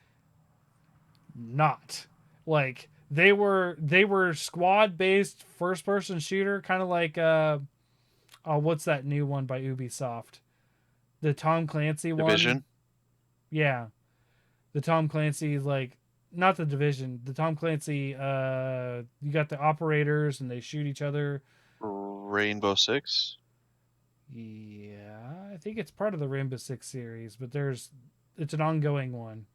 not. Like they were squad based first person shooter, kind of like oh, what's that new one by Ubisoft? The Tom Clancy one. Division, Yeah, the Tom Clancy, like, not the Division. The Tom Clancy. You got the operators and they shoot each other. Rainbow Six. Yeah, I think it's part of the Rainbow Six series, but it's an ongoing one.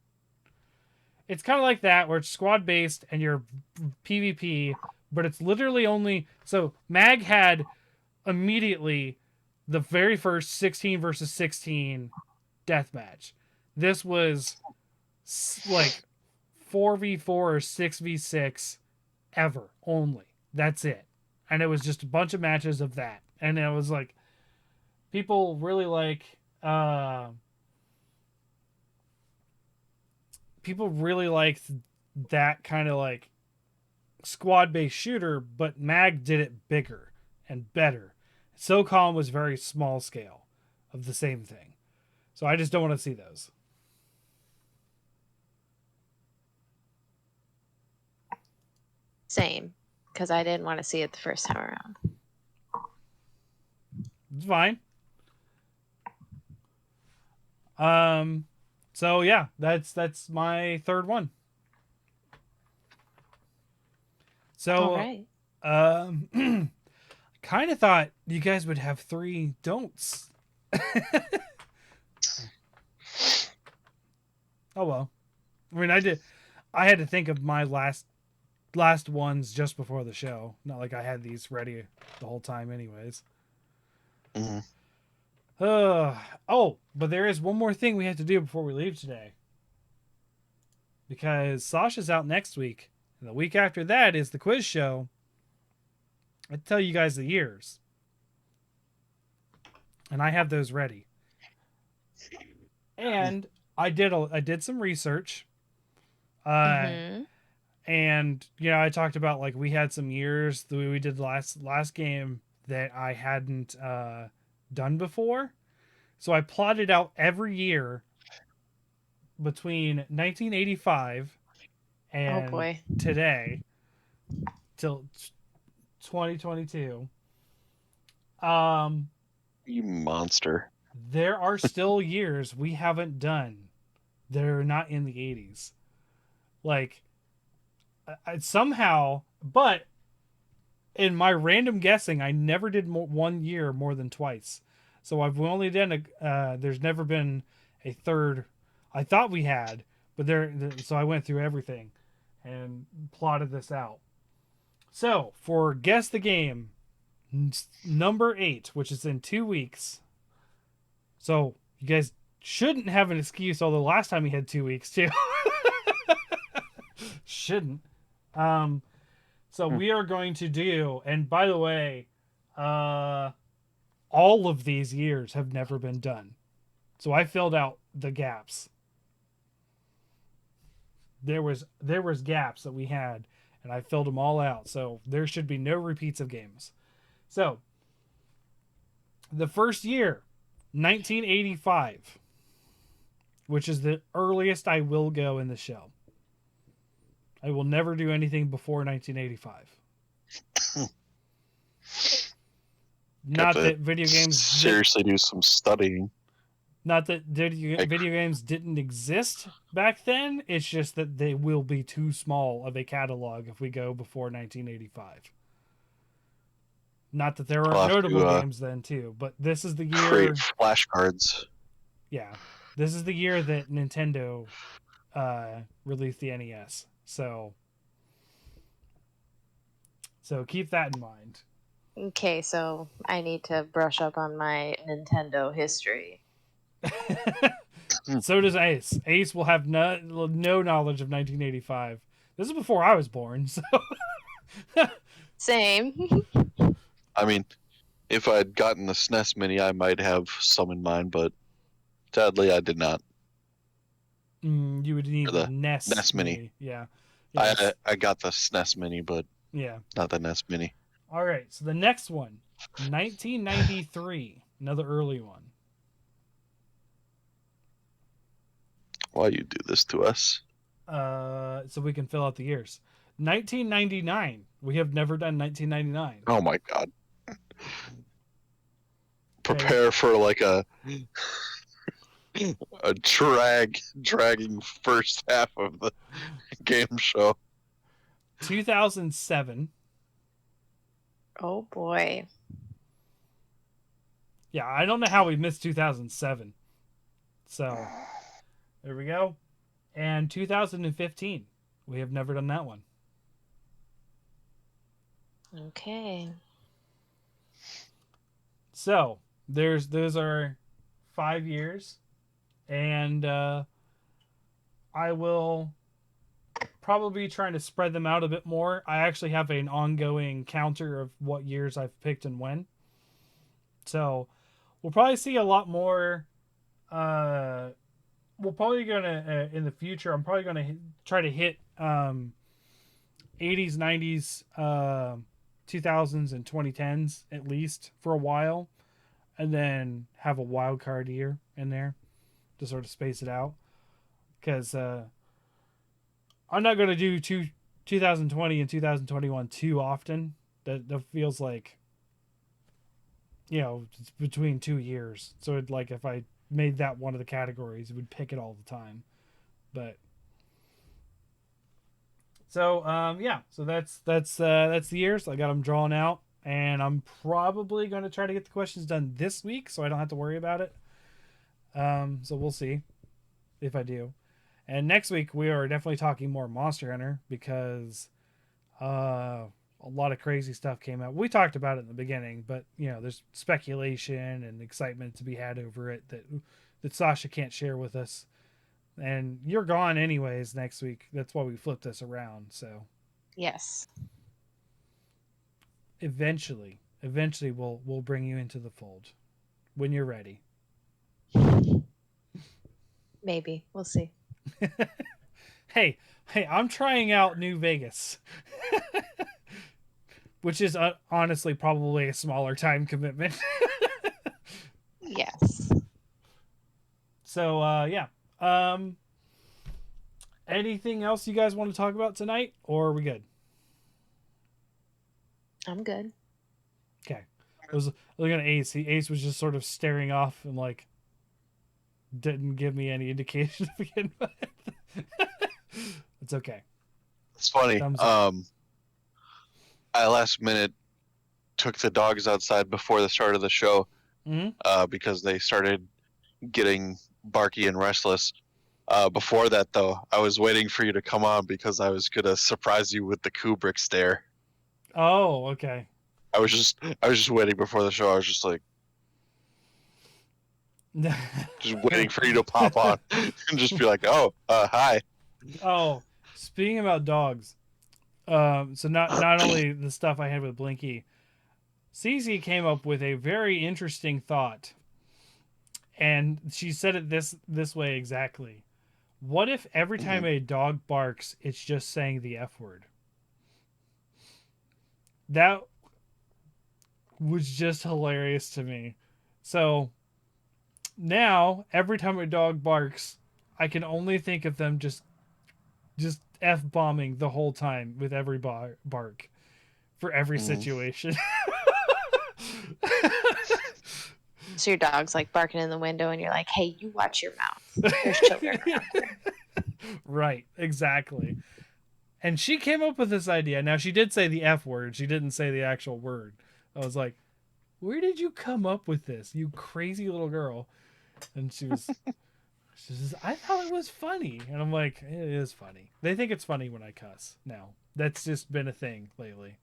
It's kind of like that where it's squad based and you're PvP, but it's literally only so Mag had immediately the very first 16 versus 16 deathmatch. This was like 4v4 or 6v6 ever only. That's it. And it was just a bunch of matches of that. And it was like people really people really liked that kind of like squad based shooter, but Mag did it bigger and better. SOCOM was very small scale of the same thing. So I just don't want to see those. Same. Because I didn't want to see it the first time around. It's fine. So yeah, that's my third one. All So right. kind of thought you guys would have three don'ts. Oh well. I mean, I had to think of my last ones just before the show. Not like I had these ready the whole time anyways. Mhm. Oh, but there is one more thing we have to do before we leave today. Because Sasha's out next week. And the week after that is the quiz show. I tell you guys the years. And I have those ready. And I did some research. Uh Mm-hmm. and I talked about like we had some years that we did last game that I hadn't done before. So I plotted out every year between 1985 Oh and boy. today till 2022. Um, You monster. there are still years we haven't done. They're not in the 80s. Like, somehow, but in my random guessing, I never did one year more than twice. So I've only done there's never been a third. I thought we had, but so I went through everything and plotted this out. So for guess the game, number 8, which is in 2 weeks. So you guys shouldn't have an excuse. Although last time we had 2 weeks too. Shouldn't. So we are going to do, and by the way, all of these years have never been done. So I filled out the gaps. There was gaps that we had, and I filled them all out. So there should be no repeats of games. So the first year, 1985, which is the earliest I will go in the show. I will never do anything before 1985. Not that video games seriously do some studying. Not that video games didn't exist back then. It's just that they will be too small of a catalog if we go before 1985. Not that there aren't notable games then too, but this is the year. Create flashcards. Yeah, this is the year that Nintendo released the NES. So keep that in mind. Okay, so I need to brush up on my Nintendo history. So does Ace. Ace will have no knowledge of 1985. This is before I was born, so. Same. I mean, if I'd gotten the SNES Mini, I might have some in mind, but sadly, I did not. You would need the NES Mini. Yeah. Yes. I got the SNES Mini, but yeah, not the NES Mini. All right, so the next one, 1993, another early one. Why you do this to us? So we can fill out the years. 1999. We have never done 1999. Oh my god. Prepare for like a dragging first half of the game show. 2007. Oh boy. Yeah, I don't know how we missed 2007. So there we go. And 2015. We have never done that one. Okay. So those are 5 years, and I will probably be trying to spread them out a bit more. I actually have an ongoing counter of what years I've picked and when. So we'll probably see a lot more. We're probably gonna in the future. I'm probably gonna try to hit 80s, 90s, 2000s, and 2010s at least for a while, and then have a wild card year in there to sort of space it out. Because I'm not going to do 2020 and 2021 too often. That feels like, it's between 2 years. So it'd, like, if I made that one of the categories, it would pick it all the time. But so so that's the years. I got them drawn out, and I'm probably going to try to get the questions done this week so I don't have to worry about it. So we'll see if I do. And next week we are definitely talking more Monster Hunter because a lot of crazy stuff came out. We talked about it in the beginning, but there's speculation and excitement to be had over it that Sasha can't share with us. And you're gone anyways next week. That's why we flipped this around. So yes, eventually we'll bring you into the fold when you're ready. Maybe we'll see. Hey, I'm trying out New Vegas, which is honestly probably a smaller time commitment. Yes. So, yeah. Anything else you guys want to talk about tonight, or are we good? I'm good. Okay. I was looking at Ace. Ace was just sort of staring off and like didn't give me any indication to begin with. It's okay. It's funny. Thumbs up. I last minute took the dogs outside before the start of the show Mm-hmm. because they started getting barky and restless. Before that, though, I was waiting for you to come on because I was gonna surprise you with the Kubrick stare. Oh, okay. I was just waiting before the show. I was just like, just waiting for you to pop on and just be like, "Oh, hi." Oh, speaking about dogs, so not only the stuff I had with Blinky, Cece came up with a very interesting thought, and she said it this way exactly. What if every time Mhm. a dog barks, it's just saying the F word? That was just hilarious to me. So now, every time a dog barks, I can only think of them just F bombing the whole time with every bark for every Mhm. situation. So your dog's like barking in the window, and you're like, "Hey, you watch your mouth. There's children around here." Right, exactly. And she came up with this idea. Now, she did say the F word, she didn't say the actual word. I was like, where did you come up with this, you crazy little girl? And she says, I thought it was funny. And I'm like, it is funny. They think it's funny when I cuss now. That's just been a thing lately.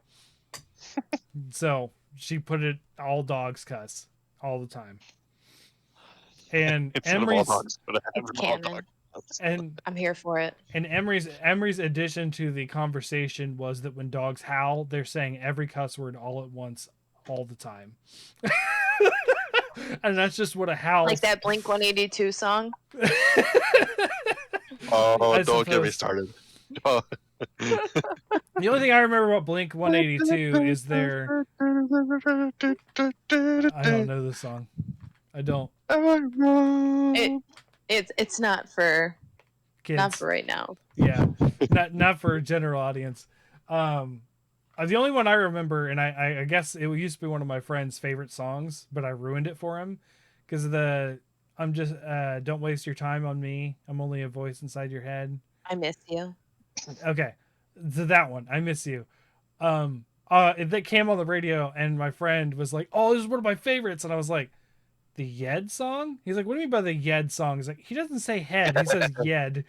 So she put it all dogs cuss all the time. And Instead of all Emery's dogs, but I have It's all dogs. canon. and I'm here for it. Emery's addition to the conversation was that when dogs howl, they're saying every cuss word all at once, all the time. And that's just what a howl. Like that Blink 182 song. Oh, I don't get me suppose. started. Oh. The only thing I remember about Blink 182 is their. I don't know this song. I don't. It it's not for Kids. right now. Yeah, not for a general audience. Um, the only one I remember, and I guess it used to be one of my friend's favorite songs, but I ruined it for him because the I'm just don't waste your time on me. I'm only a voice inside your head. I miss you. Okay, so that one, I miss you. That came on the radio, and my friend was like, "Oh, this is one of my favorites," and I was like, "The Yed song?" He's like, "What do you mean by the Yed song?" He's like, "He doesn't say head, he says Yed.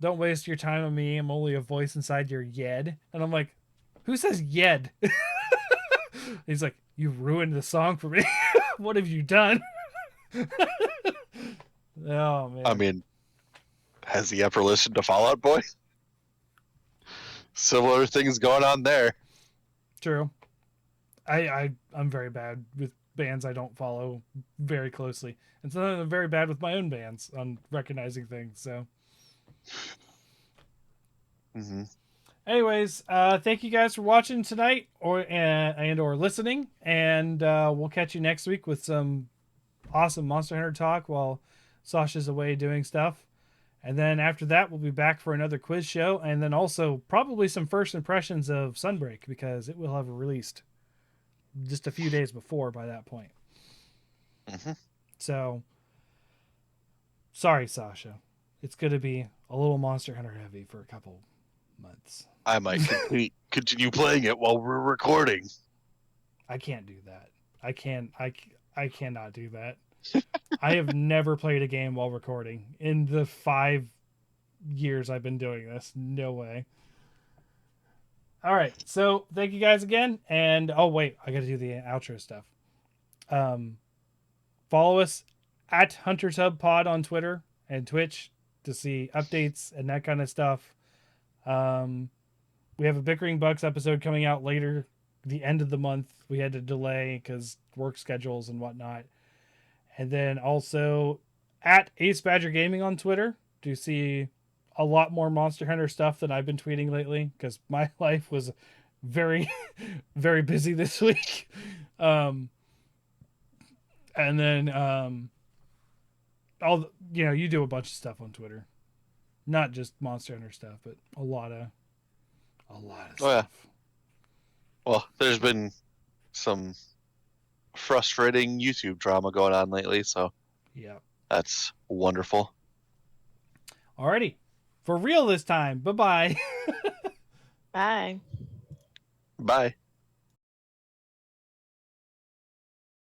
Don't waste your time on me. I'm only a voice inside your Yed." And I'm like, "Who says Yed?" He's like, "You ruined the song for me. What have you done?" Oh I man, mean, has he ever listened to Fall Out Boy? Similar things going on there. true. I'm very bad with bands I don't follow very closely, and sometimes I'm very bad with my own bands on recognizing things. So, Mm-hmm. anyways, thank you guys for watching tonight, or listening, and we'll catch you next week with some awesome Monster Hunter talk while Sasha's away doing stuff. And then after that, we'll be back for another quiz show, and then also probably some first impressions of Sunbreak because it will have released just a few days before by that point. Mm-hmm. So, sorry, Sasha. It's going to be a little Monster Hunter heavy for a couple months. I might continue playing it while we're recording. I can't do that. I cannot do that. I have never played a game while recording in the 5 years I've been doing this. No way. All right. So thank you guys again. And oh wait, I got to do the outro stuff. Um, follow us at Hunters Hub Pod on Twitter and Twitch to see updates and that kind of stuff. We have a Bickering Bucks episode coming out later, the end of the month. We had to delay because work schedules and whatnot. And then also at Ace Badger Gaming on Twitter to see a lot more Monster Hunter stuff than I've been tweeting lately because my life was very, very busy this week. And then you do a bunch of stuff on Twitter, not just Monster Hunter stuff, but a lot of Oh yeah. stuff. Well, there's been some frustrating YouTube drama going on lately, so Yeah. that's wonderful. Alrighty. For real this time. Bye bye. Bye. Bye.